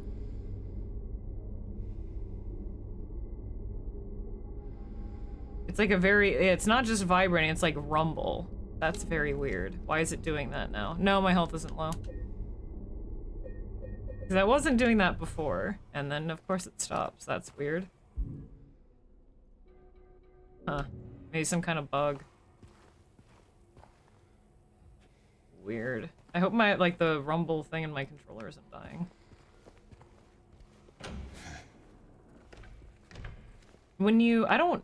It's like a very, it's not just vibrating, it's like rumble. That's very weird. Why is it doing that now? No, my health isn't low. Because I wasn't doing that before, and then of course it stops. That's weird. Huh. Maybe some kind of bug. Weird. I hope my, like, the rumble thing in my controller isn't dying. When you, I don't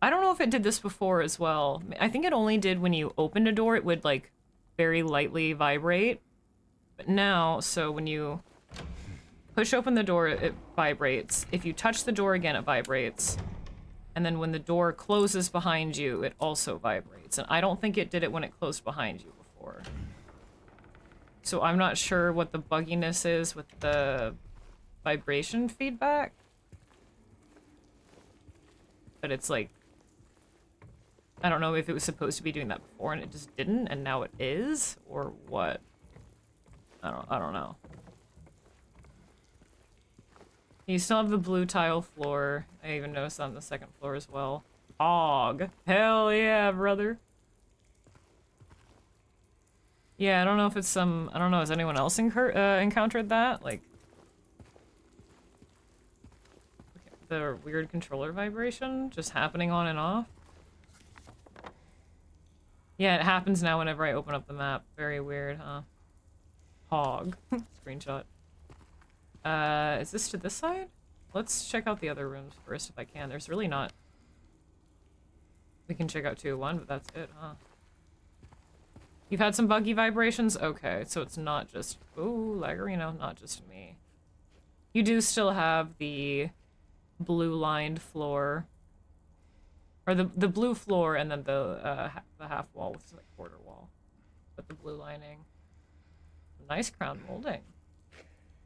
know if it did this before as well. I think it only did when you opened a door, it would, like, very lightly vibrate. But now, so when you push open the door, it vibrates. If you touch the door again, it vibrates. And then when the door closes behind you, it also vibrates. And I don't think it did it when it closed behind you before. So I'm not sure what the bugginess is with the vibration feedback. but it's like, I don't know if it was supposed to be doing that before and it just didn't, and now it is, or what? I don't know. You still have the blue tile floor. I even noticed that on the second floor as well. Og. Hell yeah, brother. Yeah, I don't know if it's some... I don't know, has anyone else encountered that? Like... Okay, the weird controller vibration just happening on and off? Yeah, it happens now whenever I open up the map. Very weird, huh? Hog. Screenshot. Is this to this side? Let's check out the other rooms first if I can. There's really not... We can check out 201, but that's it, huh? You've had some buggy vibrations? Okay, so it's not just... Ooh, Lagarino, not just me. You do still have the blue-lined floor. Or the blue floor and then the half wall, which is like quarter wall. With the blue lining. Nice crown molding.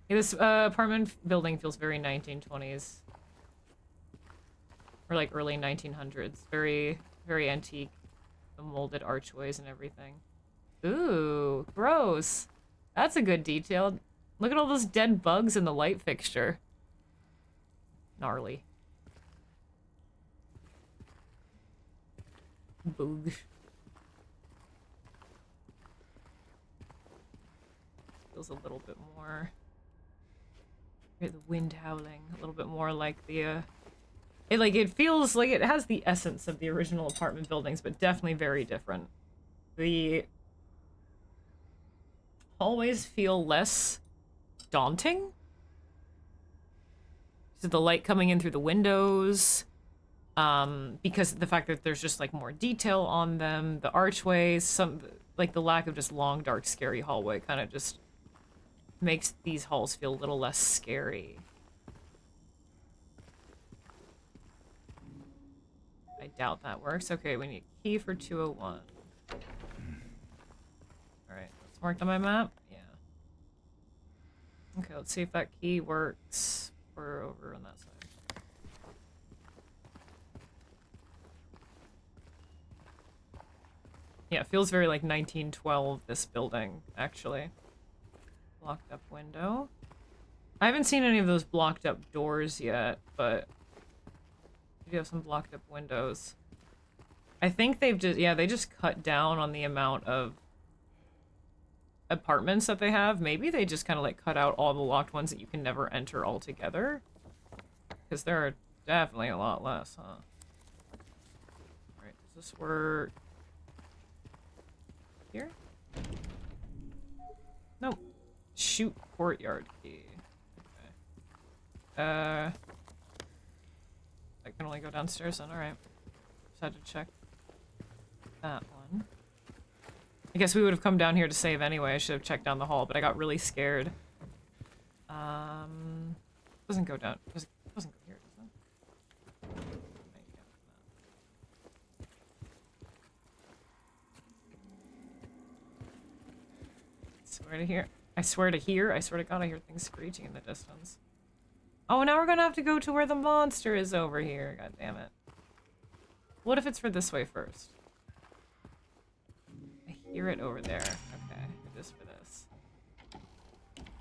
Yeah, this apartment building feels very 1920s. Or like early 1900s. Very, very antique. The molded archways and everything. Ooh, gross. That's a good detail. Look at all those dead bugs in the light fixture. Gnarly. Boog. Feels a little bit more... Hear the wind howling. A little bit more like the, it feels like it has the essence of the original apartment buildings, but definitely very different. The hallways feel less daunting. So the light coming in through the windows, because of the fact that there's just like more detail on them, the archways, like the lack of just long, dark, scary hallway kind of just makes these halls feel a little less scary. I doubt that works. Okay, we need a key for 201. Alright, that's marked on my map? Yeah. Okay, let's see if that key works. We're over on that side. Yeah, it feels very like 1912, this building, actually. Blocked up window. I haven't seen any of those blocked up doors yet, but we do have some blocked up windows. I think they've just, yeah, they just cut down on the amount of apartments that they have. Maybe they just kind of like cut out all the locked ones that you can never enter altogether. Because there are definitely a lot less, huh? Alright, does this work here? Nope. Shoot courtyard key. Okay. I can only go downstairs then, alright. Just had to check that one. I guess we would have come down here to save anyway. I should have checked down the hall, but I got really scared. Doesn't go down. Doesn't go here, does it? I swear to God I hear things screeching in the distance. Oh, now we're gonna have to go to where the monster is over here. God damn it. What if it's for this way first? I hear it over there. Okay, it is for this.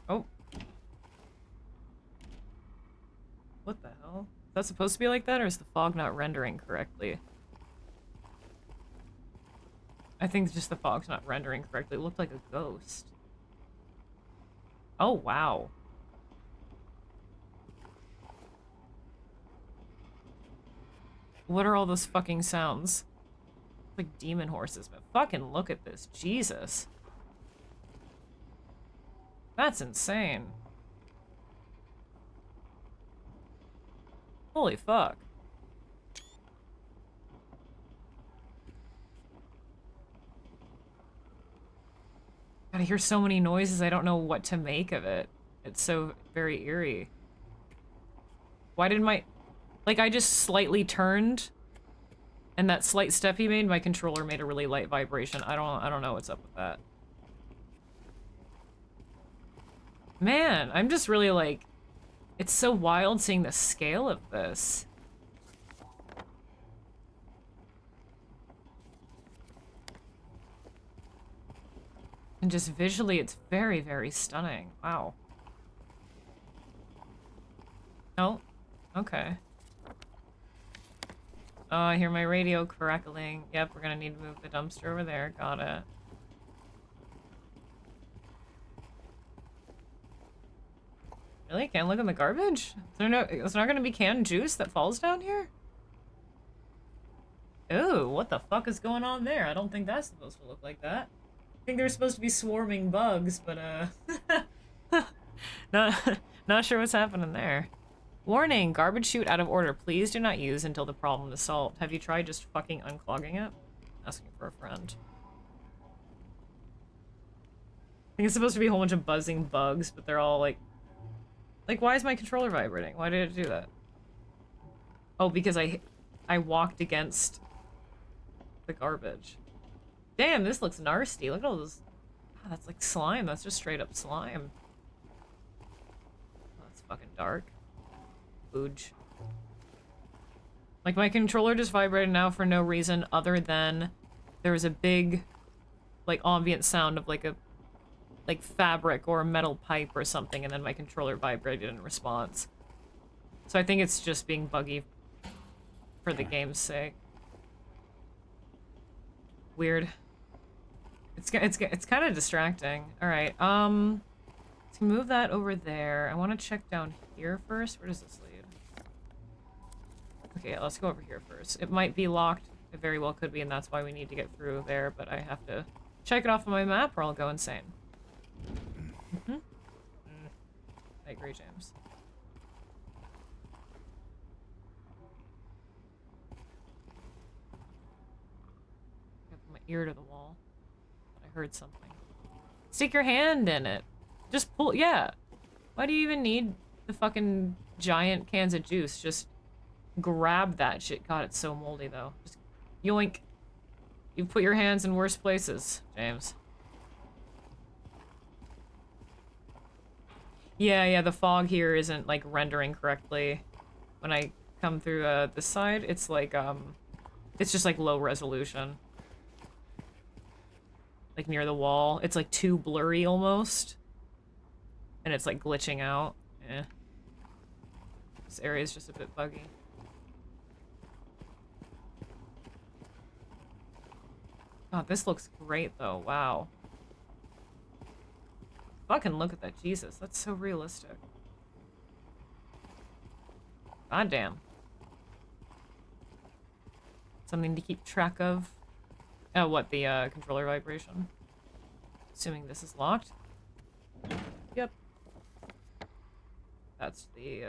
Oh. What the hell? Is that supposed to be like that, or is the fog not rendering correctly? I think just the fog's not rendering correctly. It looked like a ghost. Oh, wow. What are all those fucking sounds? Like demon horses, but fucking look at this. Jesus. That's insane. Holy fuck. God, I hear so many noises, I don't know what to make of it. It's so very eerie. Why did my... Like, I just slightly turned, and that slight step he made, my controller made a really light vibration. I don't know what's up with that. Man, I'm just really like... It's so wild seeing the scale of this. And just visually, it's very, very stunning. Wow. Oh, okay. Oh, I hear my radio crackling. Yep, we're gonna need to move the dumpster over there. Got it. Really? Can't look in the garbage? Is there not gonna be canned juice that falls down here? Ooh, what the fuck is going on there? I don't think that's supposed to look like that. I think they're supposed to be swarming bugs, but not sure what's happening there. Warning, garbage chute out of order. Please do not use until the problem is solved. Have you tried just fucking unclogging it? Asking for a friend. I think it's supposed to be a whole bunch of buzzing bugs, but they're all like, why is my controller vibrating? Why did it do that? Oh, because I walked against the garbage. Damn, this looks nasty. Look at all those. Oh, that's like slime. That's just straight up slime. Oh, that's fucking dark. Booge. Like, my controller just vibrated now for no reason other than there was a big, like, ambient sound of like a fabric or a metal pipe or something, and then my controller vibrated in response. So I think it's just being buggy for the game's sake. Weird. It's kind of distracting. All right. Let's move that over there. I want to check down here first. Where does this lead? Okay, let's go over here first. It might be locked. It very well could be, and that's why we need to get through there. But I have to check it off on my map, or I'll go insane. I agree, James. I put my ear to the wall. I heard something. Stick your hand in it. Just pull. Yeah. Why do you even need the fucking giant cans of juice? Just grab that shit. God, it's so moldy though. Just yoink. You put your hands in worse places, James. Yeah, the fog here isn't, like, rendering correctly. When I come through, this side, it's like, it's just, like, low resolution. Like, near the wall. It's, like, too blurry, almost. And it's, like, glitching out. Eh. This area is just a bit buggy. God, this looks great, though. Wow. Fucking look at that, Jesus. That's so realistic. God damn. Something to keep track of. Oh, what, the controller vibration? Assuming this is locked. Yep. That's the,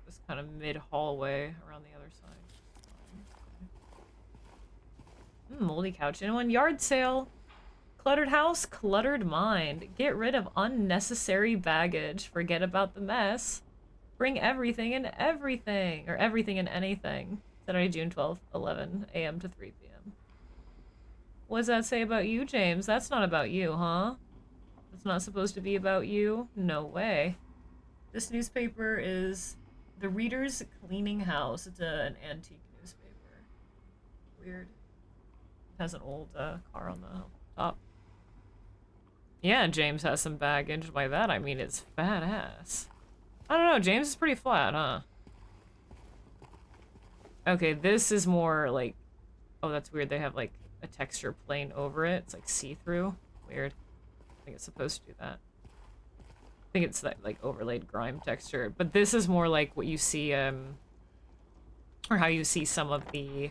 this kind of mid-hallway around the other side. Moldy couch. Anyone? Yard sale. Cluttered house, cluttered mind. Get rid of unnecessary baggage. Forget about the mess. Bring everything and everything. Or everything and anything. Saturday, June 12th, 11 a.m. to 3 p.m. What does that say about you, James? That's not about you, huh? It's not supposed to be about you? No way. This newspaper is The Reader's Cleaning House. It's an antique newspaper. Weird. It has an old car on the top. Yeah, James has some baggage. By that, I mean it's fat ass. I don't know, James is pretty flat, huh? Okay, this is more like... Oh, that's weird. They have, like, a texture plane over it. It's, like, see-through. Weird. I think it's supposed to do that. I think it's that, like, overlaid grime texture. But this is more like what you see, or how you see some of the,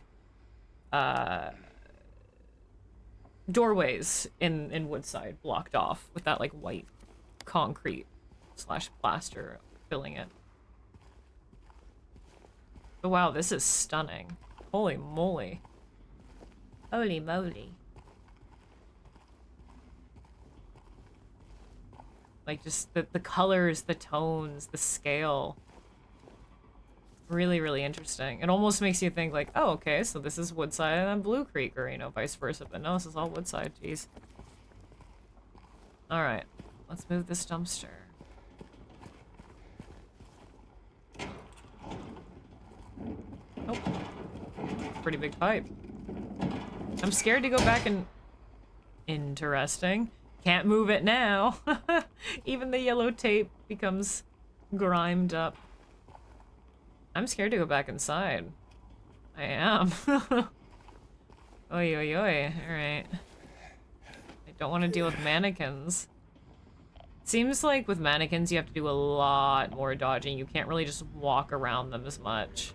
doorways in Woodside blocked off with that, like, white concrete / plaster filling it. But wow, this is stunning. Holy moly. Holy moly. Like, just the colors, the tones, the scale. Really, really interesting. It almost makes you think, like, oh, okay, so this is Woodside and then Blue Creek, or, you know, vice versa. But no, this is all Woodside, jeez. Alright, let's move this dumpster. Oh. Pretty big pipe. I'm scared to go back and... Interesting. Can't move it now. Even the yellow tape becomes grimed up. I'm scared to go back inside. I am. Oi, oi, oi. Alright. I don't want to deal with mannequins. Seems like with mannequins you have to do a lot more dodging. You can't really just walk around them as much.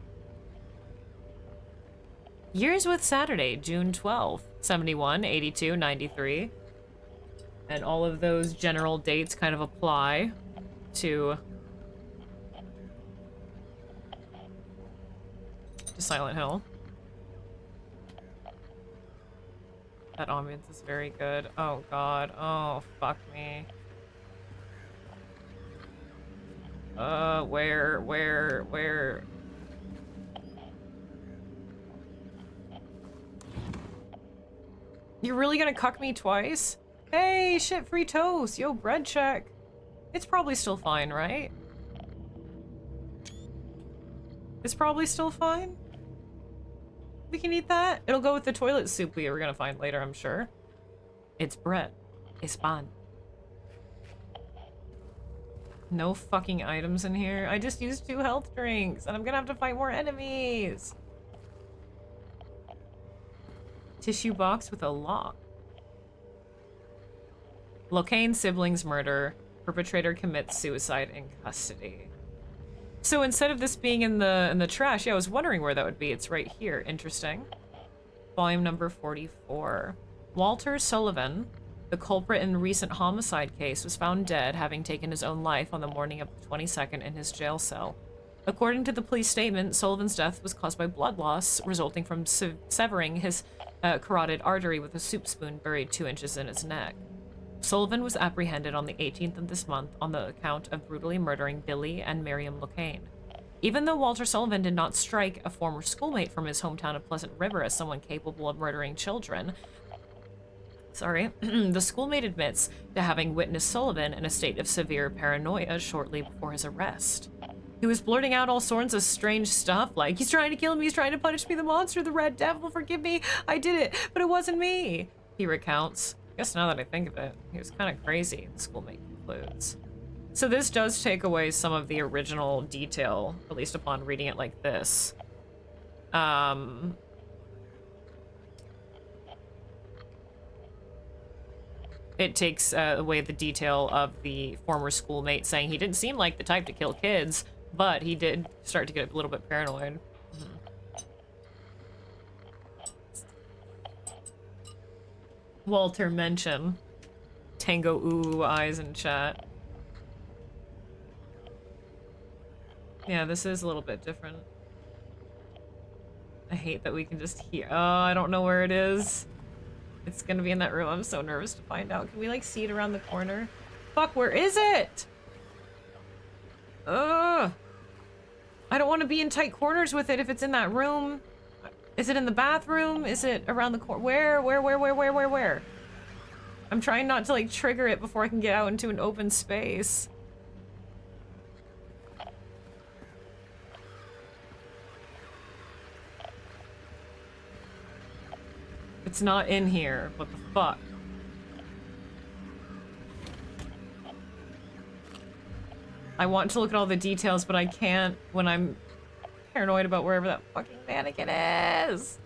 Years with Saturday, June 12th. 71, 82, 93. And all of those general dates kind of apply to Silent Hill. That ambience is very good. Oh god. Oh, fuck me. Where? You're really gonna cuck me twice? Hey, shit, free toast. Yo, bread check. It's probably still fine, right? It's probably still fine? We can eat that? It'll go with the toilet soup we were gonna find later, I'm sure. It's bread. It's fine. No fucking items in here. I just used 2 health drinks, and I'm gonna have to fight more enemies. Tissue box with a lock. Locane siblings murder. Perpetrator commits suicide in custody. So instead of this being in the trash, yeah, I was wondering where that would be. It's right here. Interesting. Volume number 44. Walter Sullivan, the culprit in a recent homicide case, was found dead, having taken his own life on the morning of the 22nd in his jail cell. According to the police statement, Sullivan's death was caused by blood loss resulting from severing his carotid artery with a soup spoon buried 2 inches in his neck. Sullivan was apprehended on the 18th of this month on the account of brutally murdering Billy and Miriam Locane. Even though Walter Sullivan did not strike a former schoolmate from his hometown of Pleasant River as someone capable of murdering children, the schoolmate admits to having witnessed Sullivan in a state of severe paranoia shortly before his arrest. He was blurting out all sorts of strange stuff like, he's trying to kill me, he's trying to punish me, the monster, the red devil, forgive me, I did it, but it wasn't me, he recounts. I guess now that I think of it, he was kind of crazy, the schoolmate concludes. So this does take away some of the original detail, at least upon reading it like this. It takes away the detail of the former schoolmate saying he didn't seem like the type to kill kids, but he did start to get a little bit paranoid. Walter mention. Tango ooh eyes in chat. Yeah, this is a little bit different. I hate that we can just hear. Oh, I don't know where it is. It's gonna be in that room. I'm so nervous to find out. Can we like see it around the corner? Fuck, where is it? Ugh. I don't want to be in tight corners with it if it's in that room. Is it in the bathroom? Is it around the corner? Where? I'm trying not to like trigger it before I can get out into an open space. It's not in here. What the fuck? I want to look at all the details, but I can't when I'm paranoid about wherever that fucking mannequin is.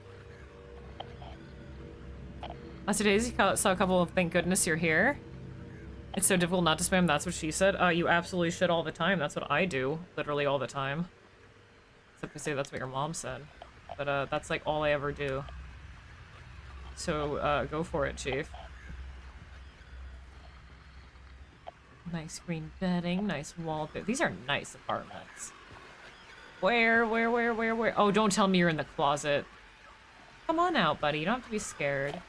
Last 2 days, you saw a couple of thank goodness you're here. It's so difficult not to spam. That's what she said. You absolutely should all the time. That's what I do, literally all the time. Except to say that's what your mom said. But that's like all I ever do. So go for it, Chief. Nice green bedding, nice wallpaper. These are nice apartments. Where? Oh, don't tell me you're in the closet. Come on out, buddy. You don't have to be scared.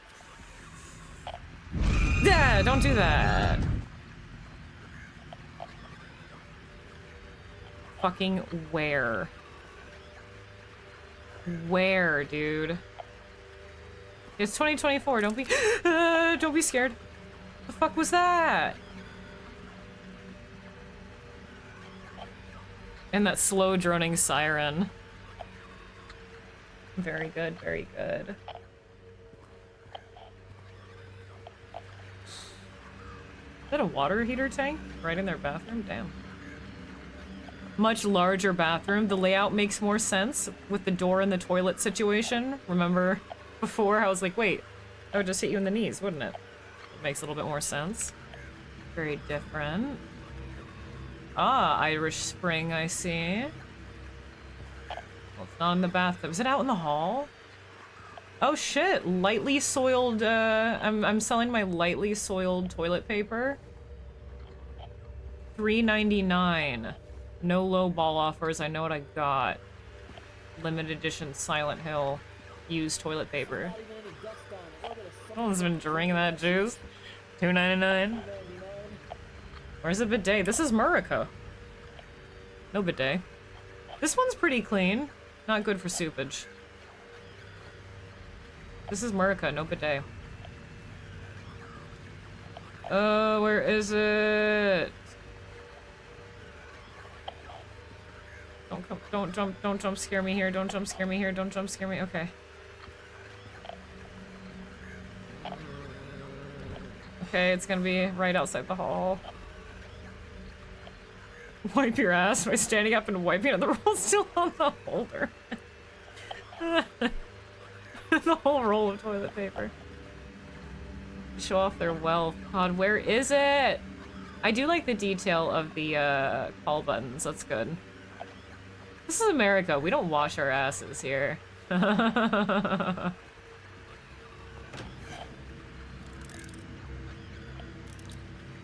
Yeah, don't do that. Fucking where? Where, dude? It's 2024. Don't be scared. The fuck was that? And that slow droning siren. Very good, very good. Is that a water heater tank right in their bathroom? Damn. Much larger bathroom. The layout makes more sense with the door and the toilet situation. Remember before I was like, wait, that would just hit you in the knees, wouldn't it? It makes a little bit more sense. Very different. Ah, Irish Spring, I see. Well, it's not in the bathtub. Is it out in the hall? Oh shit, lightly soiled, I'm selling my lightly soiled toilet paper. $3.99. No low ball offers, I know what I got. Limited edition Silent Hill used toilet paper. Someone's been drinking that juice. $2.99. Where's the bidet? This is Murica. No bidet. This one's pretty clean. Not good for soupage. This is Murica, no bidet. Where is it? Don't jump scare me here, don't jump scare me here, don't jump scare me, okay. Okay, it's gonna be right outside the hall. Wipe your ass by standing up and wiping it. The roll's still on the holder. The whole roll of toilet paper. Show off their wealth. God, where is it? I do like the detail of the call buttons. That's good. This is America. We don't wash our asses here.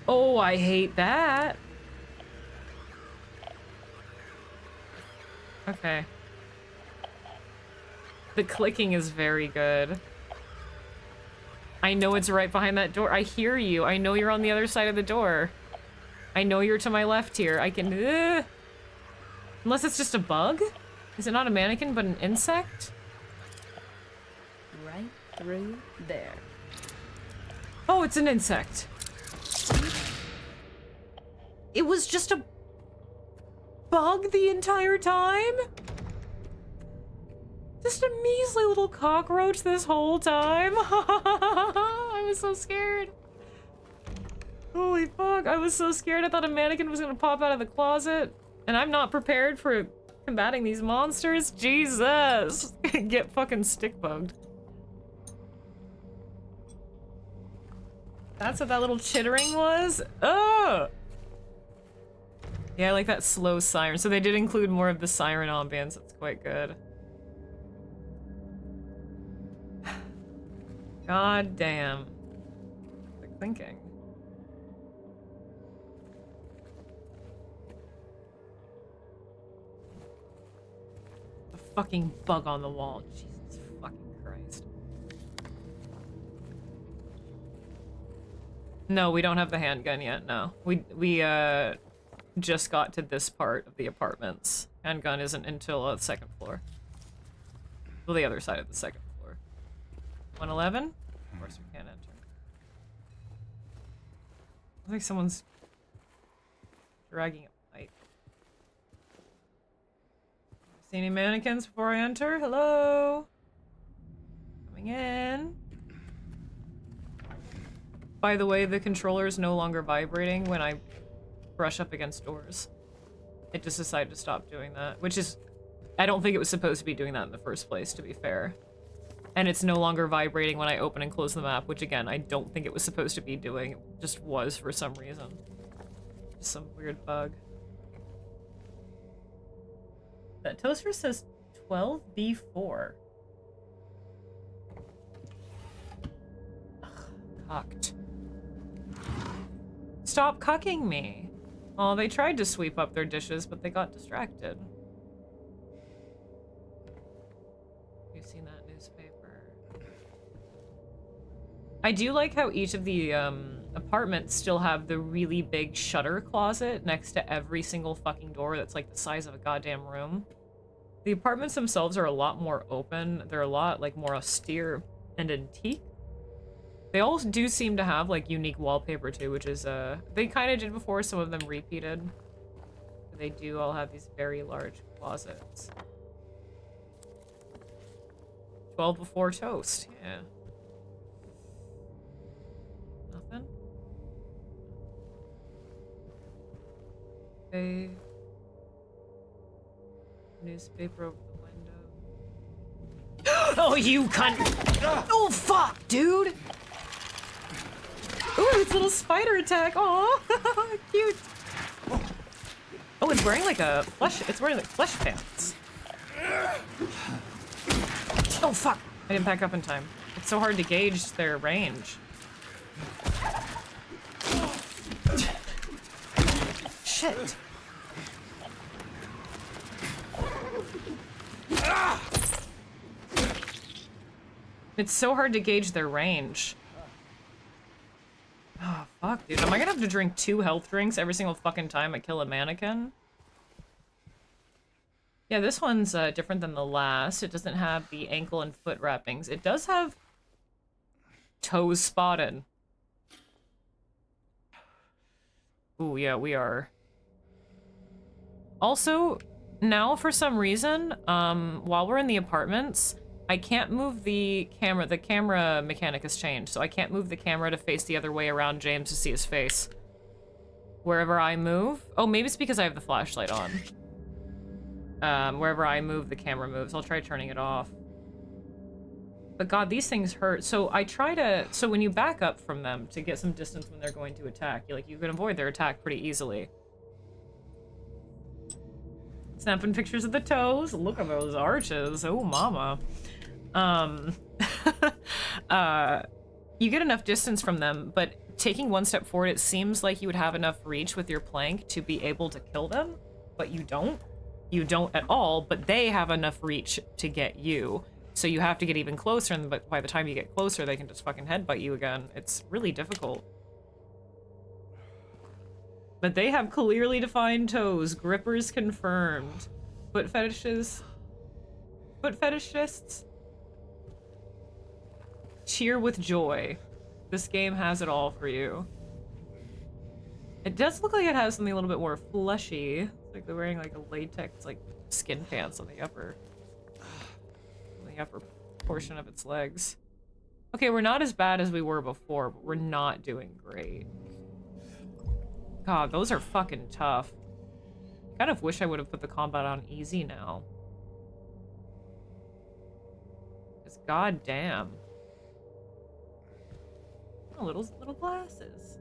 Oh, I hate that. Okay. The clicking is very good. I know it's right behind that door. I hear you. I know you're on the other side of the door. I know you're to my left here. I can... Unless it's just a bug? Is it not a mannequin, but an insect? Right through there. Oh, it's an insect. It was just a bug the entire time? Just a measly little cockroach this whole time? I was so scared. Holy fuck, I was so scared. I thought a mannequin was gonna pop out of the closet. And I'm not prepared for combating these monsters. Jesus! Get fucking stick bugged. That's what that little chittering was? Oh! Yeah, I like that slow siren. So they did include more of the siren ambience. That's quite good. God damn. Quick thinking. The fucking bug on the wall. Jesus fucking Christ. No, we don't have the handgun yet, no. We just got to this part of the apartments. Handgun isn't until the second floor. Well, the other side of the second floor. 111? Of course we can't enter. I think someone's dragging a pipe. See any mannequins before I enter? Hello? Coming in. By the way, the controller is no longer vibrating when I brush up against doors. It just decided to stop doing that, which is... I don't think it was supposed to be doing that in the first place, to be fair. And it's no longer vibrating when I open and close the map, which again, I don't think it was supposed to be doing. It just was for some reason. Just some weird bug. That toaster says 12B4. Ugh, cocked. Stop cucking me. Oh, they tried to sweep up their dishes, but they got distracted. You've seen that newspaper. I do like how each of the apartments still have the really big shutter closet next to every single fucking door that's like the size of a goddamn room. The apartments themselves are a lot more open. They're a lot like more austere and antique. They all do seem to have like unique wallpaper too, which is they kind of did before, some of them repeated. They do all have these very large closets. 12 before toast, yeah. Nothing? Hey. Newspaper over the window. Oh, you cunt! Oh, fuck, dude! Ooh, it's a little spider attack. Aw, cute. Oh, it's wearing like a flesh. It's wearing like flesh pants. Oh, fuck! I didn't back up in time. It's so hard to gauge their range. Shit. It's so hard to gauge their range. Oh, fuck, dude. Am I gonna have to drink 2 health drinks every single fucking time I kill a mannequin? Yeah, this one's different than the last. It doesn't have the ankle and foot wrappings. It does have toes spotted. Ooh, yeah, we are. Also, now for some reason, while we're in the apartments, I can't move the camera. The camera mechanic has changed, so I can't move the camera to face the other way around James to see his face. Wherever I move... Oh, maybe it's because I have the flashlight on. Wherever I move, the camera moves. I'll try turning it off. But god, these things hurt. So I try to... So when you back up from them to get some distance when they're going to attack, you can avoid their attack pretty easily. Snapping pictures of the toes. Look at those arches. Oh, mama. You get enough distance from them, but taking one step forward, it seems like you would have enough reach with your plank to be able to kill them, but you don't. You don't at all, but they have enough reach to get you. So you have to get even closer, and but by the time you get closer, they can just fucking headbutt you again. It's really difficult. But they have clearly defined toes. Grippers confirmed. Foot fetishes. Foot fetishists. Cheer with joy. This game has it all for you. It does look like it has something a little bit more fleshy. It's like they're wearing like a latex like skin pants on the upper portion of its legs. Okay, we're not as bad as we were before, but we're not doing great. God, those are fucking tough. I kind of wish I would have put the combat on easy now. Because goddamn. Oh, little glasses.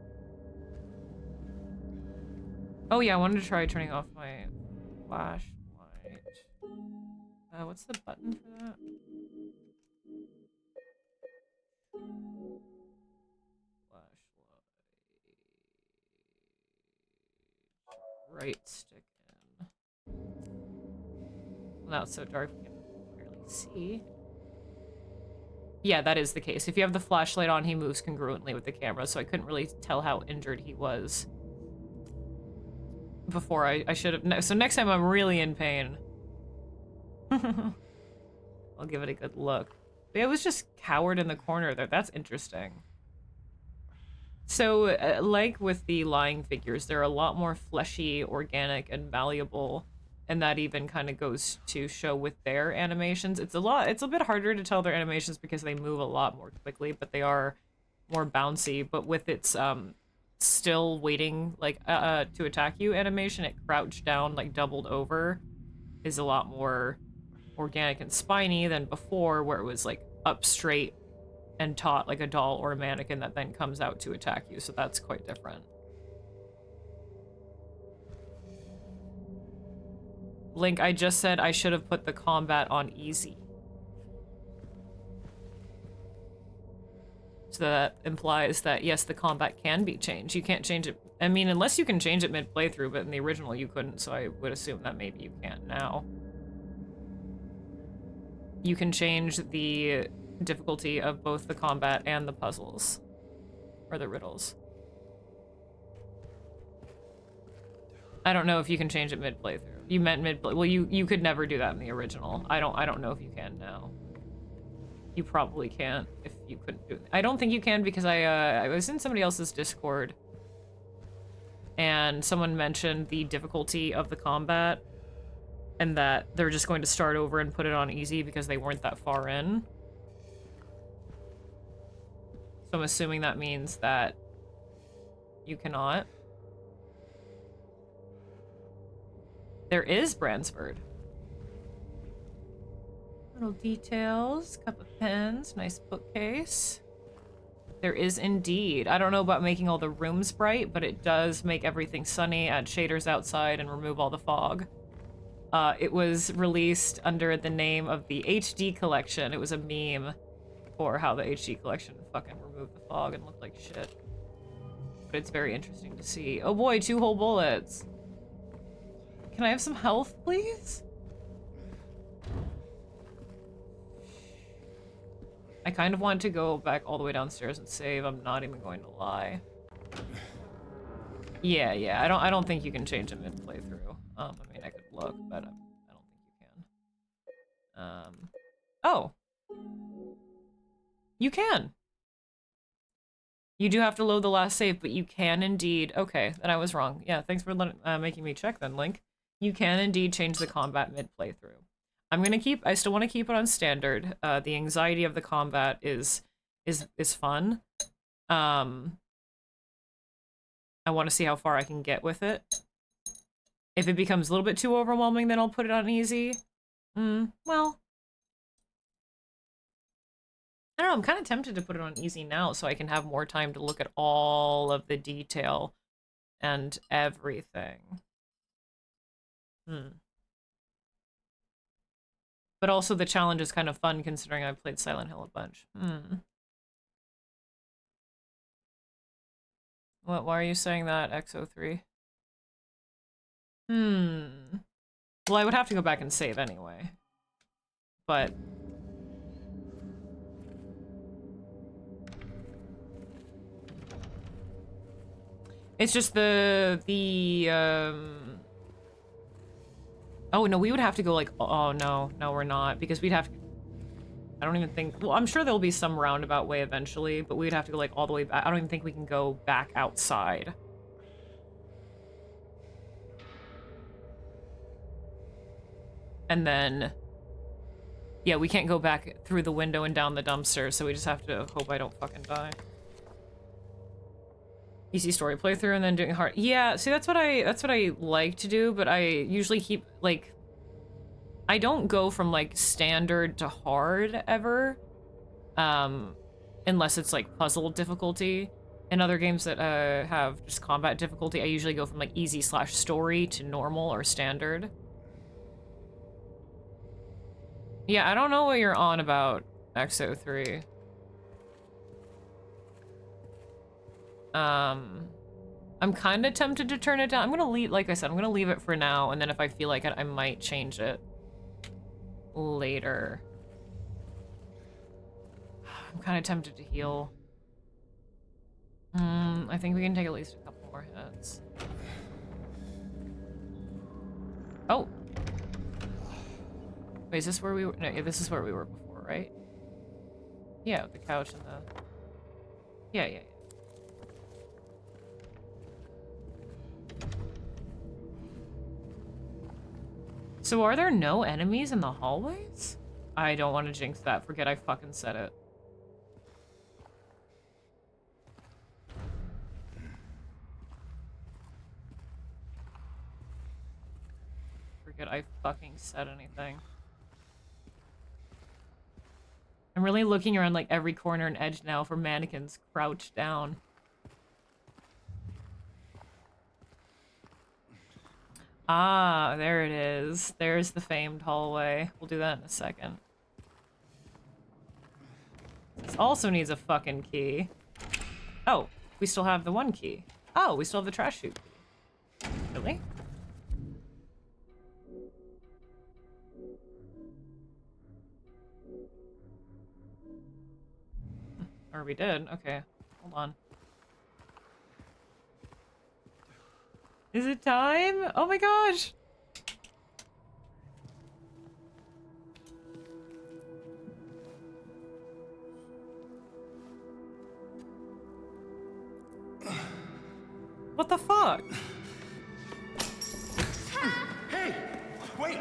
Oh yeah, I wanted to try turning off my flashlight. What's the button for that? Flashlight. Right stick in. Well, now it's so dark we can barely see. Yeah, that is the case. If you have the flashlight on, he moves congruently with the camera, so I couldn't really tell how injured he was. Before I should have... So next time I'm really in pain. I'll give it a good look. But it was just cowered in the corner there. That's interesting. So, like with the lying figures, they're a lot more fleshy, organic, and malleable. And that even kind of goes to show with their animations. It's a bit harder to tell their animations because they move a lot more quickly, but they are more bouncy. But with its still waiting like to attack you animation, it crouched down, like doubled over, is a lot more organic and spiny than before, where it was like up straight and taut like a doll or a mannequin that then comes out to attack you. So that's quite different. Link, I just said I should have put the combat on easy. So that implies that, yes, the combat can be changed. You can't change it. I mean, unless you can change it mid-playthrough, but in the original you couldn't, so I would assume that maybe you can't now. You can change the difficulty of both the combat and the puzzles. Or the riddles. I don't know if you can change it mid-playthrough. You meant mid-play. Well, you could never do that in the original. I don't know if you can now. You probably can't if you couldn't do it. I don't think you can because I was in somebody else's Discord and someone mentioned the difficulty of the combat and that they're just going to start over and put it on easy because they weren't that far in. So I'm assuming that means that you cannot. There is Bransford. Little details, cup of pens, nice bookcase. There is indeed. I don't know about making all the rooms bright, but it does make everything sunny, add shaders outside, and remove all the fog. It was released under the name of the HD Collection. It was a meme for how the HD Collection fucking removed the fog and looked like shit. But it's very interesting to see. Oh boy, 2 whole bullets. Can I have some health, please? I kind of want to go back all the way downstairs and save. I'm not even going to lie. Yeah. I don't think you can change it mid playthrough. I mean, I could look, but I don't think you can. Oh, you can. You do have to load the last save, but you can indeed. Okay, then I was wrong. Yeah, thanks for making me check then, Link. You can indeed change the combat mid playthrough. I still want to keep it on standard. The anxiety of the combat is fun. I want to see how far I can get with it. If it becomes a little bit too overwhelming, then I'll put it on easy. Well. I don't know, I'm kind of tempted to put it on easy now so I can have more time to look at all of the detail and everything. But also the challenge is kind of fun considering I've played Silent Hill a bunch. Why are you saying that, XO3? Well, I would have to go back and save anyway. But... it's just oh, no, we would have to go, like... oh, no. No, we're not. Because we'd have to... I don't even think... well, I'm sure there'll be some roundabout way eventually, but we'd have to go, like, all the way back. I don't even think we can go back outside. And then... yeah, we can't go back through the window and down the dumpster, so we just have to hope I don't fucking die. Easy story playthrough and then doing hard. Yeah, see, that's what I like to do, but I usually keep, like... I don't go from, like, standard to hard, ever. Unless it's, like, puzzle difficulty. In other games that, have just combat difficulty, I usually go from, like, easy/story to normal or standard. Yeah, I don't know what you're on about, XO3. I'm kind of tempted to turn it down. I'm gonna leave, like I said, I'm gonna leave it for now, and then if I feel like it, I might change it later. I'm kind of tempted to heal. I think we can take at least a couple more hits. Oh! Wait, is this where we were? No, yeah, this is where we were before, right? Yeah, the couch and the... yeah. So are there no enemies in the hallways? I don't want to jinx that. Forget I fucking said it. Forget I fucking said anything. I'm really looking around like every corner and edge now for mannequins crouched down. Ah, there it is. There's the famed hallway. We'll do that in a second. This also needs a fucking key. Oh, we still have the one key. Oh, we still have the trash chute key. Really? Or we did. Okay, hold on. Is it time? Oh my gosh! What the fuck? Hey! Wait!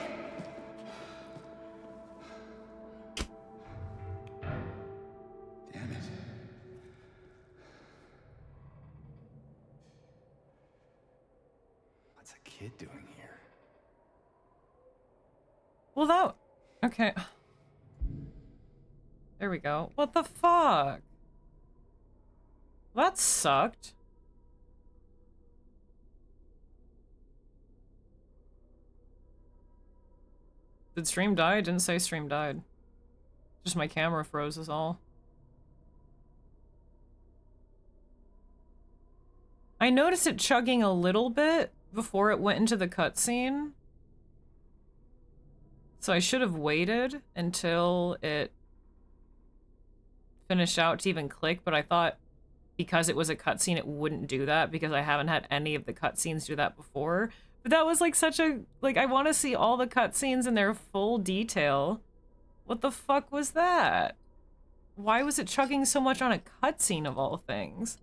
Damn it. What's a kid doing here? Well, that... Okay. There we go. What the fuck? That sucked. Did stream die? I didn't say stream died. Just my camera froze is all. I noticed it chugging a little bit before it went into the cutscene. So I should have waited until it finished out to even click, but I thought because it was a cutscene it wouldn't do that because I haven't had any of the cutscenes do that before. But that was like such a... Like, I want to see all the cutscenes in their full detail. What the fuck was that? Why was it chugging so much on a cutscene of all things?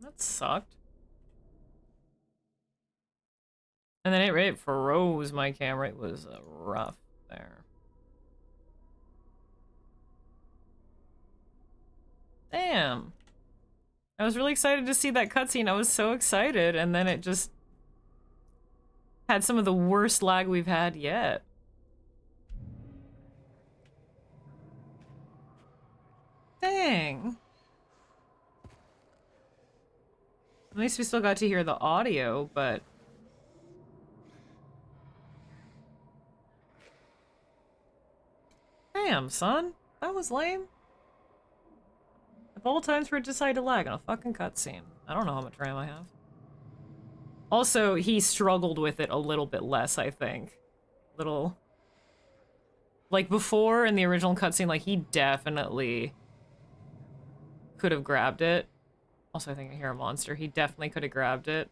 That sucked. And then it froze my camera. It was rough there. Damn. I was really excited to see that cutscene. I was so excited, and then it just had some of the worst lag we've had yet. Dang. At least we still got to hear the audio, but... Damn, son. That was lame. Of all times for it to decide to lag on a fucking cutscene. I don't know how much RAM I have. Also, he struggled with it a little bit less, I think. Little... Like, before in the original cutscene, like, he definitely could have grabbed it. Also, I think I hear a monster. He definitely could have grabbed it.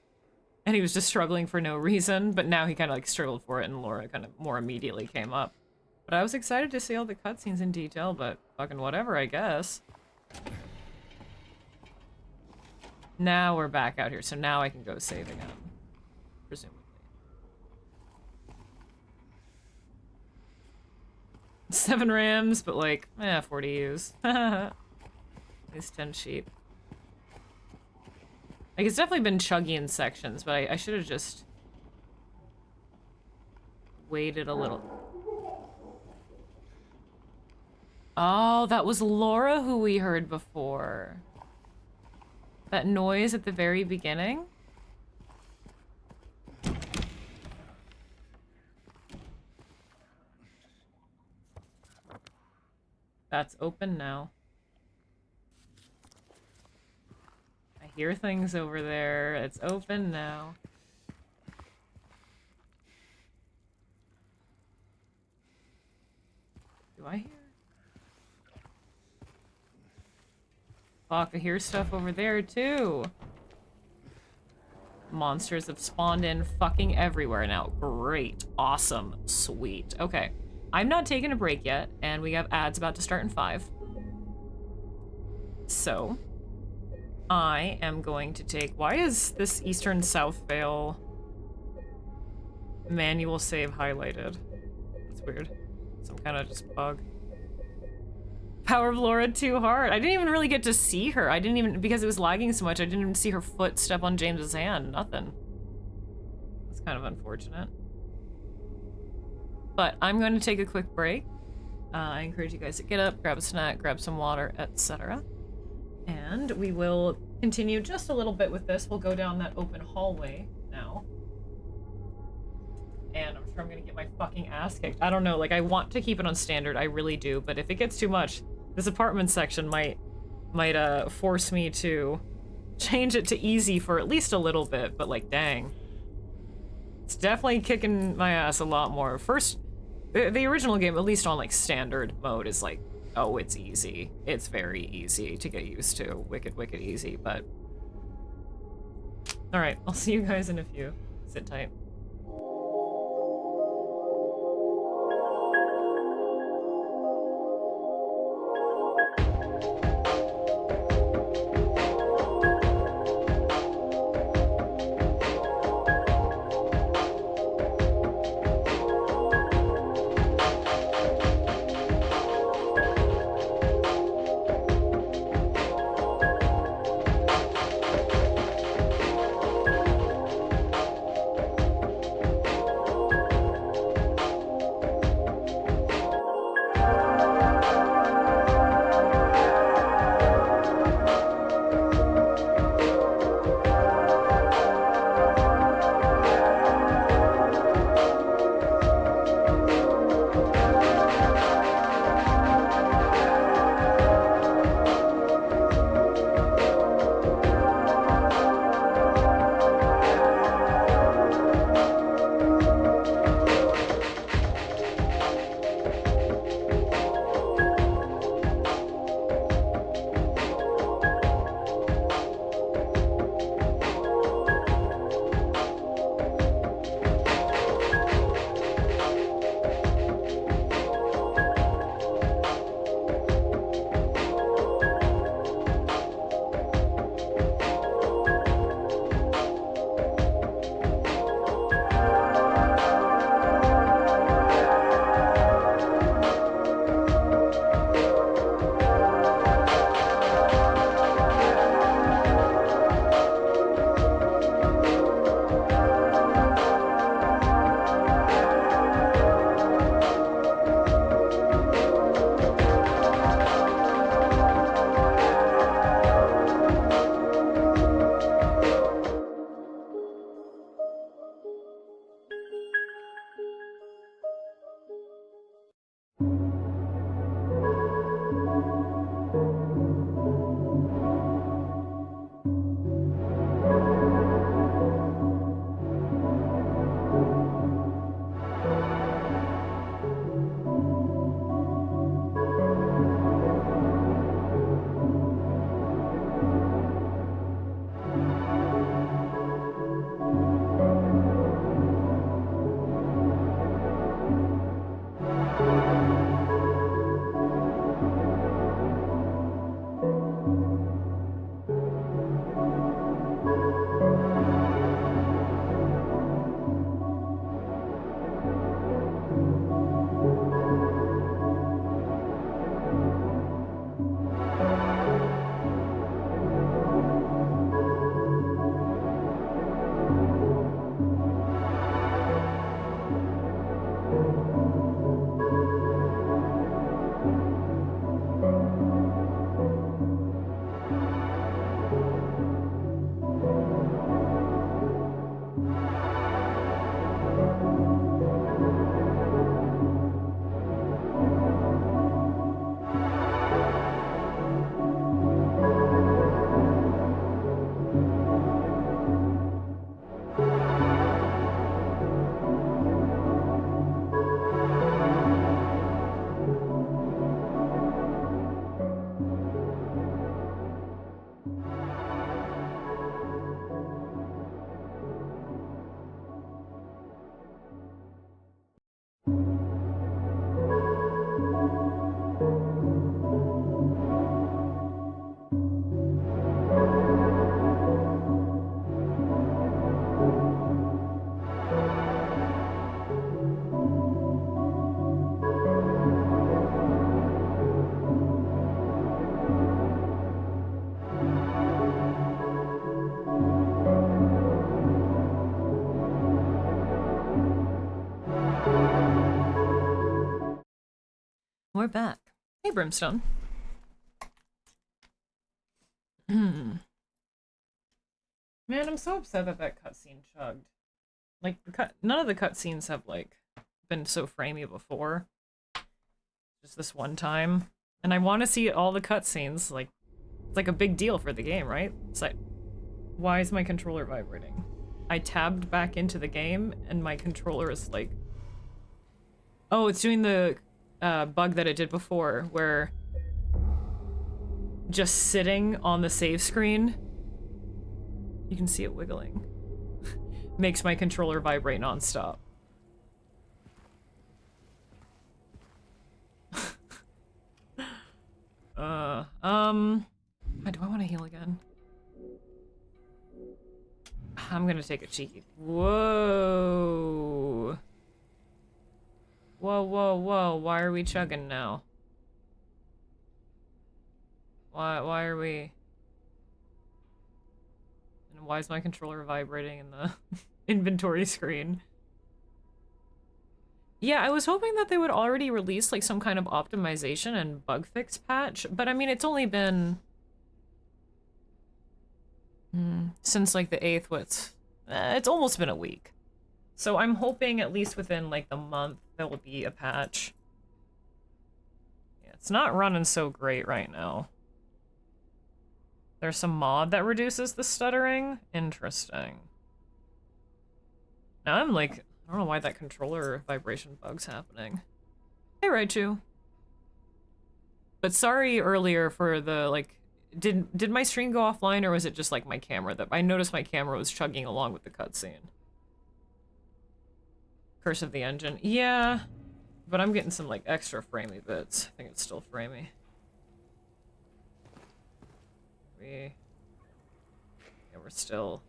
And he was just struggling for no reason, but now he kind of, like, struggled for it, and Laura kind of more immediately came up. But I was excited to see all the cutscenes in detail, but fucking whatever, I guess. Now we're back out here, so now I can go save again. Presumably. 7 RAMs, but like, 40 U's. At least 10 sheep. Like, it's definitely been chuggy in sections, but I should have just waited a little. Oh, that was Laura who we heard before. That noise at the very beginning? That's open now. I hear things over there. It's open now. Do I hear? Fuck, I hear stuff over there too. Monsters have spawned in fucking everywhere now. Great. Awesome. Sweet. Okay. I'm not taking a break yet, and we have ads about to start in 5. So, I am going to take... Why is this Eastern South Vale manual save highlighted? That's weird. Some kind of just bug. Power of Laura too hard. I didn't even really get to see her. I didn't even, because it was lagging so much, I didn't even see her foot step on James's hand. Nothing. That's kind of unfortunate. But I'm going to take a quick break. I encourage you guys to get up, grab a snack, grab some water, etc. And we will continue just a little bit with this. We'll go down that open hallway now. And I'm sure I'm gonna get my fucking ass kicked. I don't know, like, I want to keep it on standard, I really do, but if it gets too much, this apartment section might force me to change it to easy for at least a little bit, but like, dang. It's definitely kicking my ass a lot more. First, the original game, at least on like standard mode, is like, oh, it's easy. It's very easy to get used to. Wicked, wicked easy, but... Alright, I'll see you guys in a few. Sit tight. We're back. Hey, Brimstone. Man, I'm so upset that that cutscene chugged. Like, none of the cutscenes have, like, been so framey before. Just this one time. And I want to see all the cutscenes. Like, it's like a big deal for the game, right? It's like, why is my controller vibrating? I tabbed back into the game, and my controller is like... Oh, it's doing the bug that it did before, where just sitting on the save screen, you can see it wiggling, makes my controller vibrate nonstop. Do I want to heal again? I'm gonna take a cheeky. Whoa. Whoa, whoa, whoa. Why are we chugging now? Why are we... And why is my controller vibrating in the inventory screen? Yeah, I was hoping that they would already release like some kind of optimization and bug fix patch, but I mean, it's only been... since like the 8th, it's almost been a week. So I'm hoping at least within like the month there will be a patch. Yeah, it's not running so great right now. There's some mod that reduces the stuttering. Interesting. Now I'm like, I don't know why that controller vibration bug's happening. Hey, Raichu. But sorry earlier for the like, did my stream go offline or was it just like my camera that I noticed my camera was chugging along with the cutscene? Curse of the Engine. Yeah, but I'm getting some like extra framey bits. I think it's still framey. Yeah, we're still...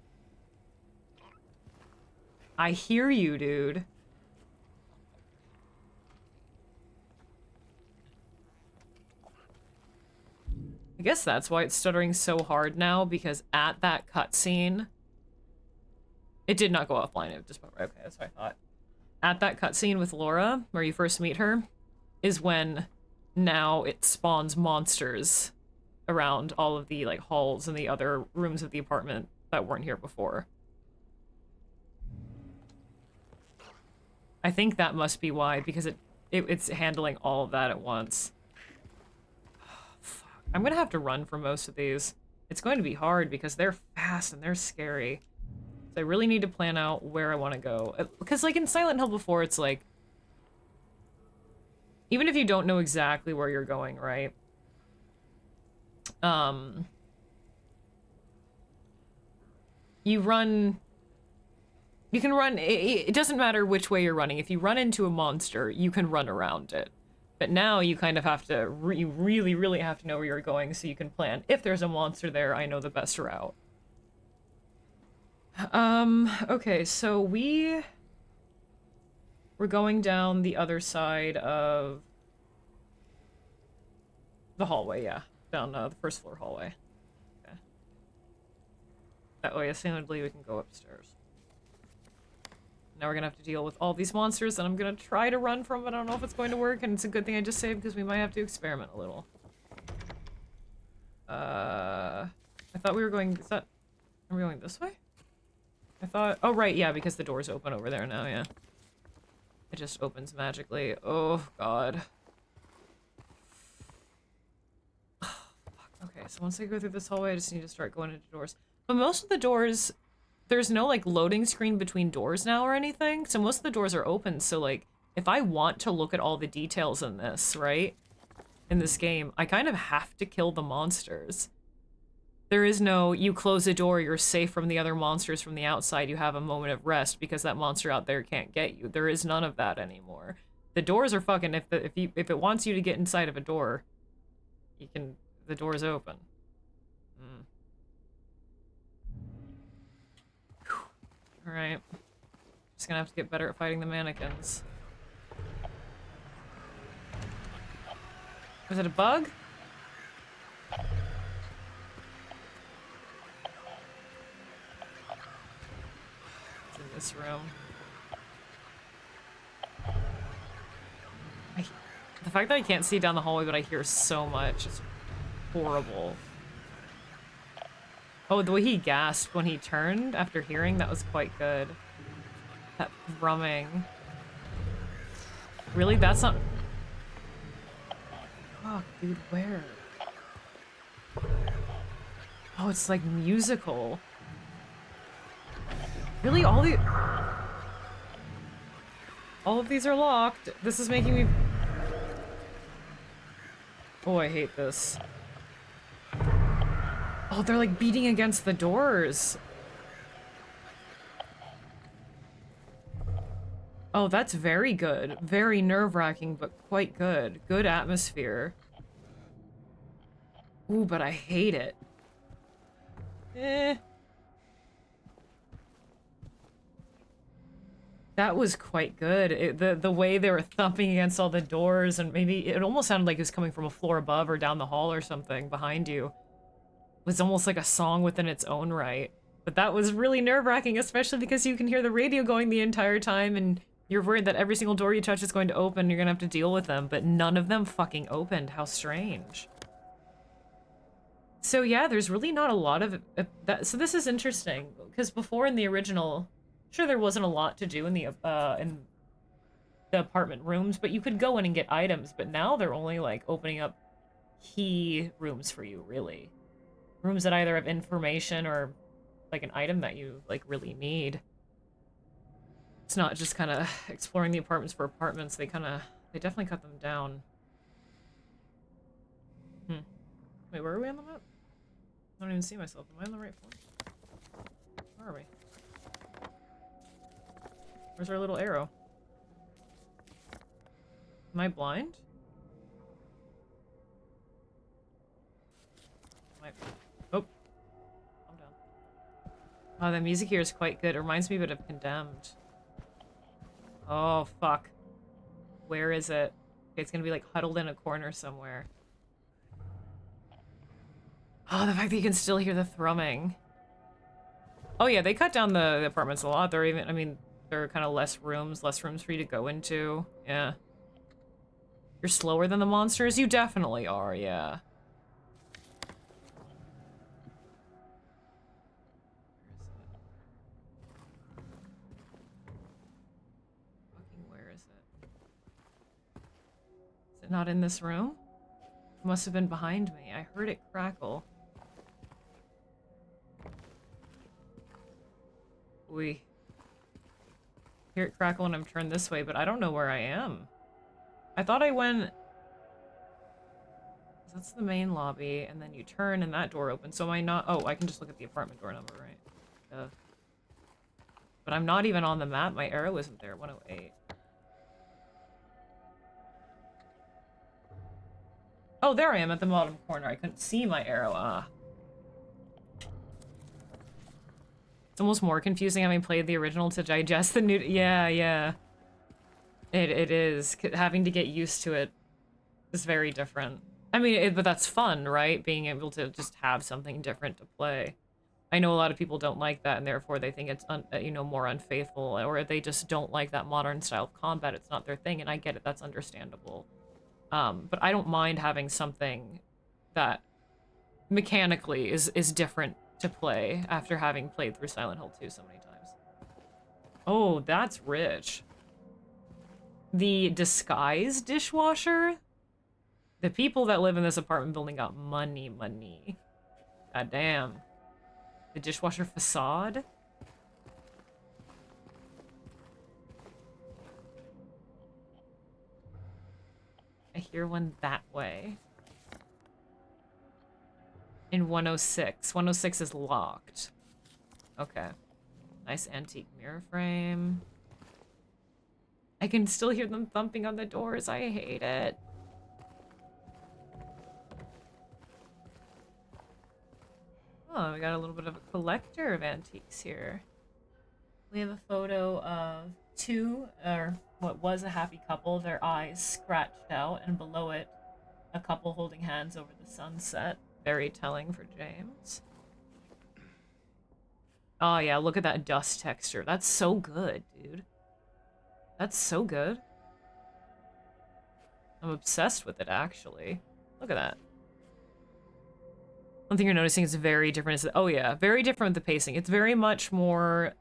I hear you, dude. I guess that's why it's stuttering so hard now, because at that cutscene... It did not go offline, it just... Okay, that's what I thought. At that cutscene with Laura, where you first meet her, is when now it spawns monsters around all of the like halls and the other rooms of the apartment that weren't here before. I think that must be why, because it's handling all of that at once. Fuck. I'm gonna have to run for most of these. It's going to be hard because they're fast and they're scary. So I really need to plan out where I want to go. Because, like, in Silent Hill before, it's like... Even if you don't know exactly where you're going, right? You run... You can run... It doesn't matter which way you're running. If you run into a monster, you can run around it. But now you kind of have to... You really, really have to know where you're going so you can plan. If there's a monster there, I know the best route. Okay, so we're going down the other side of the hallway, yeah. Down the first floor hallway. Okay. That way, assumedly, we can go upstairs. Now we're gonna have to deal with all these monsters, and I'm gonna try to run from it. I don't know if it's going to work, and it's a good thing I just saved, because we might have to experiment a little. I thought we were going... Are we going this way? I thought... Oh, right, yeah, because the door's open over there now, yeah. It just opens magically. Oh, God. Okay, so once I go through this hallway, I just need to start going into doors. But most of the doors... There's no, like, loading screen between doors now or anything, so most of the doors are open, so, like, if I want to look at all the details in this, right? In this game, I kind of have to kill the monsters. There is no, you close a door, you're safe from the other monsters from the outside, you have a moment of rest because that monster out there can't get you. There is none of that anymore. The doors are fucking, if it wants you to get inside of a door, you can, the door's open. Alright. Just gonna have to get better at fighting the mannequins. Was it a bug? It's in this room. The fact that I can't see down the hallway, but I hear so much is horrible. Oh, the way he gasped when he turned after hearing, that was quite good. That thrumming. Really? That's not... Fuck, dude, where? Oh, it's like musical. Really? All of these are locked. This is making me... Oh, I hate this. Oh, they're like beating against the doors. Oh, that's very good. Very nerve-wracking, but quite good. Good atmosphere. Ooh, but I hate it. That was quite good. The way they were thumping against all the doors, and maybe it almost sounded like it was coming from a floor above or down the hall or something behind you. It was almost like a song within its own right. But that was really nerve-wracking, especially because you can hear the radio going the entire time, and you're worried that every single door you touch is going to open, you're gonna have to deal with them, but none of them fucking opened. How strange. So yeah, there's really not a lot of that. So this is interesting, because before in the original, sure there wasn't a lot to do in the apartment rooms, but you could go in and get items, but now they're only like opening up key rooms for you, really. Rooms that either have information or like an item that you like really need. It's not just kind of exploring the apartments for apartments. They definitely cut them down. Wait, where are we on the map? I don't even see myself. Am I on the right floor? Where are we? Where's our little arrow? Am I blind? Oh. Calm down. Oh, the music here is quite good. It reminds me a bit of Condemned. Oh, fuck. Where is it? Okay, it's gonna be like huddled in a corner somewhere. Oh, the fact that you can still hear the thrumming. Oh yeah, they cut down the apartments a lot. They're even, I mean, there are kind of less rooms for you to go into. Yeah. You're slower than the monsters? You definitely are, yeah. Where is it? Is it not in this room? It must have been behind me. I heard it crackle. We hear it crackle and I'm turned this way, but I don't know where I am. I thought I went... That's the main lobby, and then you turn and that door opens. So am I not... Oh, I can just look at the apartment door number, right? But I'm not even on the map. My arrow isn't there. 108. Oh, there I am at the bottom corner. I couldn't see my arrow. Ah. It's almost more confusing having played the original to digest the new... Yeah, yeah. It is. Having to get used to it is very different. I mean, but that's fun, right? Being able to just have something different to play. I know a lot of people don't like that, and therefore they think it's, you know, more unfaithful, or they just don't like that modern style of combat. It's not their thing, and I get it. That's understandable. But I don't mind having something that mechanically is different to play after having played through Silent Hill 2 so many times. Oh, that's rich. The disguise dishwasher? The people that live in this apartment building got money. God damn. The dishwasher facade? I hear one that way. In 106. 106 is locked. Okay. Nice antique mirror frame. I can still hear them thumping on the doors. I hate it. Oh, we got a little bit of a collector of antiques here. We have a photo of two, or what was a happy couple, their eyes scratched out, and below it, a couple holding hands over the sunset. Very telling for James. Oh yeah, look at that dust texture. That's so good, dude. That's so good. I'm obsessed with it, actually. Look at that. One thing you're noticing is very different. Oh yeah, very different with the pacing. It's very much more...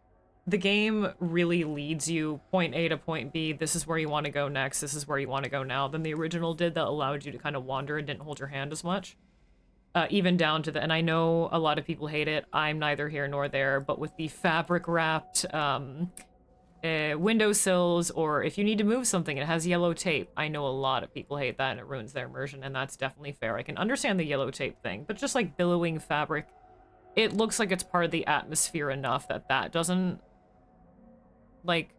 The game really leads you point A to point B. This is where you want to go next. This is where you want to go now. Than the original did, that allowed you to kind of wander and didn't hold your hand as much. Even down to the... And I know a lot of people hate it. I'm neither here nor there. But with the fabric-wrapped windowsills, or if you need to move something, it has yellow tape. I know a lot of people hate that and it ruins their immersion, and that's definitely fair. I can understand the yellow tape thing, but just like billowing fabric, it looks like it's part of the atmosphere enough that that doesn't, like,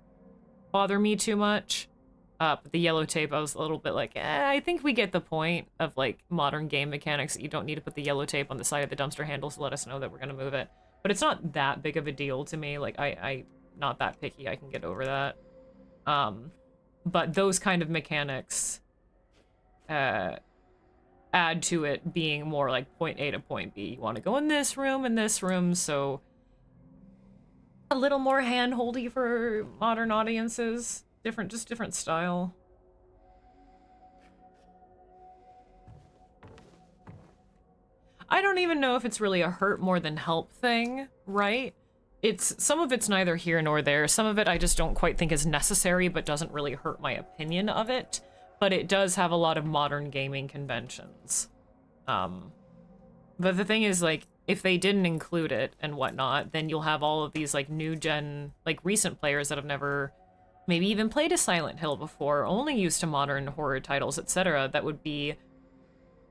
bother me too much. But the yellow tape, I was a little bit like, I think we get the point of, like, modern game mechanics that you don't need to put the yellow tape on the side of the dumpster handles to let us know that we're gonna move it. But it's not that big of a deal to me. Like, I not that picky. I can get over that. But those kind of mechanics add to it being more like point A to point B. You want to go in this room, so a little more hand-holdy for modern audiences. Just different style. I don't even know if it's really a hurt more than help thing, right? Some of it's neither here nor there. Some of it I just don't quite think is necessary, but doesn't really hurt my opinion of it. But it does have a lot of modern gaming conventions. But the thing is, like, if they didn't include it and whatnot, then you'll have all of these, like, new gen, like, recent players that have never maybe even played a Silent Hill before, only used to modern horror titles, etc., that would be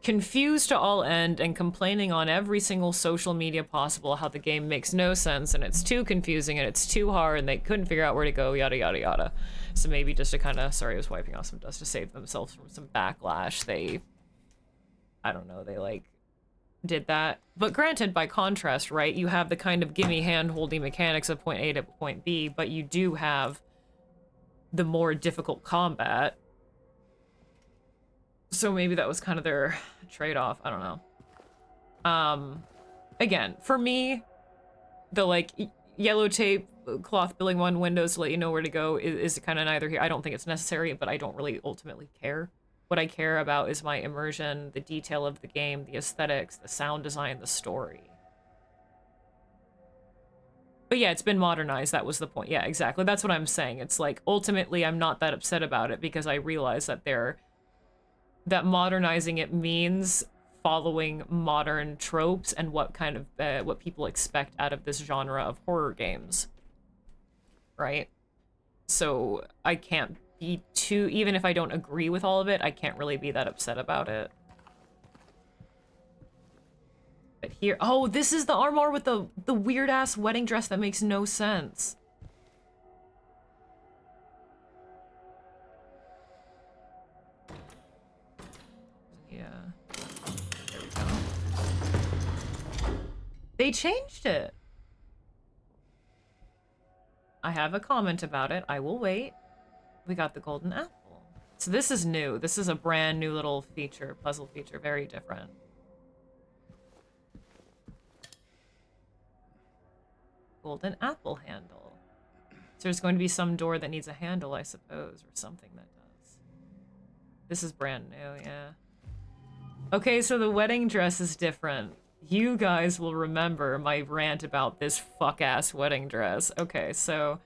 confused to all end and complaining on every single social media possible how the game makes no sense and it's too confusing and it's too hard and they couldn't figure out where to go, yada yada yada. So maybe just to kind of, sorry, I was wiping off some dust, to save themselves from some backlash, they, I don't know, they like did that. But granted, by contrast, right, you have the kind of gimme hand-holdy mechanics of point A to point B, but you do have the more difficult combat. So maybe that was kind of their trade-off. I don't know. Again, for me, the, like, yellow tape, cloth billing one windows to let you know where to go is kind of neither here. I don't think it's necessary, but I don't really ultimately care. What I care about is my immersion, the detail of the game, the aesthetics, the sound design, the story. But yeah, it's been modernized. That was the point. Yeah, exactly. That's what I'm saying. It's like, ultimately, I'm not that upset about it because I realize that that modernizing it means following modern tropes and what kind of what people expect out of this genre of horror games. right? So I can't be too, even if I don't agree with all of it, I can't really be that upset about it. But here, oh, this is the armoire with the weird ass wedding dress that makes no sense. Yeah. There we go. They changed it. I have a comment about it. I will wait. We got the golden apple. So this is new. This is a brand new little feature, puzzle feature, very different. Golden apple handle. So there's going to be some door that needs a handle, I suppose, or something that does. This is brand new, yeah. Okay, so the wedding dress is different. You guys will remember my rant about this fuck-ass wedding dress. Okay, so...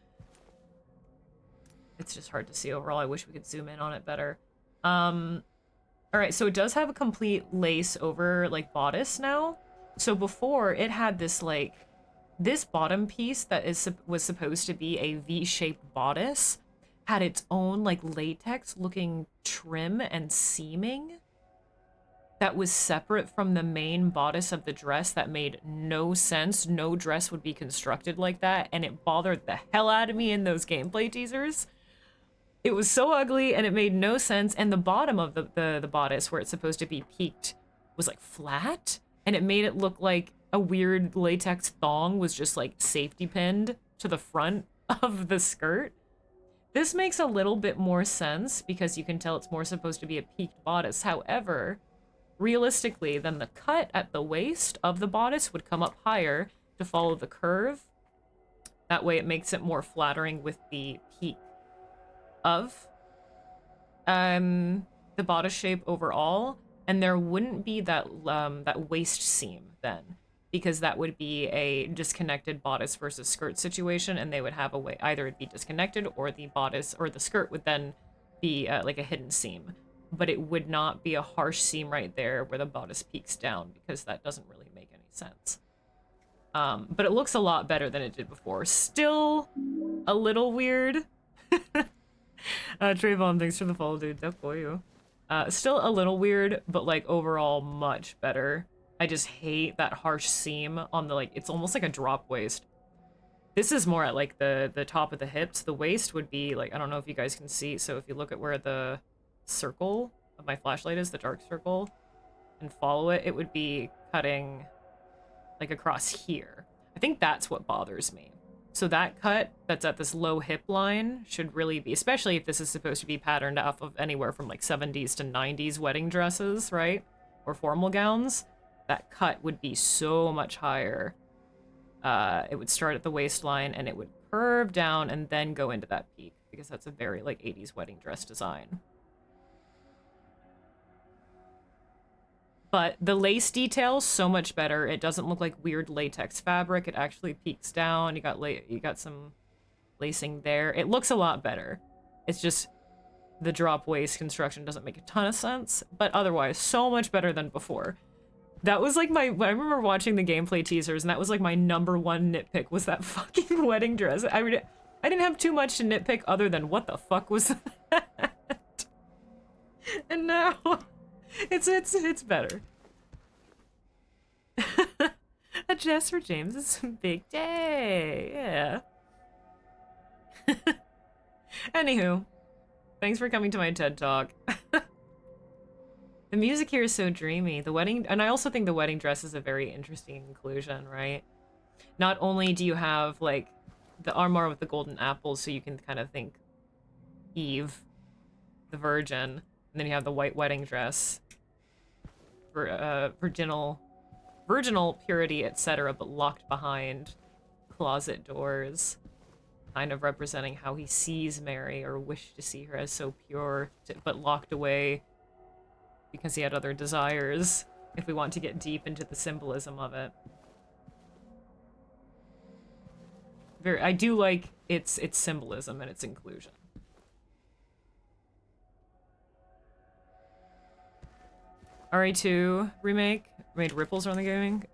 It's just hard to see overall. I wish we could zoom in on it better. Alright, so it does have a complete lace over, like, bodice now. So before, it had this, like... This bottom piece that was supposed to be a V-shaped bodice had its own, like, latex-looking trim and seaming that was separate from the main bodice of the dress that made no sense. No dress would be constructed like that, and it bothered the hell out of me in those gameplay teasers. It was so ugly, and it made no sense, and the bottom of the bodice, where it's supposed to be peaked, was, like, flat, and it made it look like a weird latex thong was just, like, safety pinned to the front of the skirt. This makes a little bit more sense, because you can tell it's more supposed to be a peaked bodice. However, realistically, then the cut at the waist of the bodice would come up higher to follow the curve. That way it makes it more flattering with the peak of the bodice shape overall, and there wouldn't be that that waist seam then, because that would be a disconnected bodice versus skirt situation, and they would have a way, either it'd be disconnected or the bodice or the skirt would then be like a hidden seam, but it would not be a harsh seam right there where the bodice peaks down, because that doesn't really make any sense. But it looks a lot better than it did before. Still a little weird. Trayvon, thanks for the follow, dude. That for you. Still a little weird, but like overall much better. I just hate that harsh seam on the, like, it's almost like a drop waist. This is more at like the top of the hips. The waist would be like, I don't know if you guys can see. So if you look at where the circle of my flashlight is, the dark circle, and follow it, it would be cutting like across here. I think that's what bothers me. So that cut that's at this low hip line should really be, especially if this is supposed to be patterned off of anywhere from like 70s to 90s wedding dresses, right? Or formal gowns. That cut would be so much higher. It would start at the waistline and it would curve down and then go into that peak, because that's a very like 80s wedding dress design. But the lace detail, so much better. It doesn't look like weird latex fabric. It actually peeks down. You got some lacing there. It looks a lot better. It's just the drop waist construction doesn't make a ton of sense, but otherwise so much better than before. That was like I remember watching the gameplay teasers, and that was like my #1 nitpick, was that fucking wedding dress. I didn't have too much to nitpick other than what the fuck was that? And now it's better. A dress for James is a big day. Yeah. Anywho, thanks for coming to my TED Talk. The music here is so dreamy. The wedding, and I also think the wedding dress is a very interesting inclusion, right? Not only do you have like the armoire with the golden apples, so you can kind of think Eve, the virgin, and then you have the white wedding dress for virginal purity, etc., but locked behind closet doors, kind of representing how he sees Mary or wished to see her as so pure, but locked away because he had other desires, if we want to get deep into the symbolism of it. I do like its symbolism and its inclusion. RE2 remake made ripples on the gaming.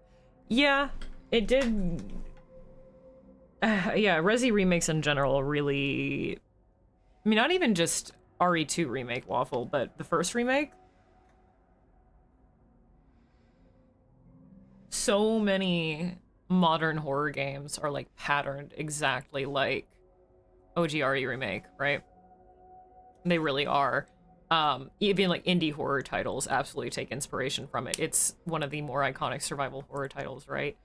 Yeah, it did. Yeah, Resi remakes in general really... I mean, not even just RE2 remake Waffle, but the first remake. So many modern horror games are like patterned exactly like OG RE remake, right? They really are. Even like indie horror titles absolutely take inspiration from it. It's one of the more iconic survival horror titles, right?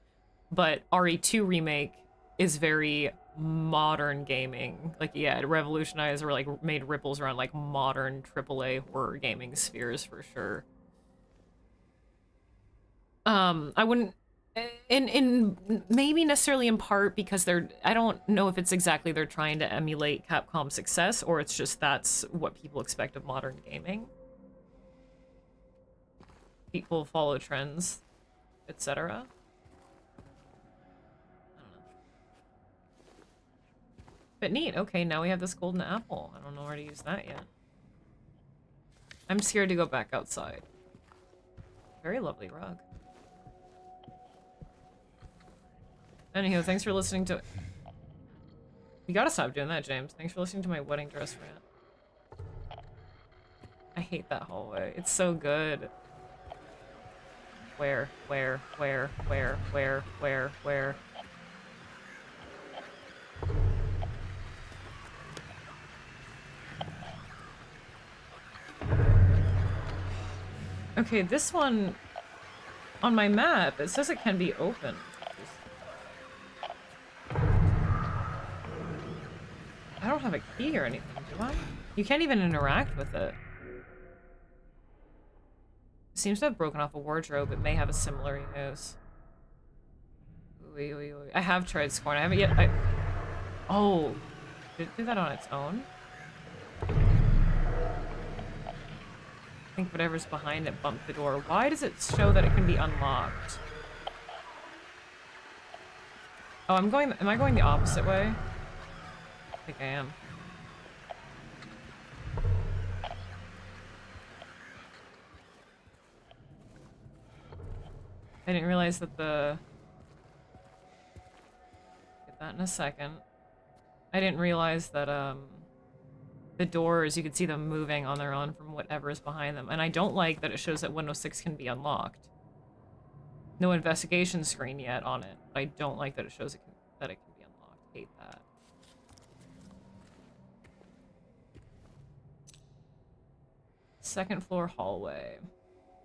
But RE2 remake is very modern gaming. Like, yeah, it revolutionized or like made ripples around like modern AAA horror gaming spheres for sure. I wouldn't, in maybe necessarily in part because I don't know if it's exactly they're trying to emulate Capcom's success or it's just that's what people expect of modern gaming. People follow trends, etc. But neat. Okay, now we have this golden apple. I don't know where to use that yet. I'm scared to go back outside. Very lovely rug. Anywho, thanks for listening to... You gotta stop doing that, James. Thanks for listening to my wedding dress rant. I hate that hallway. It's so good. Where? Okay, this one... On my map, it says it can be opened. I don't have a key or anything, do I? You can't even interact with it. It seems to have broken off a wardrobe. It may have a similar use. I have tried Scorn. I haven't yet. Oh. Did it do that on its own? I think whatever's behind it bumped the door. Why does it show that it can be unlocked? Oh, am I going the opposite way? I think I am. I didn't realize that get that in a second. I didn't realize that, the doors, you could see them moving on their own from whatever is behind them. And I don't like that it shows that window 6 can be unlocked. No investigation screen yet on it. But I don't like that it shows that it can be unlocked. Hate that. Second floor hallway.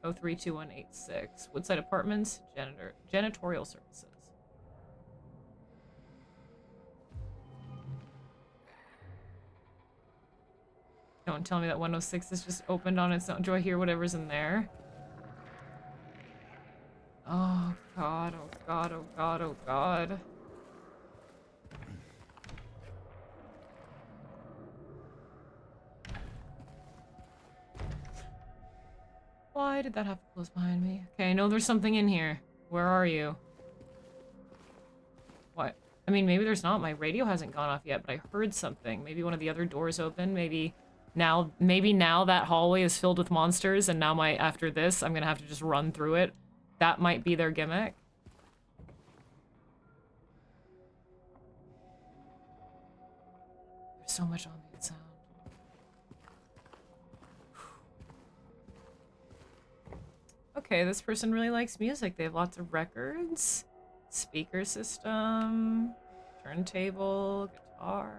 032186. Woodside Apartments. Janitorial services. Don't tell me that 106 is just opened on its own. Do I hear whatever's in there? Oh god, oh god, oh god, oh god. Why did that have to close behind me? Okay, I know there's something in here. Where are you? What? I mean, maybe there's not. My radio hasn't gone off yet, but I heard something. Maybe one of the other doors open. Maybe now that hallway is filled with monsters, and now after this, I'm gonna have to just run through it. That might be their gimmick. There's so much ambient sound. Okay, this person really likes music. They have lots of records, speaker system, turntable, guitar.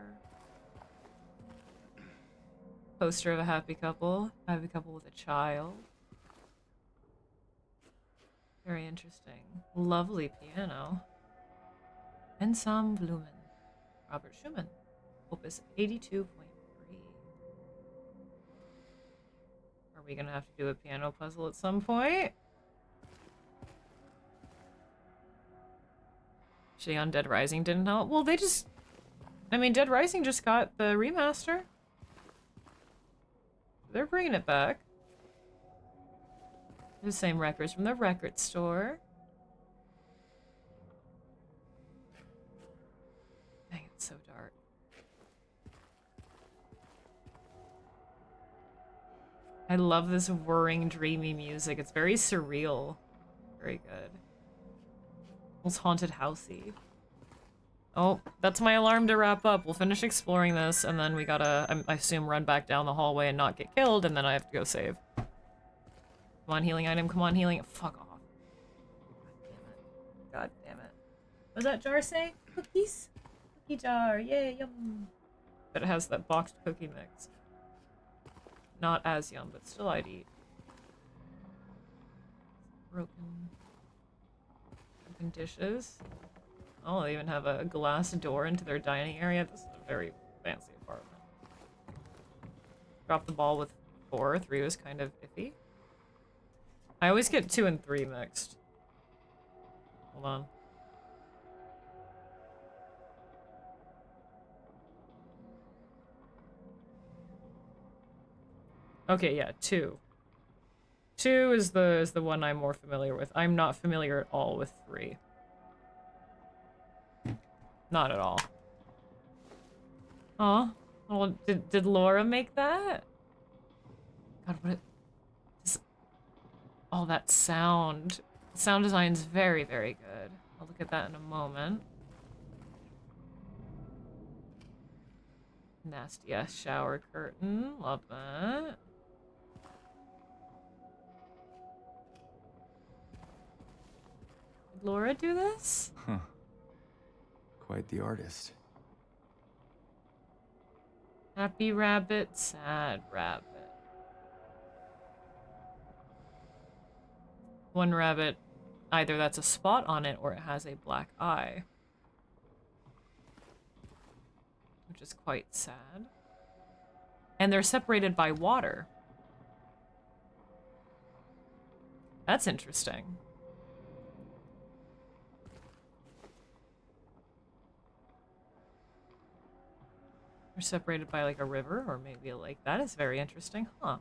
Poster of a happy couple with a child. Very interesting. Lovely piano. Ensemblement. Robert Schumann. Opus 82.3. Are we gonna have to do a piano puzzle at some point? Actually, on Dead Rising didn't help. Well, I mean, Dead Rising just got the remaster. They're bringing it back. The same records from the record store. Dang, it's so dark. I love this whirring, dreamy music. It's very surreal. Very good. Almost haunted housey. Oh, that's my alarm to wrap up. We'll finish exploring this, and then we gotta, I assume, run back down the hallway and not get killed, and then I have to go save. Come on, healing item. Come on, healing. Fuck off. God damn it. What does that jar say? Cookies? Cookie jar. Yay, yum. But it has that boxed cookie mix. Not as yum, but still I'd eat. Broken dishes. Oh, they even have a glass door into their dining area. This is a very fancy apartment. Dropped the ball with 4. 3 was kind of iffy. I always get 2 and 3 mixed. Hold on. Okay, yeah, 2. 2 is the one I'm more familiar with. I'm not familiar at all with 3. Not at all. Aw. Well, did Laura make that? God, what is... Oh, that sound. Sound design's very, very good. I'll look at that in a moment. Nasty ass shower curtain. Love that. Did Laura do this? Huh. Quite the artist. Happy rabbit, sad rabbit. One rabbit, either that's a spot on it or it has a black eye. Which is quite sad. And they're separated by water. That's interesting. They're separated by like a river or maybe a lake. That is very interesting, huh?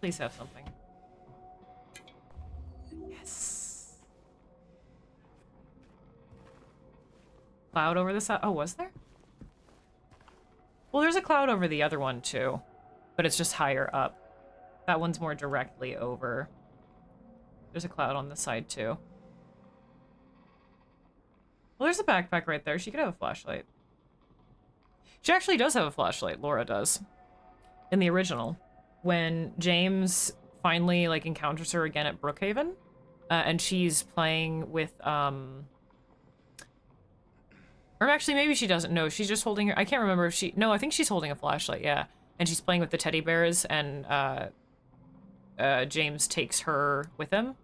Please have something. Yes. Cloud over the side. Oh, was there? Well, there's a cloud over the other one too, but it's just higher up. That one's more directly over. There's a cloud on the side too. Well, there's a backpack right there. She could have a flashlight. She actually does have a flashlight. Laura does. In the original. When James finally, like, encounters her again at Brookhaven. And she's playing with, Or actually, maybe she doesn't know. She's just holding her... I can't remember if she... No, I think she's holding a flashlight, yeah. And she's playing with the teddy bears, and, James takes her with him.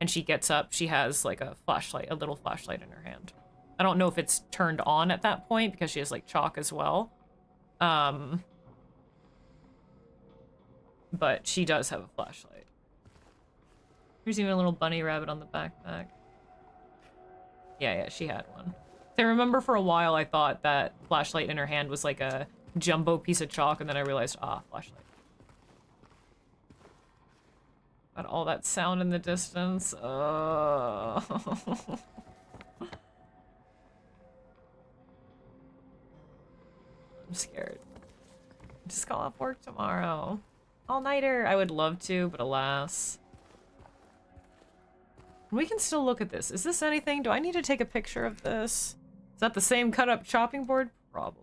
And she gets up. She has, like, a flashlight, a little flashlight in her hand. I don't know if it's turned on at that point, because she has, like, chalk as well. But she does have a flashlight. There's even a little bunny rabbit on the backpack. Yeah, she had one. I remember for a while I thought that flashlight in her hand was like a jumbo piece of chalk, and then I realized, flashlight. Got all that sound in the distance. I'm scared. Just call off work tomorrow. All-nighter. I would love to, but alas. We can still look at this. Is this anything? Do I need to take a picture of this? Is that the same cut-up chopping board? Probably.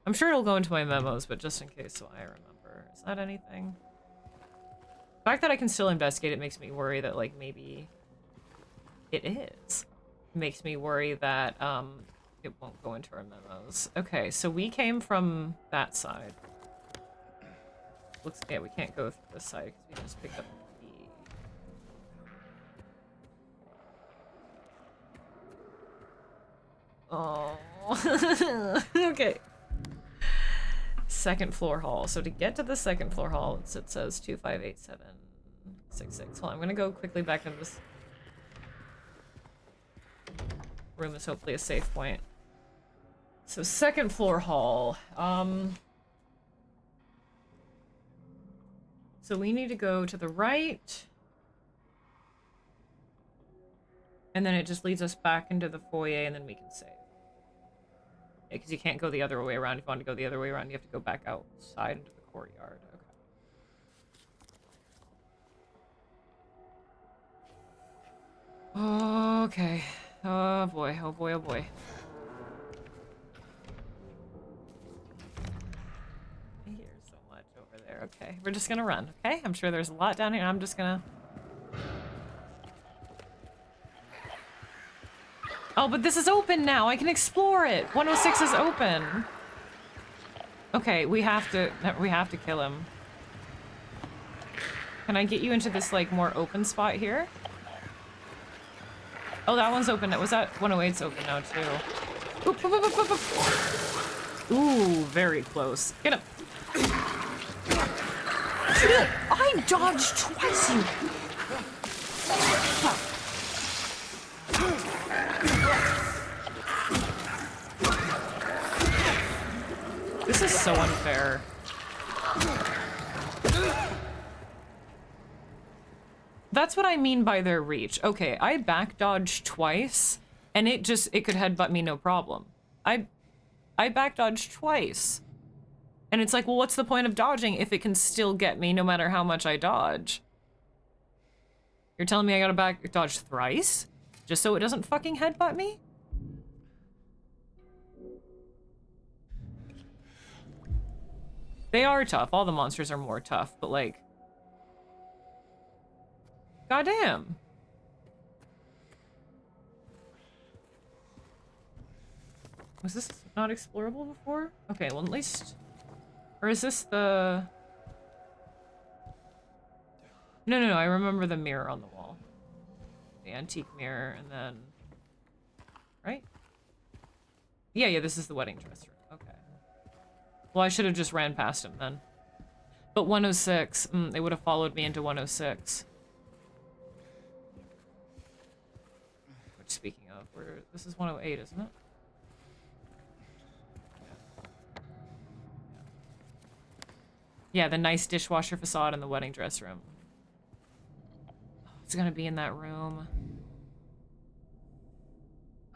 I'm sure it'll go into my memos, but just in case so I remember. Is that anything? The fact that I can still investigate it makes me worry that, like, maybe it is. It makes me worry that, it won't go into our memos. Okay, so we came from that side. Looks, yeah, we can't go through this side because we just picked up the key. Oh. Okay. Second floor hall. So to get to the second floor hall, it says 258766. Well, I'm gonna go quickly back into this room. Is hopefully a safe point. So second floor hall. So we need to go to the right. And then it just leads us back into the foyer, and then we can save. Yeah, because you can't go the other way around. If you want to go the other way around, you have to go back outside into the courtyard. Okay. Okay. Oh boy, oh boy, oh boy. I hear so much over there. Okay, we're just gonna run, okay? I'm sure there's a lot down here. I'm just gonna... Oh, but this is open now. I can explore it. 106 is open. Okay, we have to kill him. Can I get you into this, like, more open spot here? Oh, that one's open. Was that 108's open now, too? Oop, oop, oop, oop, oop, oop. Ooh, very close. Get him. I dodged twice, you... This is so unfair. That's what I mean by their reach. Okay, I back dodged twice, and it could headbutt me no problem. I back dodged twice. And it's like, well, what's the point of dodging if it can still get me no matter how much I dodge? You're telling me I gotta back dodge thrice? Just so it doesn't fucking headbutt me? They are tough. All the monsters are more tough, but like... Goddamn. Was this not explorable before? Okay, well at least... Or is this the... No, I remember the mirror on the wall. The antique mirror, and then... Right? Yeah, this is the wedding dress room. Okay. Well, I should have just ran past him then. But 106, they would have followed me into 106. Which, speaking of, this is 108, isn't it? Yeah, the nice dishwasher facade in the wedding dress room. Oh, it's gonna be in that room.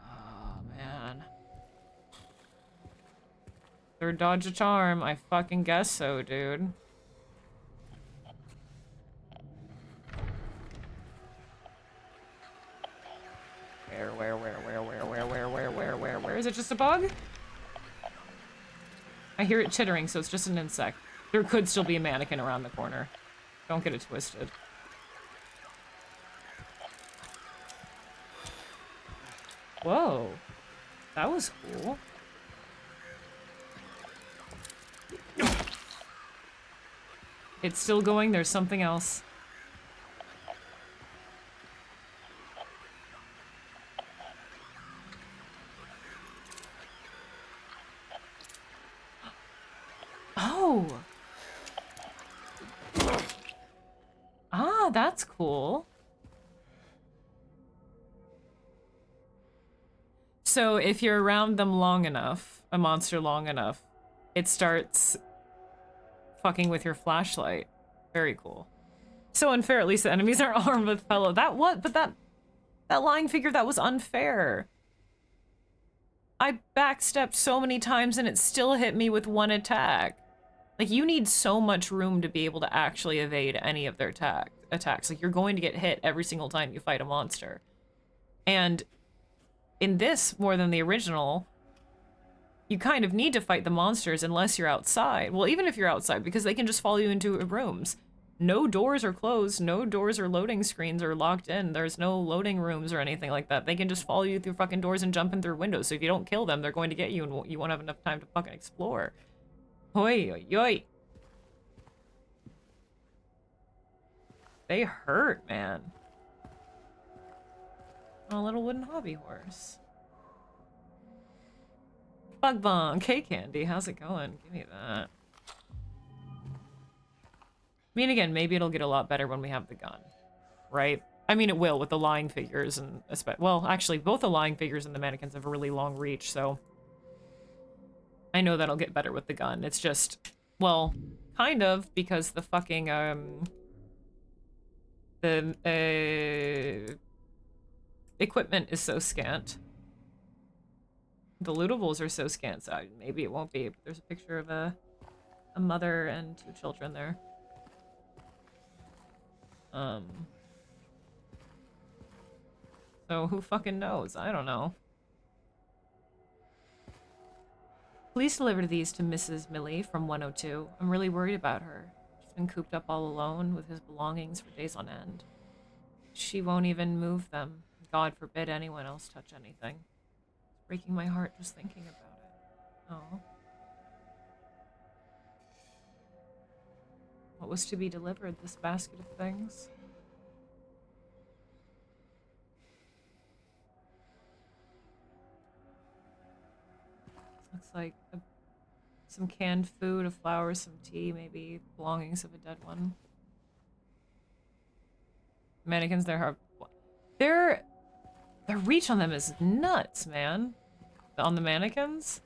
Oh, man. Third dodge a charm. I fucking guess so, dude. Where? Is it just a bug? I hear it chittering, so it's just an insect. There could still be a mannequin around the corner. Don't get it twisted. Whoa. That was cool. It's still going. There's something else. Oh. Ah, that's cool. So if you're around them long enough, a monster long enough, it starts fucking with your flashlight. Very cool. So unfair, at least the enemies are armed with fellow. But that lying figure, that was unfair. I backstepped so many times and it still hit me with one attack. Like, you need so much room to be able to actually evade any of their attacks. Like, you're going to get hit every single time you fight a monster. And in this, more than the original, you kind of need to fight the monsters unless you're outside. Well, even if you're outside, because they can just follow you into rooms. No doors are closed, no doors or loading screens are locked in. There's no loading rooms or anything like that. They can just follow you through fucking doors and jump in through windows. So if you don't kill them, they're going to get you and you won't have enough time to fucking explore. Oi, oi, oi. They hurt, man. Oh, a little wooden hobby horse. Bug Bong, K Candy, how's it going? Give me that. I mean, again, maybe it'll get a lot better when we have the gun, right? I mean, it will with the lying figures and... Well, actually, both the lying figures and the mannequins have a really long reach, so... I know that'll get better with the gun. It's just... Well, kind of, because the fucking, the equipment is so scant. The lootables are so scant, so maybe it won't be. There's a picture of a mother and 2 children there. So who fucking knows? I don't know. Please deliver these to Mrs. Millie from 102. I'm really worried about her. She's been cooped up all alone with his belongings for days on end. She won't even move them. God forbid anyone else touch anything. It's breaking my heart just thinking about it. Oh. What was to be delivered? This basket of things? Looks like some canned food, a flower, some tea, maybe belongings of a dead one. Mannequins, their reach on them is nuts, man. On the mannequins.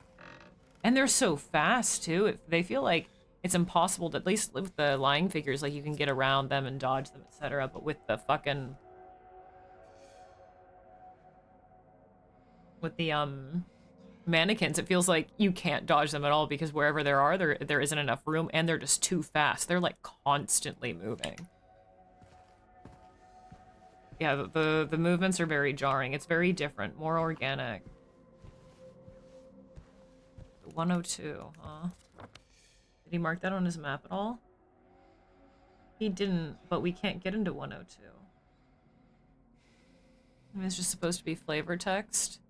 And they're so fast, too. They feel like it's impossible to, at least with the lying figures, like you can get around them and dodge them, etc. But with the fucking... with the, mannequins, it feels like you can't dodge them at all because wherever there isn't enough room and they're just too fast. They're, like, constantly moving. Yeah, the movements are very jarring. It's very different, more organic. 102, huh? Did he mark that on his map at all? He didn't, but we can't get into 102. I mean, it's just supposed to be flavor text.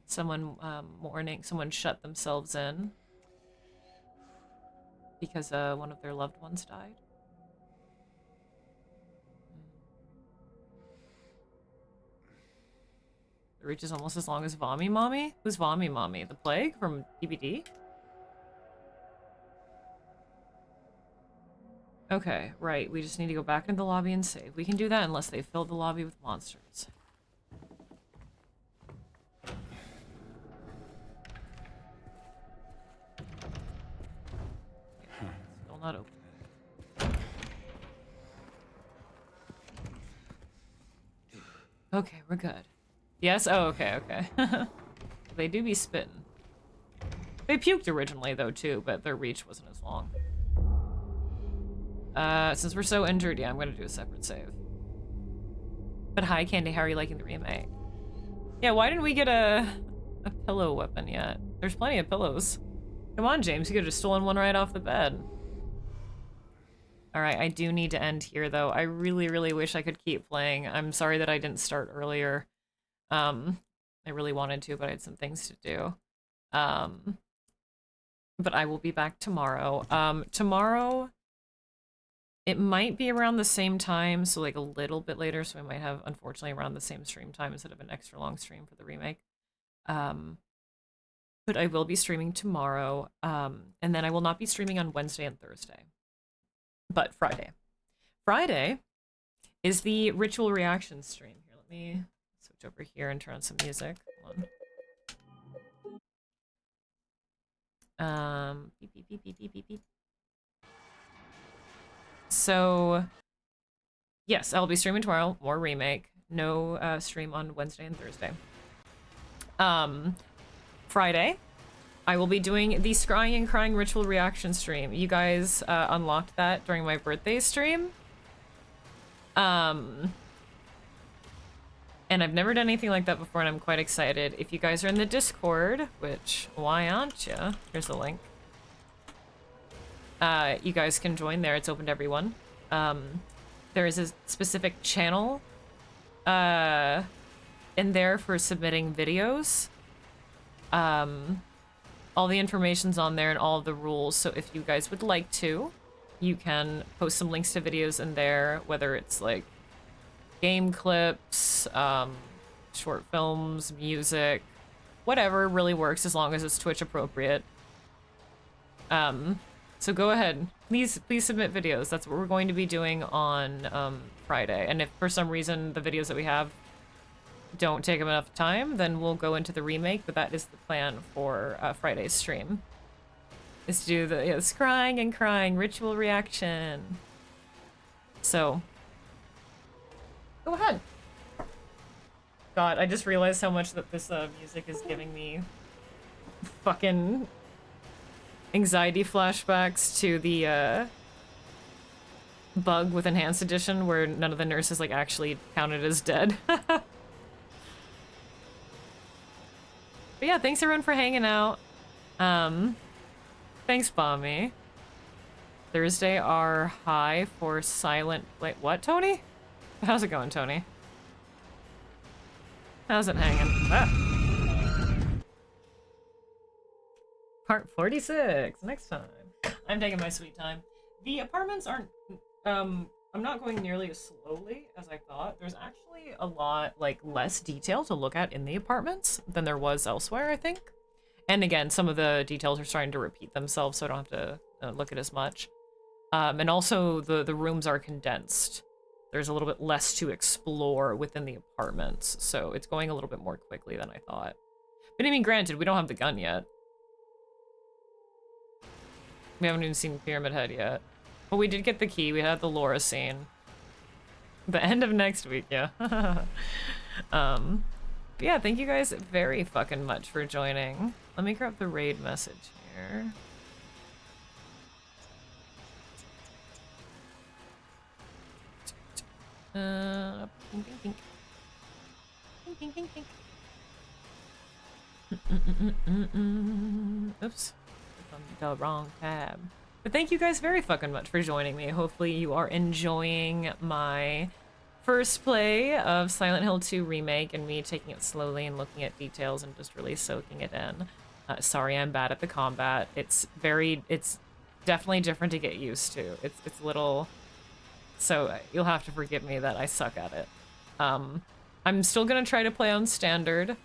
Someone mourning, someone shut themselves in because one of their loved ones died. The reach is almost as long as Vommy Mommy? Who's Vommy Mommy? The Plague from DBD? Okay, right. We just need to go back into the lobby and save. We can do that unless they fill the lobby with monsters. Still not open. Okay, we're good. Yes? Oh, okay, okay. They do be spitting. They puked originally, though, too, but their reach wasn't as long. Since we're so injured, yeah, I'm gonna do a separate save. But hi, Candy, how are you liking the remake? Yeah, why didn't we get a pillow weapon yet? There's plenty of pillows. Come on, James, you could've just stolen one right off the bed. Alright, I do need to end here, though. I really, really wish I could keep playing. I'm sorry that I didn't start earlier. I really wanted to, but I had some things to do. But I will be back tomorrow. Tomorrow, it might be around the same time, so like a little bit later, so we might have, unfortunately, around the same stream time instead of an extra long stream for the remake. But I will be streaming tomorrow, and then I will not be streaming on Wednesday and Thursday. But Friday. Friday is the ritual reaction stream. Here, let me switch over here and turn on some music. Hold on. Beep, beep, beep, beep, beep, beep, beep. So, yes, I'll be streaming tomorrow. More remake. No stream on Wednesday and Thursday. Friday, I will be doing the Scrying and Crying Ritual Reaction stream. You guys unlocked that during my birthday stream. And I've never done anything like that before, and I'm quite excited. If you guys are in the Discord, which, why aren't you? Here's the link. You guys can join there. It's open to everyone. There is a specific channel in there for submitting videos. All the information's on there and all of the rules, so if you guys would like to, you can post some links to videos in there, whether it's like game clips, short films, music, whatever really works as long as it's Twitch appropriate. So go ahead, please submit videos. That's what we're going to be doing on Friday, and if for some reason the videos that we have don't take enough time, then we'll go into the remake, but that is the plan for Friday's stream. Is to do the Scrying and Crying ritual reaction. So, go ahead. God, I just realized how much that this music is giving me fucking anxiety flashbacks to the bug with Enhanced Edition where none of the nurses like actually counted as dead. But yeah, thanks everyone for hanging out. Thanks, Bommy. Thursday are high for silent. Wait, what, Tony? How's it going, Tony? How's it hanging? Ah. Part 46, next time. I'm taking my sweet time. The apartments aren't, I'm not going nearly as slowly as I thought. There's actually a lot, like, less detail to look at in the apartments than there was elsewhere, I think. And again, some of the details are starting to repeat themselves, so I don't have to look at as much. And also, the rooms are condensed. There's a little bit less to explore within the apartments, so it's going a little bit more quickly than I thought. But I mean, granted, we don't have the gun yet. We haven't even seen Pyramid Head yet. But we did get the key. We had the Laura scene. The end of next week, yeah. But yeah, thank you guys very fucking much for joining. Let me grab the raid message here. Ping, ping, ping. Ping, ping, ping, ping. Oops. On the wrong tab. But thank you guys very fucking much for joining me. Hopefully you are enjoying my first play of Silent Hill 2 Remake and me taking it slowly and looking at details and just really soaking it in. Sorry, I'm bad at the combat. It's definitely different to get used to. It's little, so you'll have to forgive me that I suck at it. I'm still gonna try to play on standard,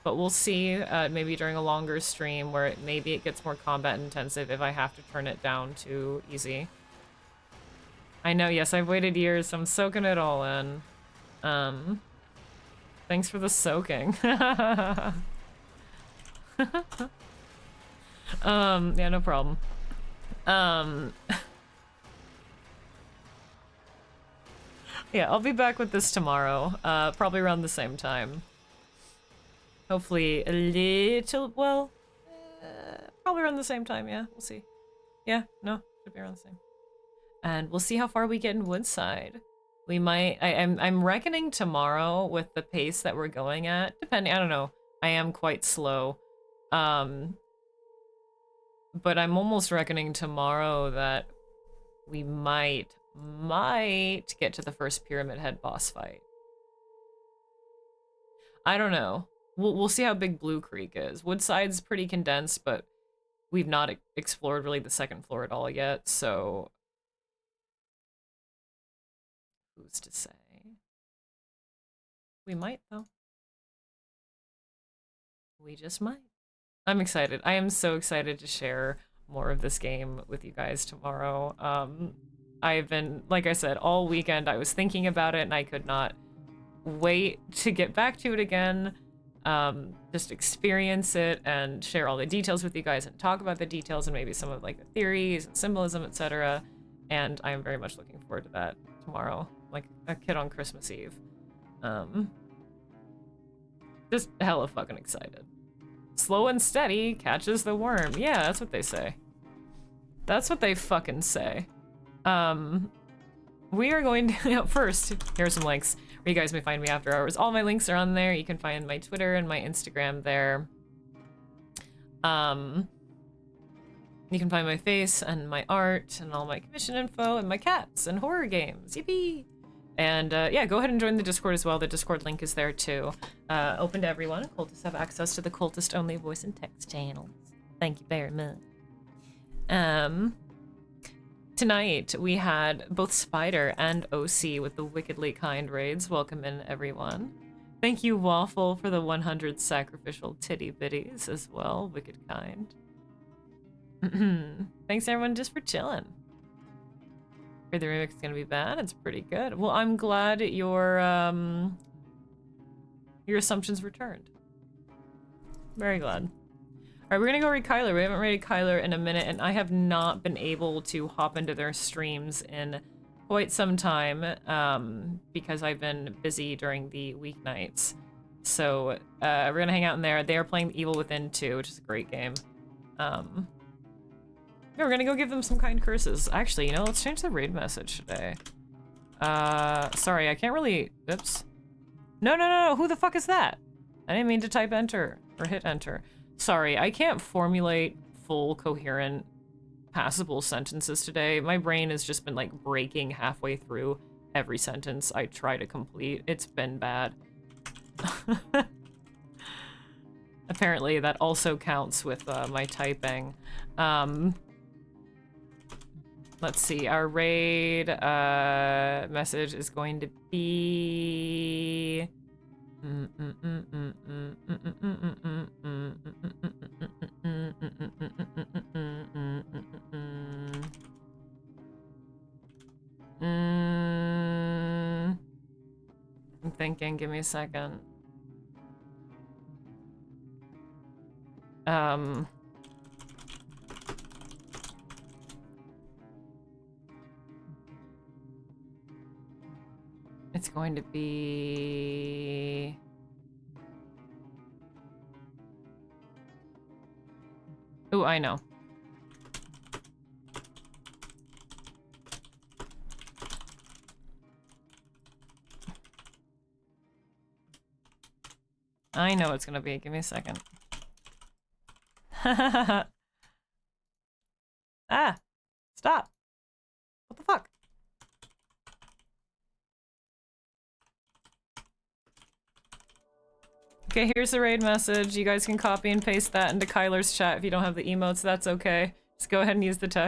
but we'll see, maybe during a longer stream where maybe it gets more combat intensive if I have to turn it down to easy. I know, yes, I've waited years, so I'm soaking it all in. Thanks for the soaking. Yeah, no problem. Yeah, I'll be back with this tomorrow, probably around the same time. Hopefully a little, well, probably around the same time, yeah, we'll see. Yeah, no, should be around the same. And we'll see how far we get in Woodside. We might, I'm reckoning tomorrow with the pace that we're going at, depending, I don't know, I am quite slow. But I'm almost reckoning tomorrow that we might get to the first Pyramid Head boss fight. I don't know. We'll see how big Blue Creek is. Woodside's pretty condensed, but we've not explored really the second floor at all yet, so who's to say? We might, though. We just might. I'm excited. I am so excited to share more of this game with you guys tomorrow. I've been, like I said, all weekend I was thinking about it and I could not wait to get back to it again. Just experience it and share all the details with you guys and talk about the details and maybe some of like the theories and symbolism, etc. And I am very much looking forward to that tomorrow, like a kid on Christmas Eve. Just hella fucking excited. Slow and steady catches the worm. Yeah, that's what they say. That's what they fucking say. We are going to, first, here are some links where you guys may find me after hours. All my links are on there. You can find my Twitter and my Instagram there. You can find my face and my art and all my commission info and my cats and horror games. Yippee! And yeah, go ahead and join the Discord as well. The Discord link is there too. Open to everyone. Cultists have access to the cultist only voice and text channels. Thank you very much. Tonight we had both Spider and OC with the Wickedly Kind raids. Welcome in, everyone. Thank you, Waffle, for the 100 sacrificial titty bitties as well. Wicked kind. Thanks, everyone, just for chilling. The remix is gonna be bad. It's pretty good. Well, I'm glad your assumptions returned. Very glad. All right, we're gonna go raid Kyler. We haven't raided Kyler in a minute, and I have not been able to hop into their streams in quite some time because I've been busy during the weeknights. So we're gonna hang out in there. They are playing Evil Within 2, which is a great game. Yeah, we're gonna go give them some kind curses. Actually, you know, let's change the raid message today. Sorry, I can't really, oops. No, who the fuck is that? I didn't mean to type enter. Or hit enter. Sorry, I can't formulate full, coherent, passable sentences today. My brain has just been like breaking halfway through every sentence I try to complete. It's been bad. Apparently that also counts with my typing. Let's see, our raid message is going to be... I'm thinking, give me a second. It's going to be... Ooh, I know. I know it's gonna be. Give me a second. Ah! Stop! What the fuck? Okay, here's the raid message. You guys can copy and paste that into Kyler's chat if you don't have the emotes. That's okay. Just go ahead and use the text.